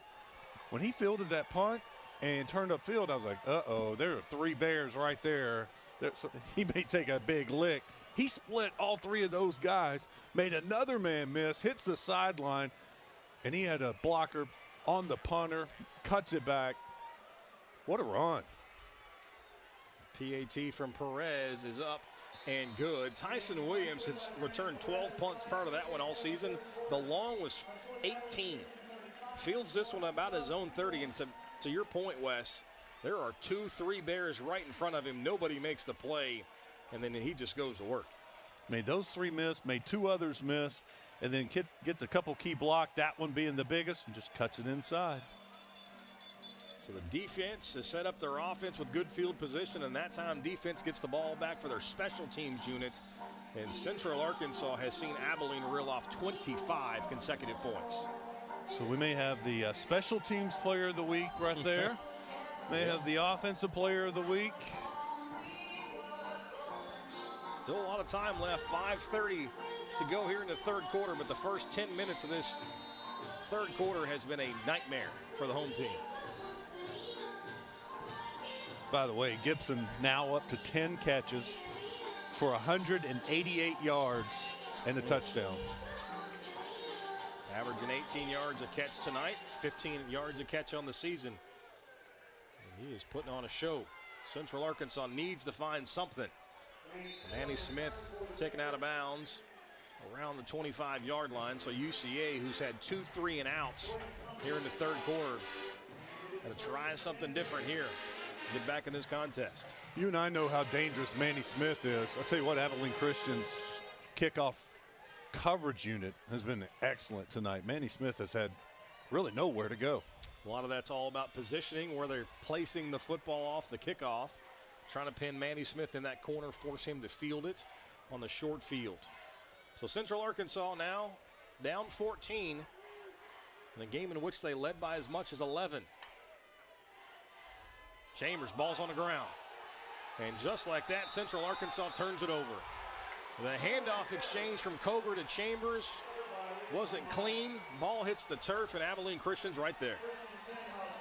when he fielded that punt and turned upfield, I was like, uh-oh, there are 3 Bears right there. He may take a big lick. He split all 3 of those guys, made another man miss, hits the sideline, and he had a blocker on the punter, cuts it back. What a run. PAT from Perez is up and good. Tyson Williams has returned 12 punts prior to that one all season. The long was 18. Fields this one about his own 30. And to your point, Wes, there are 2-3 Bears right in front of him. Nobody makes the play, and then he just goes to work. Made those 3 miss, made 2 others miss, and then gets a couple key block, that one being the biggest, and just cuts it inside. So the defense has set up their offense with good field position, and that time defense gets the ball back for their special teams unit. And Central Arkansas has seen Abilene reel off 25 consecutive points. So we may have the special teams player of the week right there. May have the offensive player of the week. Still a lot of time left, 5:30 to go here in the third quarter, but the first 10 minutes of this third quarter has been a nightmare for the home team. By the way, Gibson now up to 10 catches for 188 yards and a touchdown. Averaging 18 yards a catch tonight, 15 yards a catch on the season. And he is putting on a show. Central Arkansas needs to find something. Manny Smith taken out of bounds around the 25-yard line. So UCA, who's had 2 3-and-outs here in the third quarter, got to try something different here. Get back in this contest. You and I know how dangerous Manny Smith is. I'll tell you what, Abilene Christian's kickoff coverage unit has been excellent tonight. Manny Smith has had really nowhere to go. A lot of that's all about positioning, where they're placing the football off the kickoff, trying to pin Manny Smith in that corner, force him to field it on the short field. So Central Arkansas now down 14 in a game in which they led by as much as 11. Chambers, ball's on the ground. And just like that, Central Arkansas turns it over. The handoff exchange from Coger to Chambers wasn't clean. Ball hits the turf, and Abilene Christian's right there.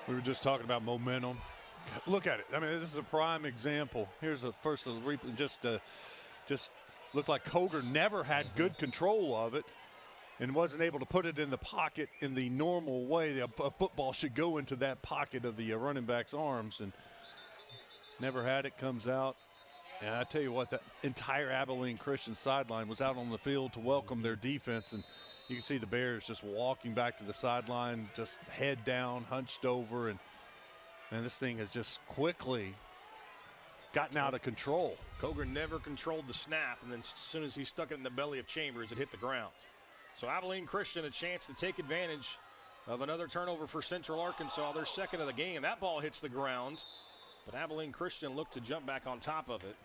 We were just talking about momentum. Look at it. I mean, this is a prime example. Here's the first of the replay. Just looked like Coger never had good control of it and wasn't able to put it in the pocket in the normal way a football should go into that pocket of the running back's arms, and never had it. Comes out. And I tell you what, that entire Abilene Christian sideline was out on the field to welcome their defense. And you can see the Bears just walking back to the sideline, just head down, hunched over. And this thing has just quickly gotten out of control. Coger never controlled the snap, and then as soon as he stuck it in the belly of Chambers, it hit the ground. So Abilene Christian a chance to take advantage of another turnover for Central Arkansas, their second of the game. That ball hits the ground, but Abilene Christian looked to jump back on top of it.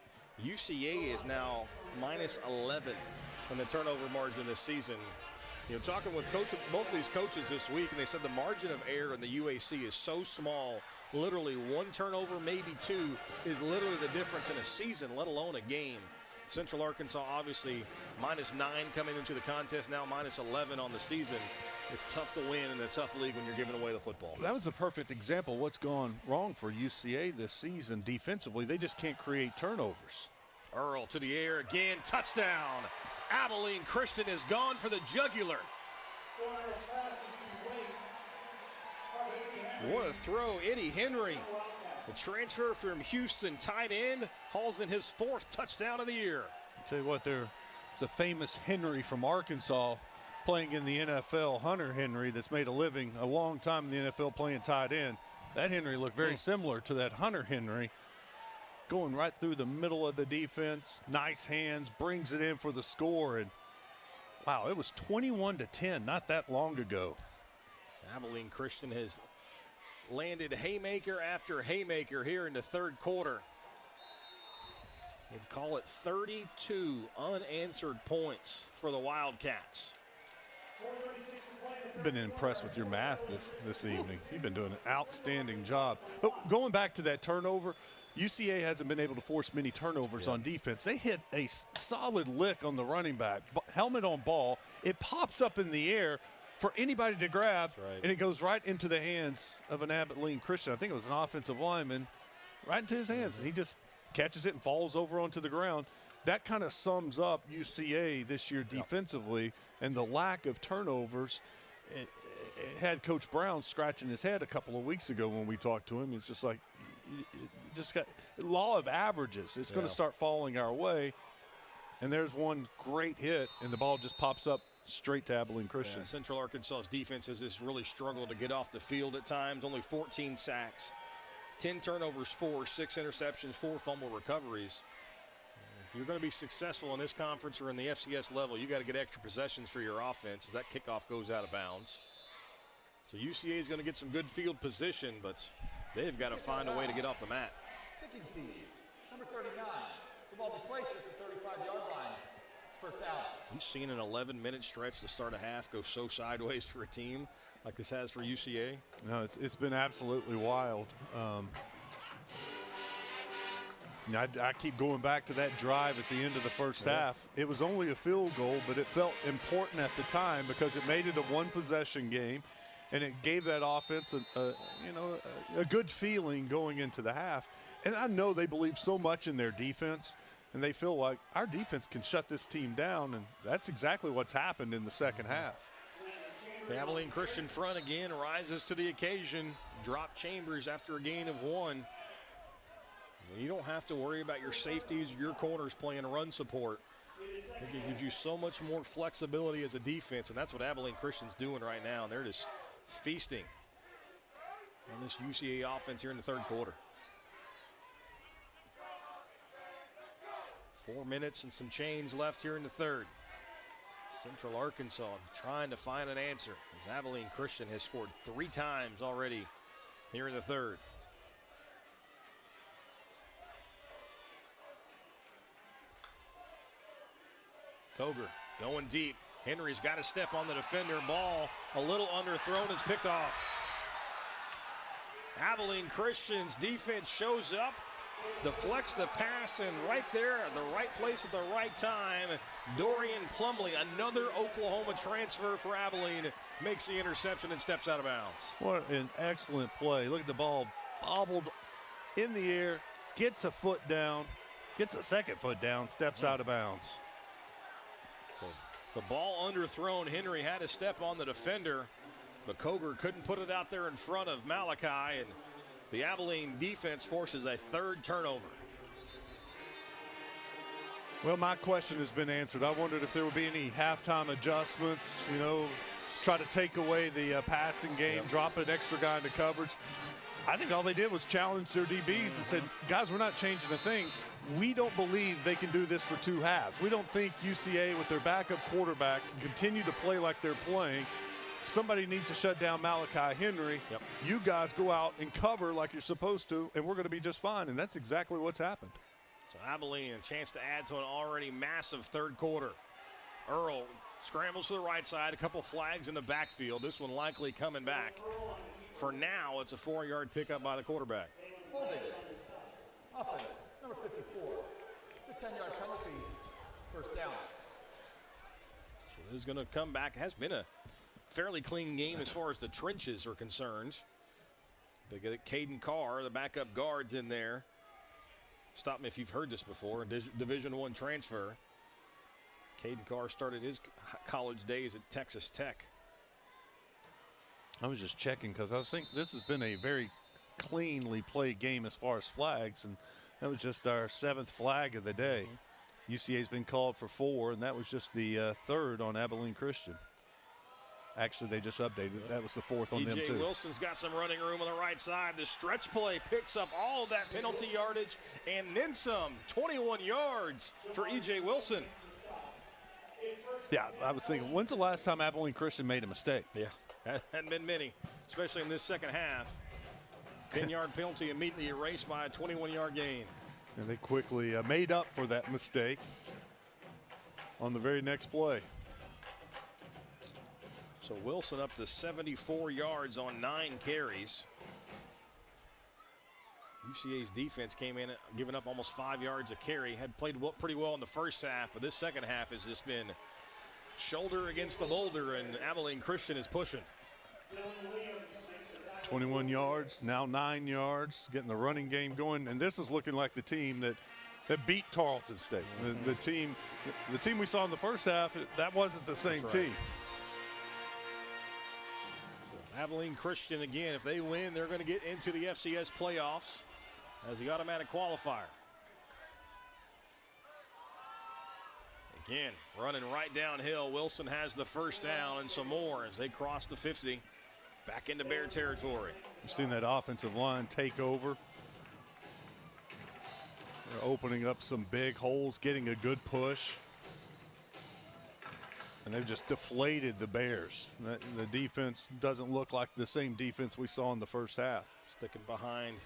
UCA is now minus 11 in the turnover margin this season. You know, talking with both of these coaches this week, and they said the margin of error in the UAC is so small. Literally one turnover, maybe 2, is literally the difference in a season, let alone a game. Central Arkansas obviously minus 9 coming into the contest, now minus 11 on the season. It's tough to win in a tough league when you're giving away the football. That was a perfect example of what's gone wrong for UCA this season defensively. They just can't create turnovers. Earl to the air again, touchdown. Abilene Christian is gone for the jugular. What a throw, Eddie Henry. The transfer from Houston tight end hauls in his 4th touchdown of the year. I'll tell you what, there's a famous Henry from Arkansas playing in the NFL, Hunter Henry, that's made a living a long time in the NFL playing tight end. That Henry looked very similar to that Hunter Henry, going right through the middle of the defense. Nice hands, brings it in for the score. And wow, it was 21-10 not that long ago. Abilene Christian has landed haymaker after haymaker here in the third quarter. We'd call it 32 unanswered points for the Wildcats. I've been impressed with your math this evening. You've been doing an outstanding job. But going back to that turnover, UCA hasn't been able to force many turnovers on defense. They hit a solid lick on the running back, helmet on ball. It pops up in the air for anybody to grab, and it goes right into the hands of an Abilene Christian. I think it was an offensive lineman, right into his hands, and he just catches it and falls over onto the ground. That kind of sums up UCA this year defensively and the lack of turnovers. It had Coach Brown scratching his head a couple of weeks ago when we talked to him. It's just like, just got law of averages. It's going to start falling our way. And there's one great hit, and the ball just pops up straight to Abilene Christian. Yeah, Central Arkansas's defense has just really struggled to get off the field at times. Only 14 sacks, 10 turnovers, 6 interceptions, 4 fumble recoveries. If you're going to be successful in this conference or in the FCS level, you got to get extra possessions for your offense as that kickoff goes out of bounds. So UCA is going to get some good field position, but they've got to find a way to get off the mat. Kicking team, number 39. The ball be placed at the 35-yard line. It's first out. You've seen an 11-minute stretch to start a half go so sideways for a team like this has for UCA. No, it's been absolutely wild. I keep going back to that drive at the end of the first half. It was only a field goal, but it felt important at the time because it made it a one-possession game, and it gave that offense a good feeling going into the half. And I know they believe so much in their defense, and they feel like our defense can shut this team down, and that's exactly what's happened in the second half. The Abilene Christian front again rises to the occasion. Drop Chambers after a gain of 1. You don't have to worry about your safeties, your corners playing run support. It gives you so much more flexibility as a defense, and that's what Abilene Christian's doing right now. And they're just feasting on this UCA offense here in the third quarter. 4 minutes and some change left here in the third. Central Arkansas trying to find an answer as Abilene Christian has scored 3 times already here in the third. Koger going deep. Henry's got to step on the defender. Ball a little underthrown, is picked off. Abilene Christian's defense shows up, deflects the pass, and right there at the right place at the right time, Dorian Plumley, another Oklahoma transfer for Abilene, makes the interception and steps out of bounds. What an excellent play. Look at the ball bobbled in the air, gets a foot down, gets a second foot down, steps out of bounds. So the ball underthrown. Henry had to step on the defender, but Koger couldn't put it out there in front of Malachi, and the Abilene defense forces a third turnover. Well, my question has been answered. I wondered if there would be any halftime adjustments, try to take away the passing game, drop an extra guy into coverage. I think all they did was challenge their DBs and said, guys, we're not changing a thing. We don't believe they can do this for 2 halves. We don't think UCA with their backup quarterback can continue to play like they're playing. Somebody needs to shut down Malachi Henry. Yep. You guys go out and cover like you're supposed to, and we're going to be just fine. And that's exactly what's happened. So Abilene, a chance to add to an already massive third quarter. Earl scrambles to the right side, a couple flags in the backfield. This one likely coming back. For now, it's a 4-yard pickup by the quarterback. Holding. Offense, number 54. It's a 10-yard penalty. It's first down. So this is going to come back. It has been a fairly clean game as far as the trenches are concerned. They get Caden Carr, the backup guard's in there. Stop me if you've heard this before. Division I transfer. Caden Carr started his college days at Texas Tech. I was just checking because I was thinking this has been a very cleanly played game as far as flags, and that was just our 7th flag of the day. UCA's been called for 4, and that was just the 3rd on Abilene Christian. Actually, they just updated. That was the 4th on them, too. E.J. Wilson's got some running room on the right side. The stretch play picks up all of that penalty yardage and then some. 21 yards for E.J. Wilson. Yeah, I was thinking, when's the last time Abilene Christian made a mistake? Yeah, hadn't been many, especially in this second half. 10-yard penalty immediately erased by a 21-yard gain. And they quickly made up for that mistake on the very next play. So Wilson up to 74 yards on 9 carries. UCA's defense came in giving up almost 5 yards a carry. Had played pretty well in the first half, but this second half has just been shoulder against the boulder, and Abilene Christian is pushing. 21 yards, now 9 yards, getting the running game going. And this is looking like the team that beat Tarleton State. The team we saw in the first half, that wasn't the same team. So Abilene Christian, again, if they win, they're going to get into the FCS playoffs. as the automatic qualifier. Again, running right downhill. Wilson has the first down and some more as they cross the 50 back into Bear territory. You've seen that offensive line take over. They're opening up some big holes, getting a good push. And they've just deflated the Bears. The defense doesn't look like the same defense we saw in the first half. Sticking behind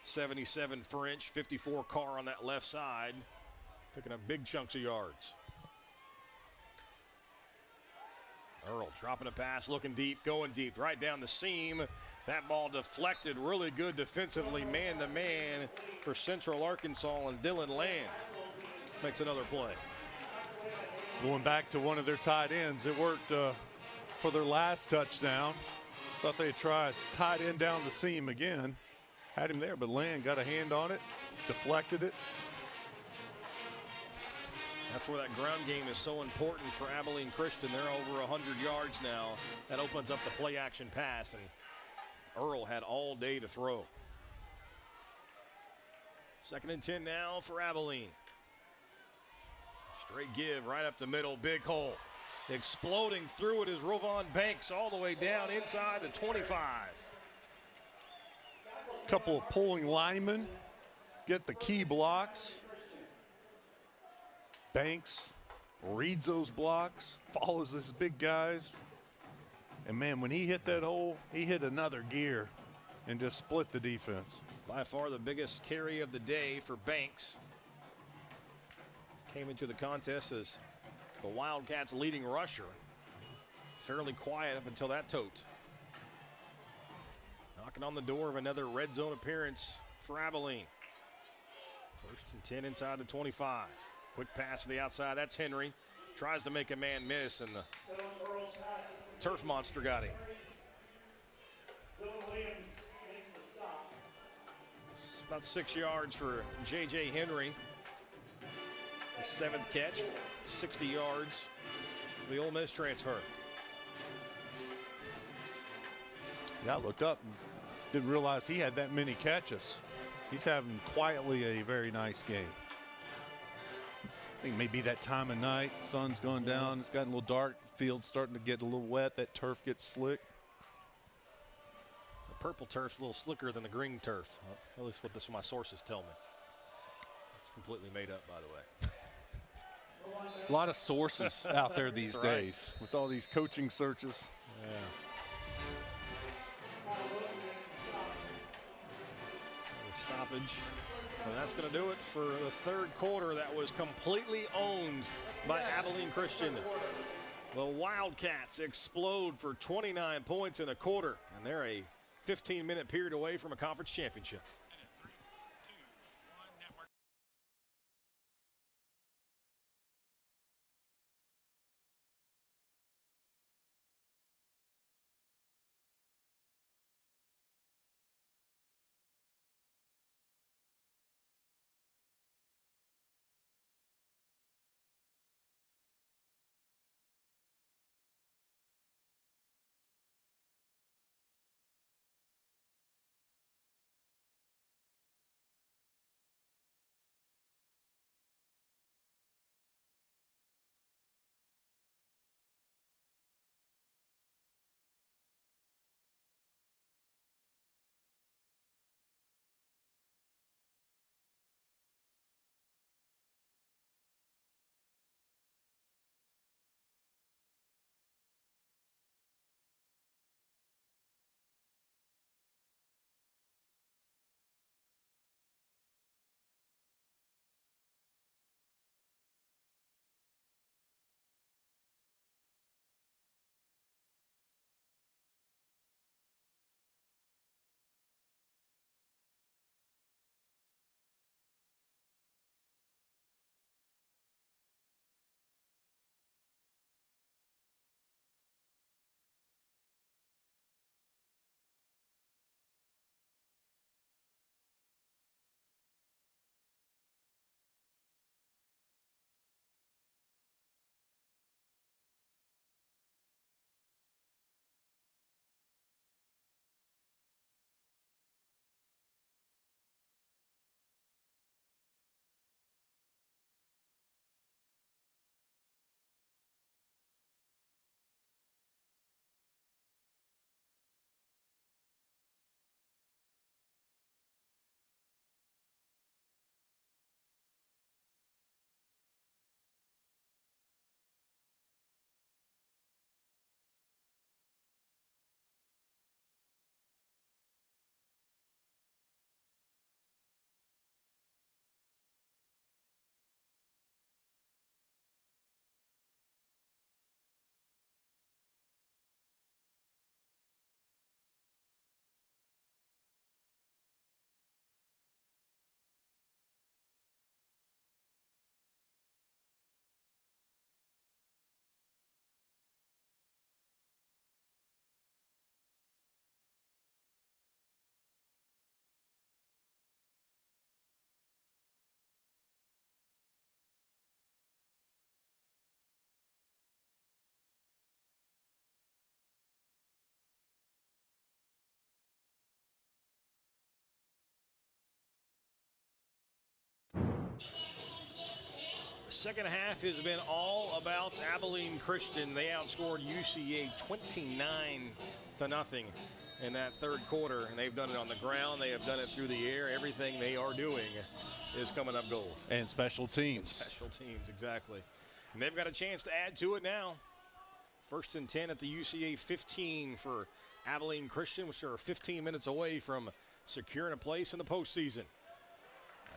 77 French, 54 Carr on that left side, picking up big chunks of yards. Earl dropping a pass, looking deep, going deep, right down the seam. That ball deflected, really good defensively, man-to-man for Central Arkansas, and Dylan Land makes another play. Going back to one of their tight ends, it worked for their last touchdown. Thought they'd try a tight end down the seam again. Had him there, but Land got a hand on it, deflected it. That's where that ground game is so important for Abilene Christian. They're over 100 yards now. That opens up the play-action pass, and Earl had all day to throw. 2nd and 10 now for Abilene. Straight give right up the middle, big hole. Exploding through it is Rovon Banks all the way down inside the 25. Couple of pulling linemen get the key blocks. Banks reads those blocks, follows these big guys. And man, when he hit that hole, he hit another gear and just split the defense. By far the biggest carry of the day for Banks. Came into the contest as the Wildcats' leading rusher. Fairly quiet up until that tote. Knocking on the door of another red zone appearance for Abilene. 1st and 10 inside the 25. Quick pass to the outside. That's Henry. Tries to make a man miss, and the turf monster got him. It's about 6 yards for J.J. Henry. The 7th catch, 60 yards for the Ole Miss transfer. Yeah, I looked up and didn't realize he had that many catches. He's having quietly a very nice game. I think maybe that time of night, sun's going down, it's gotten a little dark, field's starting to get a little wet, that turf gets slick. The purple turf's a little slicker than the green turf. At least what my sources tell me. It's completely made up, by the way. A lot of sources out there these days with all these coaching searches. Yeah. The stoppage. And that's going to do it for the 3rd quarter that was completely owned by Abilene Christian. The Wildcats explode for 29 points in a quarter, and they're a 15-minute period away from a conference championship. The second half has been all about Abilene Christian. They outscored UCA 29-0 in that third quarter, and they've done it on the ground. They have done it through the air. Everything they are doing is coming up gold. And special teams. Special teams, exactly. And they've got a chance to add to it now. 1st and 10 at the UCA 15 for Abilene Christian, which are 15 minutes away from securing a place in the postseason.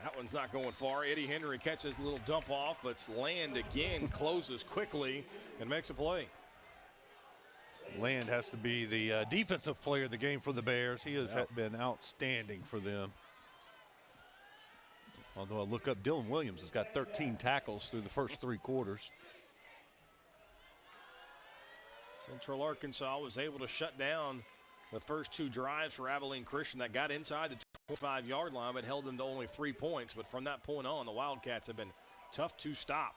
That one's not going far. Eddie Henry catches a little dump off, but Land again closes quickly and makes a play. Land has to be the defensive player of the game for the Bears. He has been outstanding for them. Although I look up, Dylan Williams has got 13 tackles through the first 3 quarters. Central Arkansas was able to shut down the first 2 drives for Abilene Christian that got inside the 25-yard line but held them to only 3 points. But from that point on, the Wildcats have been tough to stop.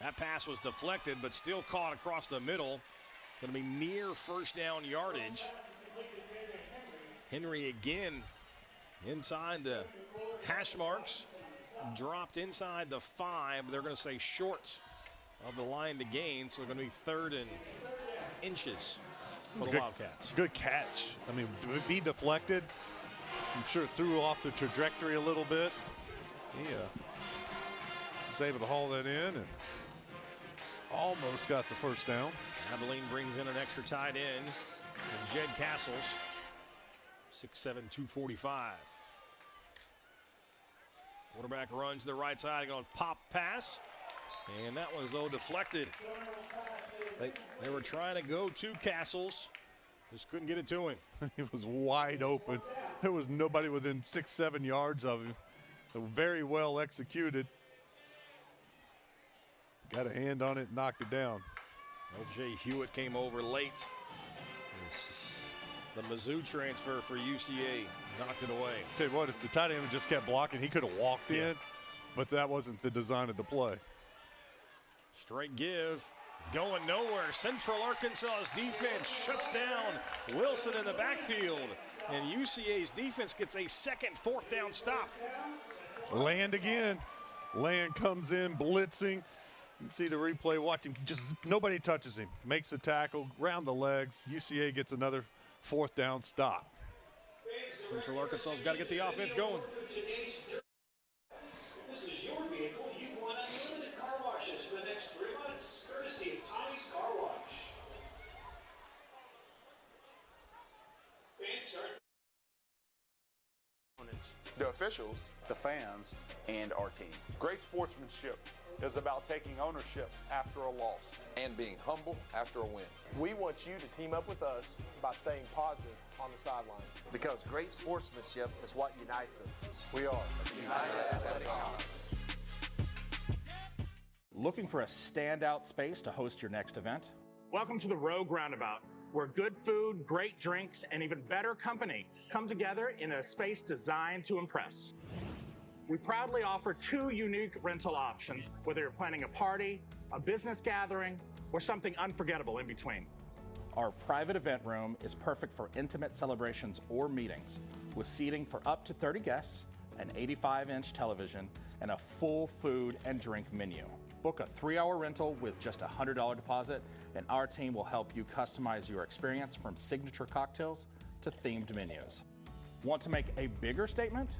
That pass was deflected but still caught across the middle. Going to be near first down yardage. Henry again inside the hash marks. Dropped inside the 5. They're going to say short of the line to gain, so they're going to be 3rd and inches for the Wildcats. Good catch. I mean, be deflected. I'm sure it threw off the trajectory a little bit. He was able to haul that in and almost got the first down. Abilene brings in an extra tight end, Jed Castles, 6'7", 245. Quarterback runs to the right side, going to pop pass, and that was, though, deflected. They were trying to go to Castles, just couldn't get it to him. He was wide open. There was nobody within 6-7 yards of him. Very well executed. Got a hand on it, knocked it down. LJ Hewitt came over late. The Mizzou transfer for UCA knocked it away. Tell you what, if the tight end just kept blocking, he could have walked in, but that wasn't the design of the play. Straight give, going nowhere. Central Arkansas's defense shuts down Wilson in the backfield, and UCA's defense gets a second 4th down stop. Land again. Land comes in, blitzing. You see the replay, watch him, just nobody touches him. Makes the tackle, round the legs. UCA gets another 4th down stop. Central Arkansas's got to get the offense going. This is your vehicle. You want unlimited car washes for the next 3 months, courtesy of Tommy's Car Wash. Fans start. The officials, the fans, and our team. Great sportsmanship is about taking ownership after a loss. And being humble after a win. We want you to team up with us by staying positive on the sidelines. Because great sportsmanship is what unites us. We are United Athletic Conference. Looking for a standout space to host your next event? Welcome to the Rogue Roundabout, where good food, great drinks, and even better company come together in a space designed to impress. We proudly offer 2 unique rental options, whether you're planning a party, a business gathering, or something unforgettable in between. Our private event room is perfect for intimate celebrations or meetings, with seating for up to 30 guests, an 85-inch television, and a full food and drink menu. Book a 3-hour rental with just a $100 deposit, and our team will help you customize your experience from signature cocktails to themed menus. Want to make a bigger statement?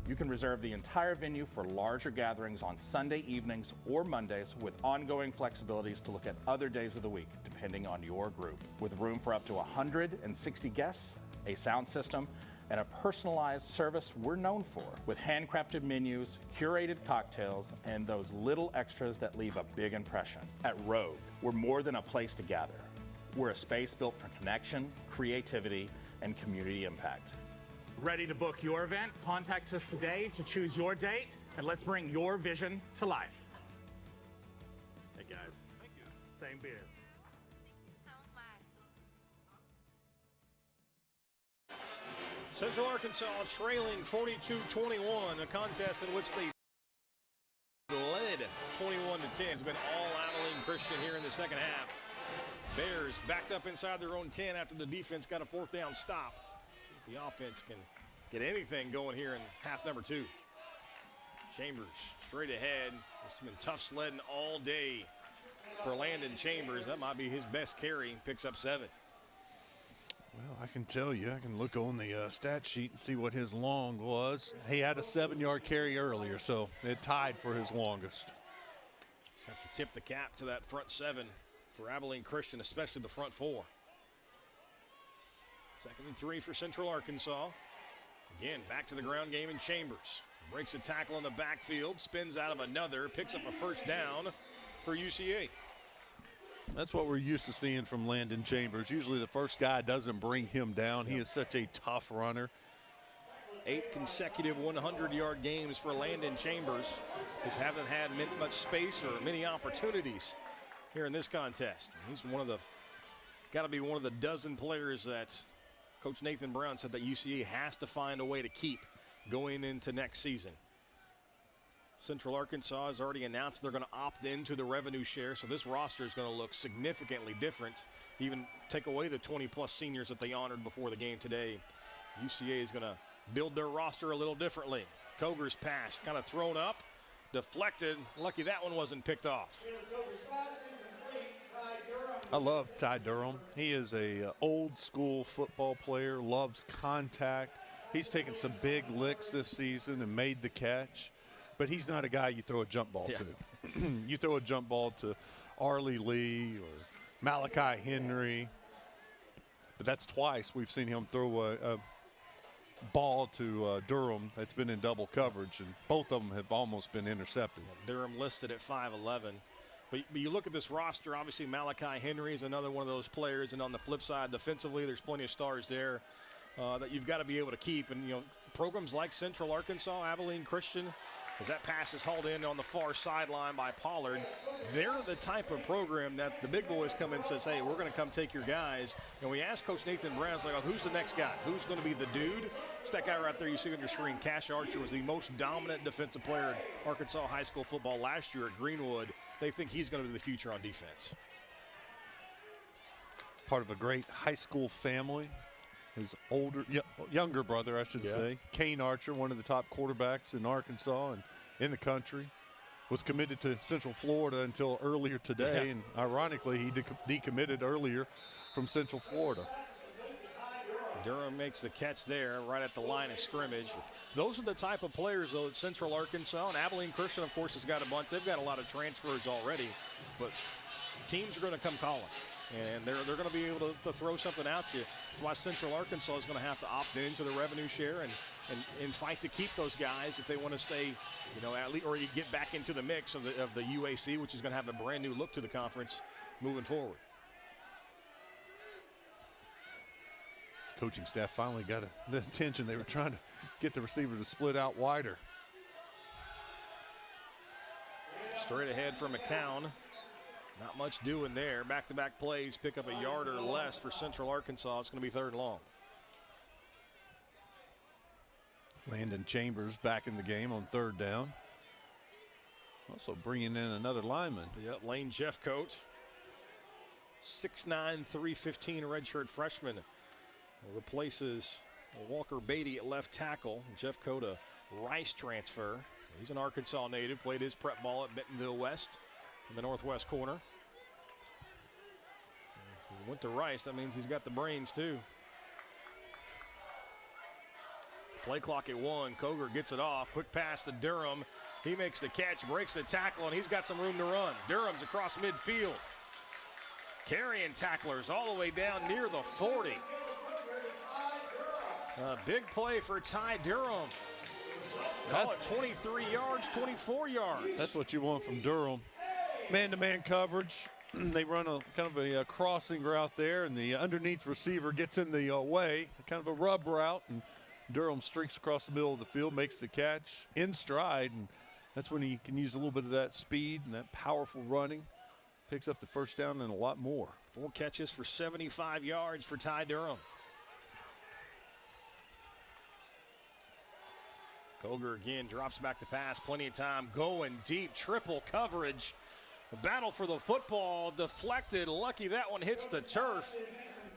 You can reserve the entire venue for larger gatherings on Sunday evenings or Mondays, with ongoing flexibilities to look at other days of the week, depending on your group. With room for up to 160 guests, a sound system, and a personalized service we're known for, with handcrafted menus, curated cocktails, and those little extras that leave a big impression. At Rogue, we're more than a place to gather. We're a space built for connection, creativity, and community impact. Ready to book your event? Contact us today to choose your date, and let's bring your vision to life. Hey guys. Thank you. Same beers. Central Arkansas trailing 42-21, a contest in which they led 21-10. It's been all Abilene Christian here in the second half. Bears backed up inside their own 10 after the defense got a 4th down stop. See if the offense can get anything going here in half number 2. Chambers straight ahead. It's been tough sledding all day for Landon Chambers. That might be his best carry. Picks up 7. Well, I can tell you, I can look on the stat sheet and see what his long was. He had a 7-yard carry earlier, so it tied for his longest. Just have to tip the cap to that front 7 for Abilene Christian, especially the front 4. 2nd and 3 for Central Arkansas. Again, back to the ground game in Chambers. Breaks a tackle in the backfield, spins out of another, picks up a first down for UCA. That's what we're used to seeing from Landon Chambers. Usually the first guy doesn't bring him down. He is such a tough runner. 8 consecutive 100-yard games for Landon Chambers. Just haven't had much space or many opportunities here in this contest. He's got to be one of the dozen players that Coach Nathan Brown said that UCA has to find a way to keep going into next season. Central Arkansas has already announced they're going to opt into the revenue share, so this roster is going to look significantly different. Even take away the 20-plus seniors that they honored before the game today. UCA is going to build their roster a little differently. Coger's pass kind of thrown up, deflected. Lucky that one wasn't picked off. I love Ty Durham. He is a old school football player, loves contact. He's taken some big licks this season and made the catch, but he's not a guy you throw a jump ball to. You throw a jump ball to Arlie Lee or Malachi Henry, but that's twice we've seen him throw a ball to Durham that's been in double coverage, and both of them have almost been intercepted. Durham listed at 5'11". But you look at this roster, obviously Malachi Henry is another one of those players, and on the flip side, defensively, there's plenty of stars there that you've got to be able to keep. And, programs like Central Arkansas, Abilene Christian, as that pass is hauled in on the far sideline by Pollard, they're the type of program that the big boys come in and says, hey, we're going to come take your guys. And we asked Coach Nathan Brown, like, oh, who's the next guy? Who's going to be the dude? It's that guy right there you see on your screen. Cash Archer was the most dominant defensive player in Arkansas high school football last year at Greenwood. They think he's going to be the future on defense. Part of a great high school family. His younger brother, I should say, Kane Archer, one of the top quarterbacks in Arkansas and in the country, was committed to Central Florida until earlier today, and ironically, he decommitted earlier from Central Florida. Durham makes the catch there right at the line of scrimmage. Those are the type of players, though, at Central Arkansas. And Abilene Christian, of course, has got a bunch. They've got a lot of transfers already, but teams are going to come calling. And they're going to be able to throw something out to you. That's why Central Arkansas is going to have to opt into the revenue share and fight to keep those guys if they want to stay, at least, or you get back into the mix of the UAC, which is going to have a brand new look to the conference moving forward. Coaching staff finally got the attention. They were trying to get the receiver to split out wider. Straight ahead for McCown. Not much doing there. Back-to-back plays, pick up a yard or less for Central Arkansas. It's going to be 3rd and long. Landon Chambers back in the game on 3rd down. Also bringing in another lineman. Yep, Lane Jeffcoat. 6'9", 315 redshirt freshman. Replaces Walker Beatty at left tackle. Jeffcoat, a Rice transfer. He's an Arkansas native. Played his prep ball at Bentonville West in the northwest corner. If he went to Rice, that means he's got the brains too. Play clock at 1. Coger gets it off. Quick pass to Durham. He makes the catch, breaks the tackle, and he's got some room to run. Durham's across midfield. Carrying tacklers all the way down near the 40. A big play for Ty Durham. Call it 23 yards, 24 yards. That's what you want from Durham. Man-to-man coverage. They run a kind of a crossing route there, and the underneath receiver gets in the way, kind of a rub route, and Durham streaks across the middle of the field, makes the catch in stride, and that's when he can use a little bit of that speed and that powerful running. Picks up the first down and a lot more. 4 catches for 75 yards for Ty Durham. Coger again drops back to pass. Plenty of time going deep. Triple coverage. The battle for the football deflected. Lucky that one hits the turf.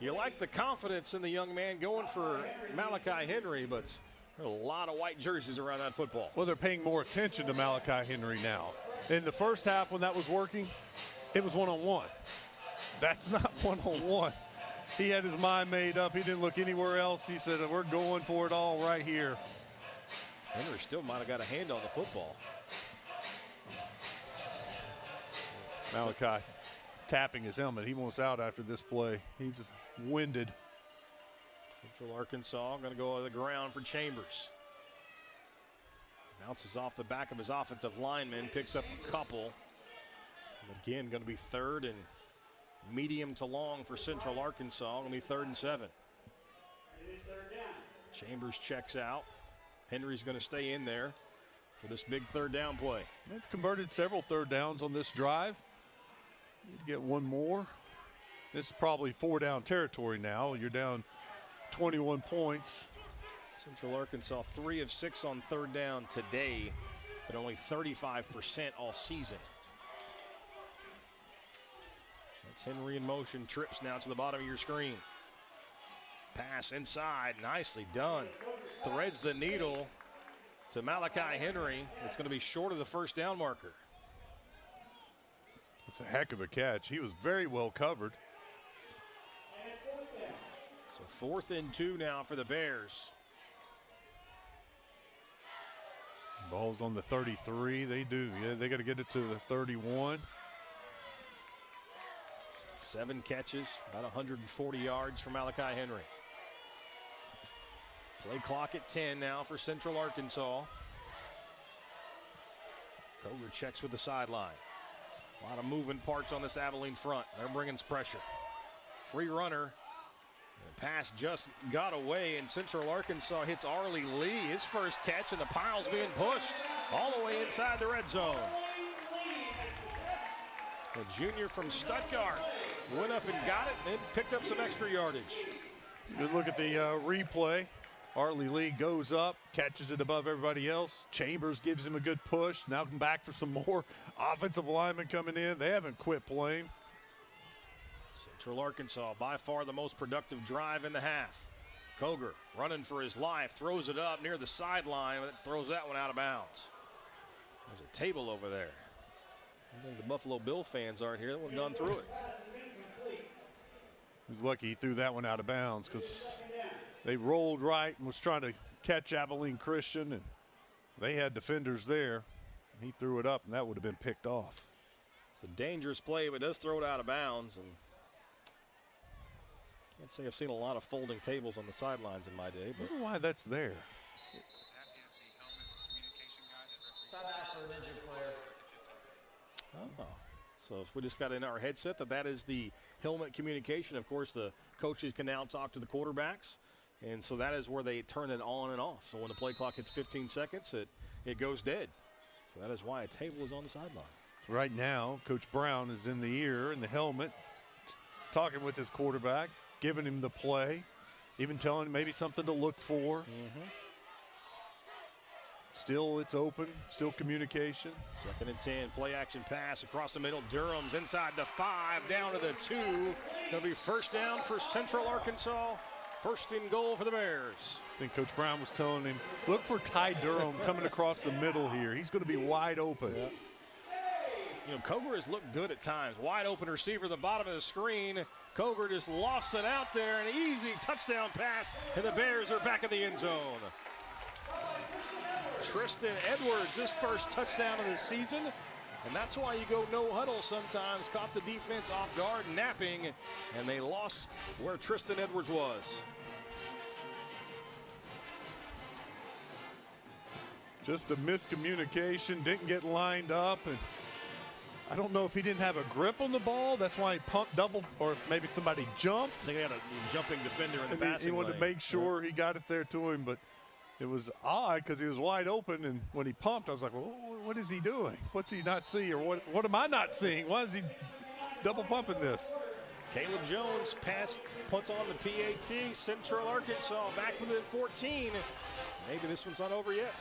You like the confidence in the young man going for Malachi Henry, but A lot of white jerseys around that football. Well, they're paying more attention to Malachi Henry now. In the first half when that was working, it was one-on-one. That's not one-on-one. He had his mind made up. He didn't look anywhere else. He said, we're going for it all right here. Henry still might have got a hand on the football. Malachi tapping his helmet. He wants out after this play. He's just winded. Central Arkansas going to go to the ground for Chambers. Bounces off the back of his offensive lineman, picks up a couple. But again, going to be third and medium to long for Central Arkansas. Going to be 3rd and 7. Chambers checks out. Henry's going to stay in there for this big 3rd down play. They've converted several 3rd downs on this drive. Need to get one more. This is probably 4-down territory now. You're down 21 points. Central Arkansas 3 of 6 on 3rd down today, but only 35% all season. That's Henry in motion. Trips now to the bottom of your screen. Pass inside, nicely done. Threads the needle to Malachi Henry. It's going to be short of the 1st down marker. It's a heck of a catch. He was very well covered. So 4th and 2 now for the Bears. Ball's on the 33. They do. Yeah, they got to get it to the 31. 7 catches, about 140 yards for Malachi Henry. Play clock at 10 now for Central Arkansas. Coger checks with the sideline. A lot of moving parts on this Abilene front. They're bringing pressure. Free runner. The pass just got away, and Central Arkansas hits Arlie Lee. His first catch, and the pile's being pushed all the way inside the red zone. The junior from Stuttgart went up and got it, and then picked up some extra yardage. Good look at the replay. Arlie Lee goes up, catches it above everybody else. Chambers gives him a good push. Now come back for some more offensive linemen coming in. They haven't quit playing. Central Arkansas, by far the most productive drive in the half. Coger running for his life, throws it up near the sideline, but throws that one out of bounds. There's a table over there. I think the Buffalo Bill fans aren't here. That one gone through it. He's lucky he threw that one out of bounds because they rolled right and was trying to catch Abilene Christian, and they had defenders there. He threw it up, and that would have been picked off. It's a dangerous play, but does throw it out of bounds. And can't say I've seen a lot of folding tables on the sidelines in my day. But I wonder why that's there. Oh, so if we just got in our headset that is the helmet communication. Of course, the coaches can now talk to the quarterbacks, and so that is where they turn it on and off. So when the play clock hits 15 seconds, it goes dead. So that is why a table is on the sideline. So right now, Coach Brown is in the ear in the helmet, talking with his quarterback, giving him the play, even telling him maybe something to look for. Still, it's open. Still communication. 2nd and 10. Play action pass across the middle. Durham's inside the 5, down to the 2. Going to be 1st down for Central Arkansas. 1st and goal for the Bears. I think Coach Brown was telling him, look for Ty Durham coming across the middle here. He's going to be wide open. Yep. You know, Coger has looked good at times. Wide open receiver at the bottom of the screen. Coger just lofts it out there. An easy touchdown pass, and the Bears are back in the end zone. Tristan Edwards, his first touchdown of the season, and that's why you go no huddle sometimes. Caught the defense off guard, napping, and they lost where Tristan Edwards was. Just a miscommunication, didn't get lined up, and I don't know if he didn't have a grip on the ball. That's why he pumped double, or maybe somebody jumped. I think they had a jumping defender in the passing He wanted lane. to make sure he got it there to him, but it was odd because he was wide open, and when he pumped, I was like, well, what is he doing? What's he not see, or what am I not seeing? Why is he double pumping this? Caleb Jones puts on the PAT. Central Arkansas back within 14. Maybe this one's not over yet.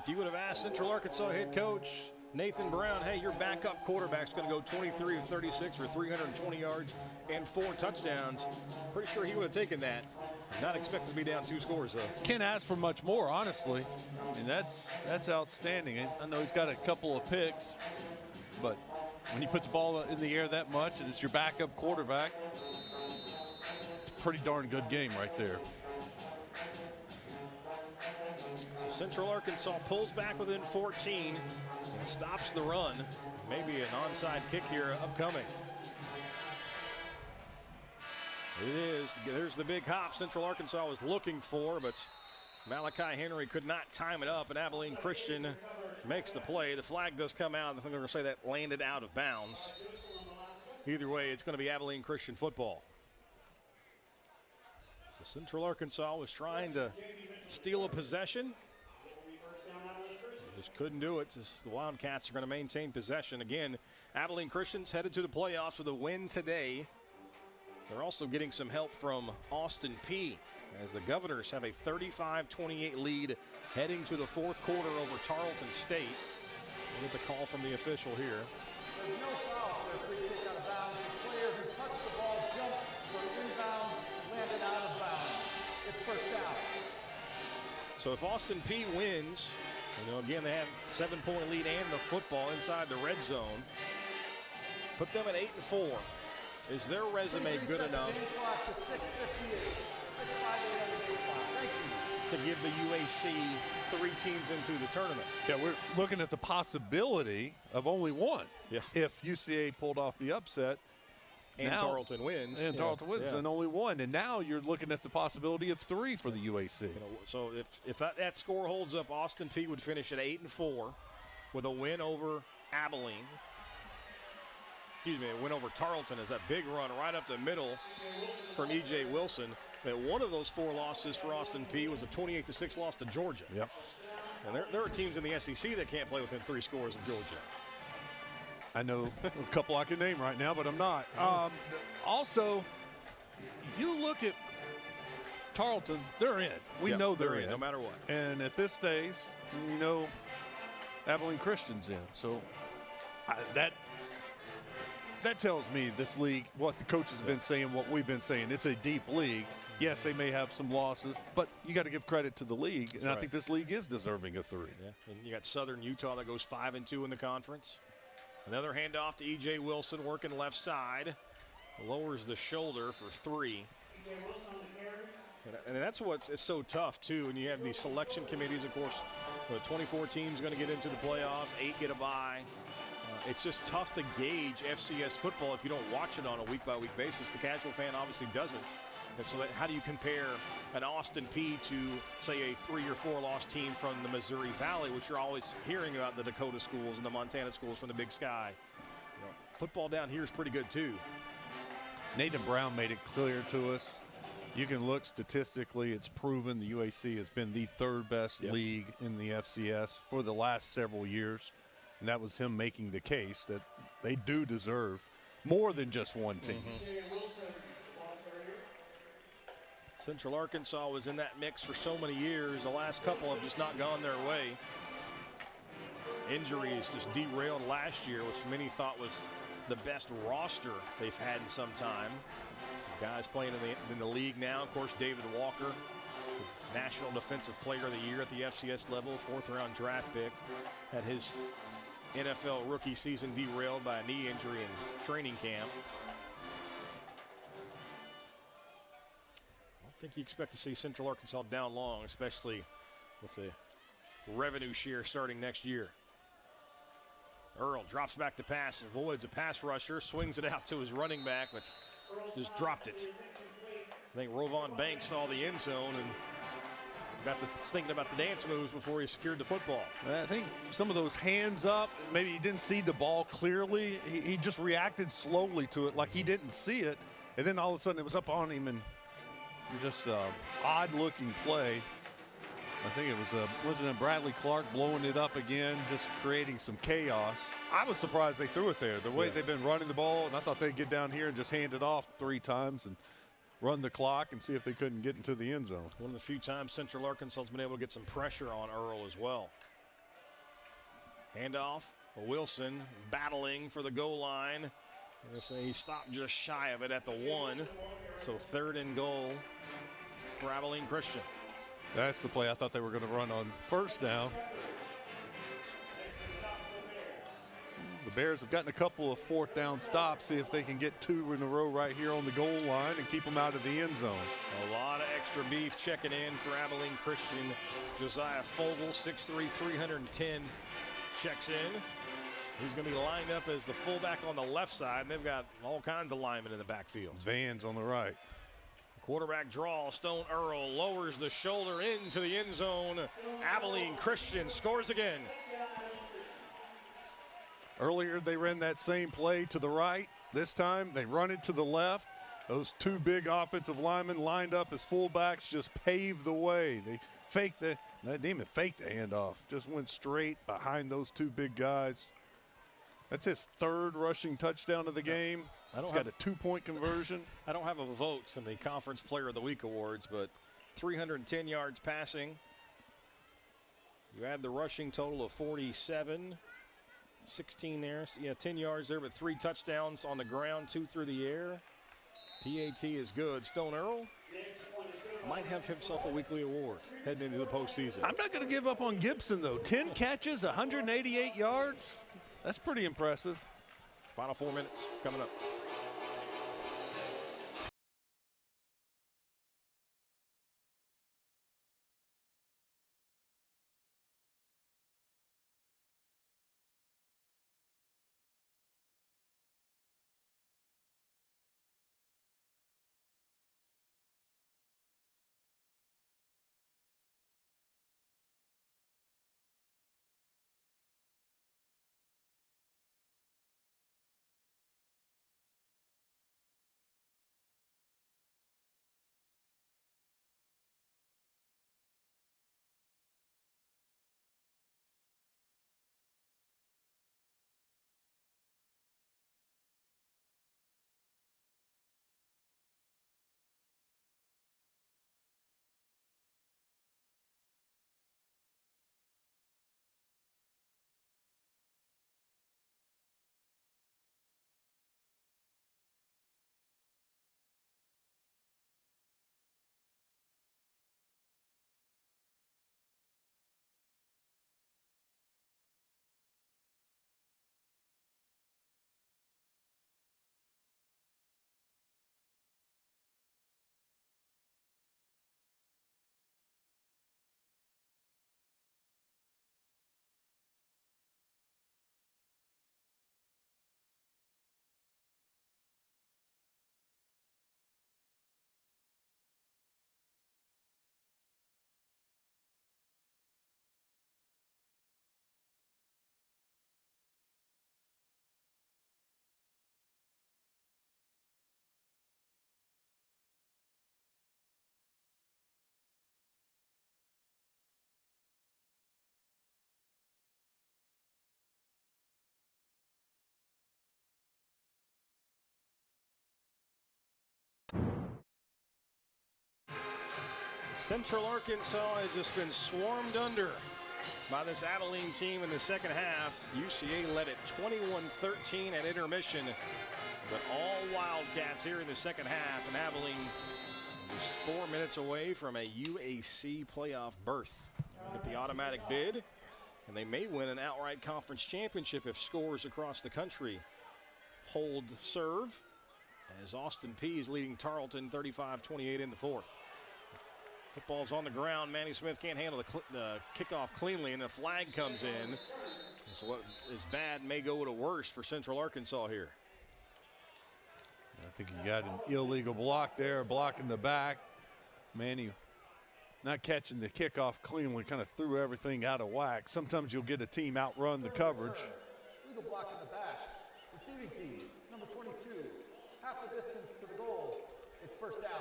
If you would have asked Central Arkansas head coach Nathan Brown, hey, your backup quarterback's going to go 23 of 36 for 320 yards and 4 touchdowns, pretty sure he would have taken that. Not expected to be down 2 scores, though. Can't ask for much more, honestly. I mean, that's outstanding. I know he's got a couple of picks, but when you put the ball in the air that much and it's your backup quarterback, it's a pretty darn good game right there. So Central Arkansas pulls back within 14 and stops the run. Maybe an onside kick here upcoming. It is. There's the big hop Central Arkansas was looking for, but Malachi Henry could not time it up, and Abilene Christian makes the play. The flag does come out. I think they're going to say that landed out of bounds. Either way, it's going to be Abilene Christian football. So Central Arkansas was trying to steal a possession. Just couldn't do it. Just the Wildcats are going to maintain possession. Again, Abilene Christian's headed to the playoffs with a win today. They're also getting some help from Austin Peay as the Governors have a 35-28 lead heading to the 4th quarter over Tarleton State. We'll get the call from the official here. There's no foul for a free kick out of bounds. The player who touched the ball jumped for inbounds, landed out of bounds. It's first down. So if Austin Peay wins, again, they have 7-point lead and the football inside the red zone. Put them at 8-4. Is their resume good enough to give the UAC 3 teams into the tournament? Yeah, we're looking at the possibility of only one. Yeah. If UCA pulled off the upset. And now, Tarleton wins. And Tarleton wins, and only one. And now you're looking at the possibility of 3 for the UAC. So if that score holds up, Austin Peay would finish at 8-4 with a win over Abilene. Excuse me, a win over Tarleton is that big run right up the middle from E.J. Wilson. And one of those 4 losses for Austin Peay was a 28-6 loss to Georgia. Yep. And there are teams in the SEC that can't play within 3 scores of Georgia. I know a couple I can name right now, but I'm not. Also, you look at Tarleton, they're in. We know they're in. No matter what. And if this stays, Abilene Christian's in. So that tells me this league, what the coaches have been saying, what we've been saying, it's a deep league. Yes, they may have some losses, but you got to give credit to the league, and I think this league is deserving of 3. Yeah, and you got Southern Utah that goes 5-2 in the conference. Another handoff to E.J. Wilson working left side. Lowers the shoulder for 3. And that's it's so tough, too, and you have these selection committees, of course. 24 teams going to get into the playoffs, 8 get a bye. It's just tough to gauge FCS football if you don't watch it on a week-by-week basis. The casual fan obviously doesn't. And so how do you compare an Austin Peay to, say, a 3 or 4 loss team from the Missouri Valley, which you're always hearing about the Dakota schools and the Montana schools from the Big Sky? Football down here is pretty good, too. Nathan Brown made it clear to us. You can look statistically, it's proven the UAC has been the 3rd best league in the FCS for the last several years. And that was him making the case that they do deserve more than just one team. Central Arkansas was in that mix for so many years. The last couple have just not gone their way. Injuries just derailed last year, which many thought was the best roster they've had in some time. Some guys playing in the league now. Of course, David Walker, National Defensive Player of the Year at the FCS level, 4th-round draft pick, had his NFL rookie season derailed by a knee injury in training camp. I don't think you expect to see Central Arkansas down long, especially with the revenue share starting next year. Earl drops back to pass, avoids a pass rusher, swings it out to his running back, but just dropped it. I think Rovon Banks saw the end zone and got to thinking about the dance moves before he secured the football. I think some of those hands up, maybe he didn't see the ball clearly. He just reacted slowly to it like he didn't see it. And then all of a sudden it was up on him, and just an odd-looking play. I think it was, wasn't it Bradley Clark blowing it up again, just creating some chaos. I was surprised they threw it there. The way they've been running the ball, and I thought they'd get down here and just hand it off 3 times and run the clock and see if they couldn't get into the end zone. One of the few times Central Arkansas has been able to get some pressure on Earl as well. Handoff. Wilson battling for the goal line. I'm going to say he stopped just shy of it at the 1. So 3rd and goal for Abilene Christian. That's the play I thought they were going to run on first down. The Bears have gotten a couple of 4th down stops. See if they can get 2 in a row right here on the goal line and keep them out of the end zone. A lot of extra beef checking in for Abilene Christian. Josiah Fogle, 6'3", 310, checks in. He's going to be lined up as the fullback on the left side, and they've got all kinds of linemen in the backfield. Vans on the right. Quarterback draw. Stone Earl lowers the shoulder into the end zone. Abilene Christian scores again. Earlier they ran that same play to the right. This time they run it to the left. Those 2 big offensive linemen lined up as fullbacks just paved the way. They faked they didn't even fake the handoff. Just went straight behind those 2 big guys. That's his 3rd rushing touchdown of the game. He's got a 2-point conversion. I don't have a votes in the Conference Player of the Week awards, but 310 yards passing. You add the rushing total of 47. 16 there. So, yeah, 10 yards there, but 3 touchdowns on the ground, 2 through the air. PAT is good. Stone Earl might have himself a weekly award heading into the postseason. I'm not going to give up on Gibson, though. 10 catches, 188 yards. That's pretty impressive. Final 4 minutes coming up. Central Arkansas has just been swarmed under by this Abilene team in the second half. UCA led at 21-13 at intermission, but all Wildcats here in the second half, and Abilene just 4 minutes away from a UAC playoff berth. Get the automatic bid, and they may win an outright conference championship if scores across the country hold serve, as Austin Peay is leading Tarleton 35-28 in the 4th. Football's on the ground. Manny Smith can't handle the kickoff cleanly, and the flag comes in. So what is bad may go to worse for Central Arkansas here. I think he got an illegal block there, blocking the back. Manny not catching the kickoff cleanly, kind of threw everything out of whack. Sometimes you'll get a team outrun the coverage. Legal block in the back. Receiving team, number 22. Half the distance to the goal. It's first down.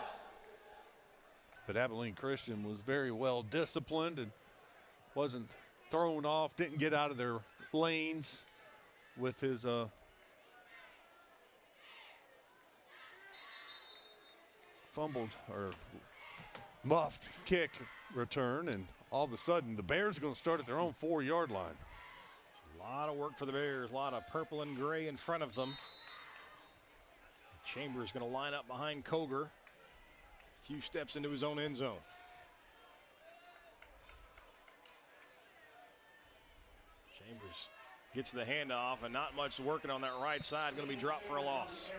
But Abilene Christian was very well disciplined and wasn't thrown off, didn't get out of their lanes with his fumbled or muffed kick return. And all of a sudden, the Bears are going to start at their own 4-yard line. A A lot of work for the Bears. A lot of purple and gray in front of them. Chambers going to line up behind Koger. A few steps into his own end zone. Chambers gets the handoff, and not much working on that right side. Going to be dropped for a loss.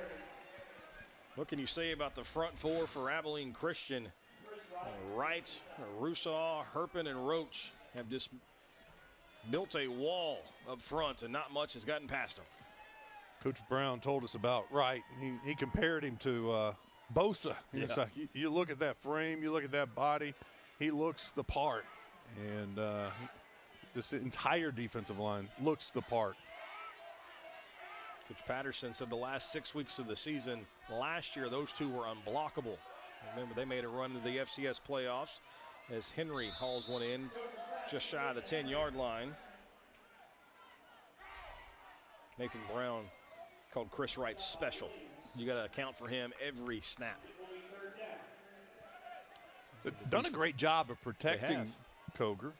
What can you say about the front four for Abilene Christian? Wright, Rusaw, Herpin, and Roach have just built a wall up front, and not much has gotten past them. Coach Brown told us about Wright. He compared him to Bosa. Yeah. It's like you look at that frame, you look at that body, he looks the part. And this entire defensive line looks the part. Coach Patterson said the last 6 weeks of the season last year, those two were unblockable. Remember, they made a run to the FCS playoffs as Henry hauls one in just shy of the 10-yard line. Nathan Brown called Chris Wright special. You got to account for him every snap. They've done a great job of protecting Koger.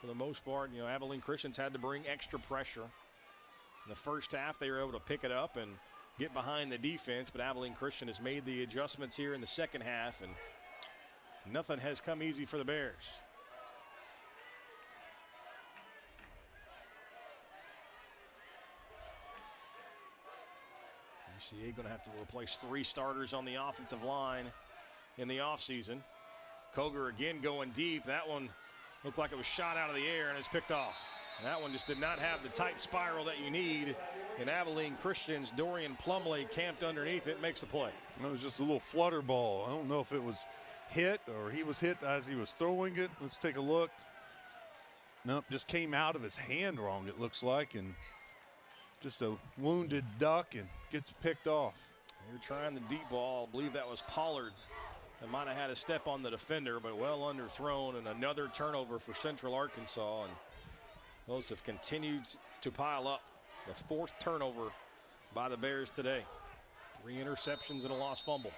For the most part, you know, Abilene Christian's had to bring extra pressure. In the first half, they were able to pick it up and get behind the defense, but Abilene Christian has made the adjustments here in the second half, and nothing has come easy for the Bears. UCA going to have to replace 3 starters on the offensive line in the offseason. Koger again going deep. That one looked like it was shot out of the air and it's picked off. And that one just did not have the tight spiral that you need. And Abilene Christian's Dorian Plumley camped underneath it, makes the play. It was just a little flutter ball. I don't know if it was hit or he was hit as he was throwing it. Let's take a look. Nope, just came out of his hand wrong, it looks like, and just a wounded duck and gets picked off. They're trying the deep ball. I believe that was Pollard that might have had a step on the defender, but well underthrown, and another turnover for Central Arkansas. And those have continued to pile up. The 4th turnover by the Bears today. 3 interceptions and a lost fumble.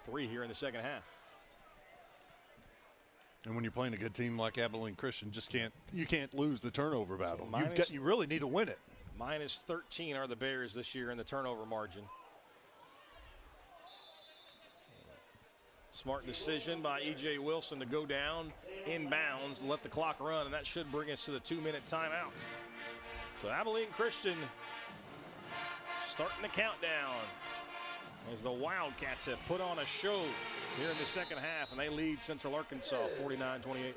3 here in the second half. And when you're playing a good team like Abilene Christian, you can't lose the turnover battle. So you really need to win it. Minus 13 are the Bears this year in the turnover margin. Smart decision by E.J. Wilson to go down inbounds and let the clock run, and that should bring us to the 2-minute timeout. So Abilene Christian starting the countdown as the Wildcats have put on a show here in the second half, and they lead Central Arkansas 49-28.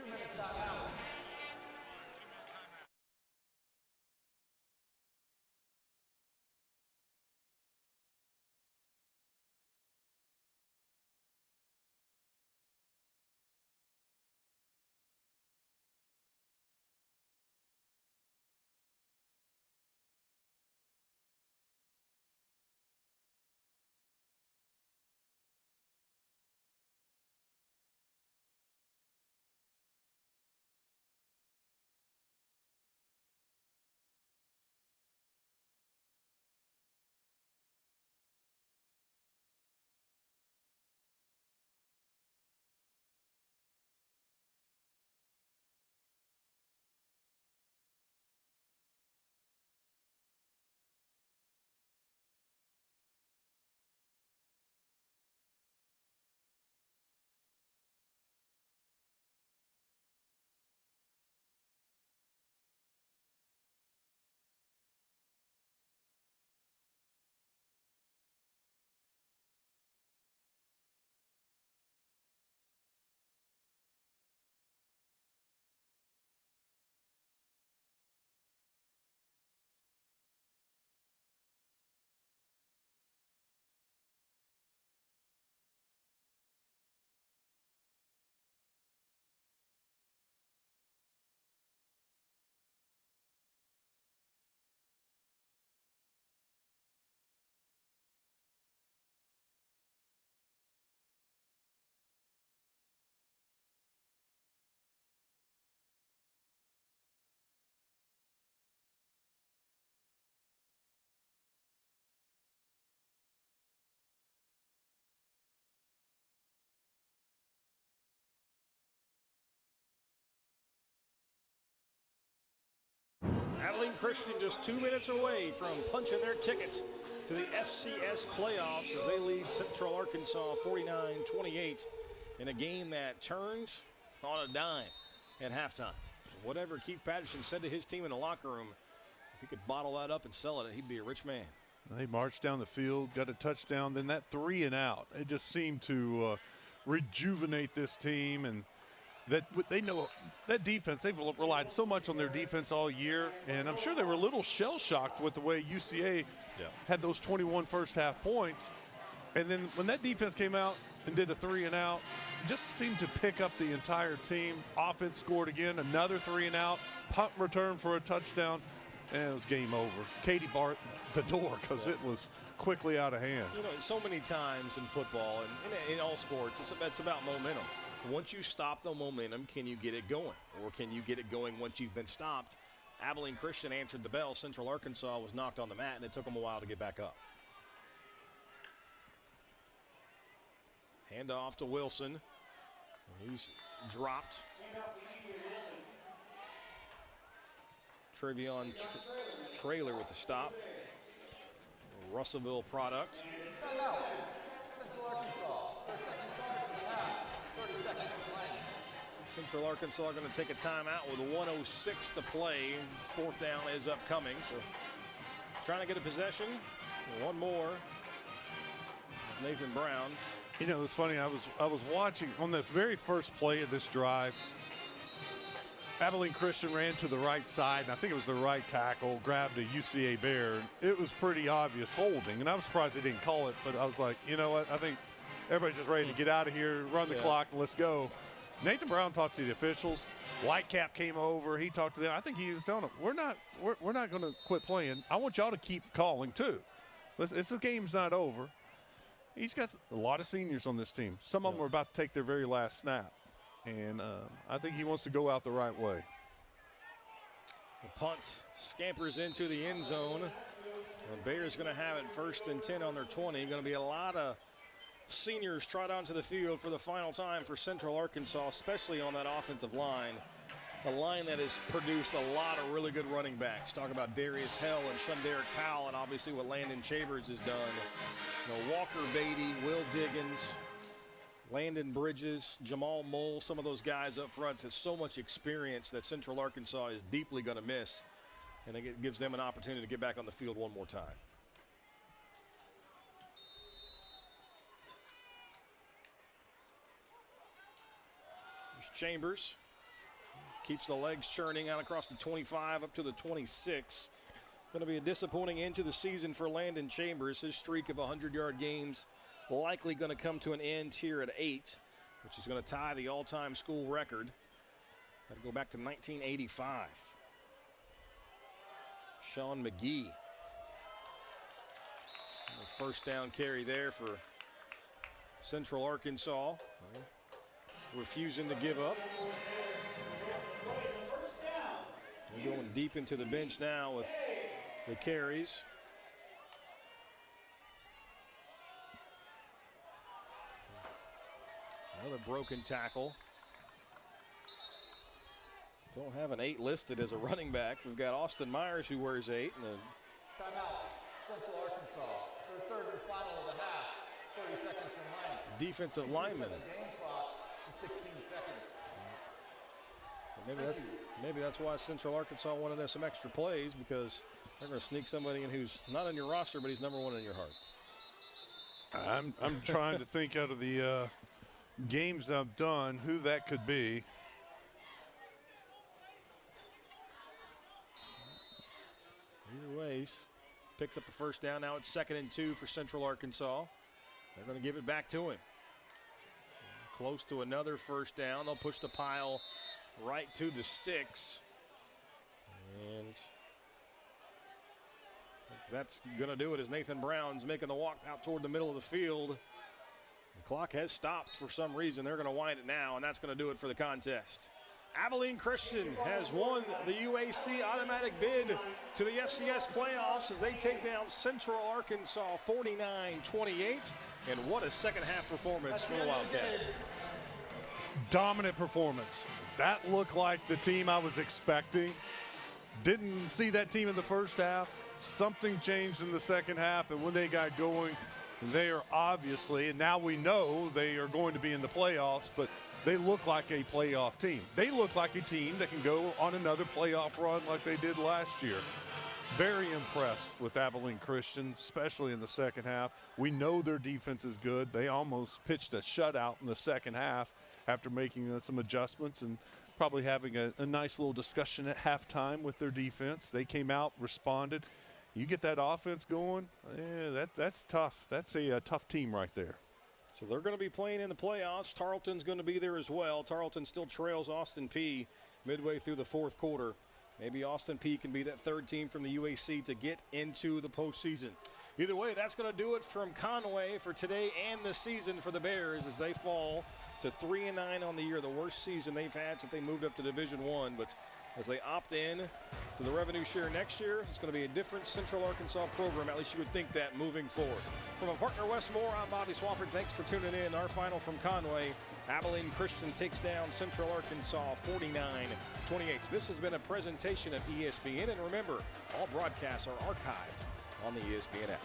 Abilene Christian just 2 minutes away from punching their tickets to the FCS playoffs as they lead Central Arkansas 49-28 in a game that turns on a dime at halftime. Whatever Keith Patterson said to his team in the locker room, if he could bottle that up and sell it, he'd be a rich man. They marched down the field, got a touchdown, then that 3 and out. It just seemed to rejuvenate this team, and that they know that defense, they've relied so much on their defense all year, and I'm sure they were a little shell-shocked with the way UCA had those 21 first-half points. And then when that defense came out and did a 3 and out, just seemed to pick up the entire team. Offense scored again, another 3 and out, punt return for a touchdown, and it was game over. Katie barred the door because it was quickly out of hand. You know, so many times in football and in all sports, it's about momentum. Once you stop the momentum, can you get it going? Or can you get it going once you've been stopped? Abilene Christian answered the bell. Central Arkansas was knocked on the mat, and it took them a while to get back up. Handoff to Wilson. He's dropped. Travion Trailer with the stop. Russellville product. Central Arkansas, their second charge in the half. 30 seconds remaining. Central Arkansas going to take a timeout with 1:06 to play. 4th down is upcoming, so trying to get a possession. One more. Nathan Brown. You know, it's funny. I was watching on the very first play of this drive. Abilene Christian ran to the right side, and I think it was the right tackle, grabbed a UCA Bear. It was pretty obvious holding, and I was surprised they didn't call it, but I was like, you know what? I think everybody's just ready to get out of here, run the clock, and let's go. Nathan Brown talked to the officials. Whitecap came over. He talked to them. I think he was telling them, we're not going to quit playing. I want y'all to keep calling, too. This game's not over. He's got a lot of seniors on this team. Some of them are about to take their very last snap. And I think he wants to go out the right way. The punt scampers into the end zone. The Bears going to have it 1st and 10 on their 20. Going to be a lot of seniors trot onto the field for the final time for Central Arkansas, especially on that offensive line. A line that has produced a lot of really good running backs. Talk about Darius Hell and Shunderick Powell, and obviously what Landon Chambers has done. You know, Walker Beatty, Will Diggins, Landon Bridges, Jamal Mole, some of those guys up front have so much experience that Central Arkansas is deeply going to miss, and it gives them an opportunity to get back on the field one more time. There's Chambers. Keeps the legs churning out across the 25 up to the 26. Going to be a disappointing end to the season for Landon Chambers. His streak of 100-yard games likely going to come to an end here at 8, which is going to tie the all-time school record. Got to go back to 1985. Sean McGee. The 1st down carry there for Central Arkansas. Refusing to give up. They're going deep into the bench now with the carries. Another broken tackle. Don't have an 8 listed as a running back. We've got Austin Myers who wears 8. And timeout, Central Arkansas. Their 3rd and final of the half. 30 seconds remaining. Defensive lineman. Game clock to 16 seconds. So maybe that's why Central Arkansas wanted some extra plays, because they're going to sneak somebody in who's not on your roster, but he's number 1 in your heart. I'm trying to think out of the games I've done who that could be. Either ways, picks up the 1st down. Now it's 2nd and 2 for Central Arkansas. They're going to give it back to him. Close to another 1st down. They'll push the pile right to the sticks. And that's going to do it as Nathan Brown's making the walk out toward the middle of the field. The clock has stopped for some reason. They're going to wind it now, and that's going to do it for the contest. Abilene Christian has won the UAC automatic bid to the FCS playoffs as they take down Central Arkansas 49-28. And what a second-half performance for the Wildcats. Dominant performance. That looked like the team I was expecting. Didn't see that team in the first half. Something changed in the second half, and when they got going, they are obviously, and now we know they are going to be in the playoffs, but they look like a playoff team. They look like a team that can go on another playoff run like they did last year. Very impressed with Abilene Christian, especially in the second half. We know their defense is good. They almost pitched a shutout in the second half after making some adjustments and probably having a nice little discussion at halftime with their defense. They came out, responded. You get that offense going, that's tough. That's a tough team right there. So they're going to be playing in the playoffs. Tarleton's going to be there as well. Tarleton still trails Austin Peay midway through the fourth quarter. Maybe Austin Peay can be that third team from the UAC to get into the postseason. Either way, that's going to do it from Conway for today and the season for the Bears as they fall to 3-9 on the year, the worst season they've had since they moved up to Division I. But as they opt in to the revenue share next year, it's going to be a different Central Arkansas program. At least you would think that moving forward. From a partner Westmore, I'm Bobby Swafford. Thanks for tuning in. Our final from Conway. Abilene Christian takes down Central Arkansas 49-28. This has been a presentation of ESPN. And remember, all broadcasts are archived on the ESPN app.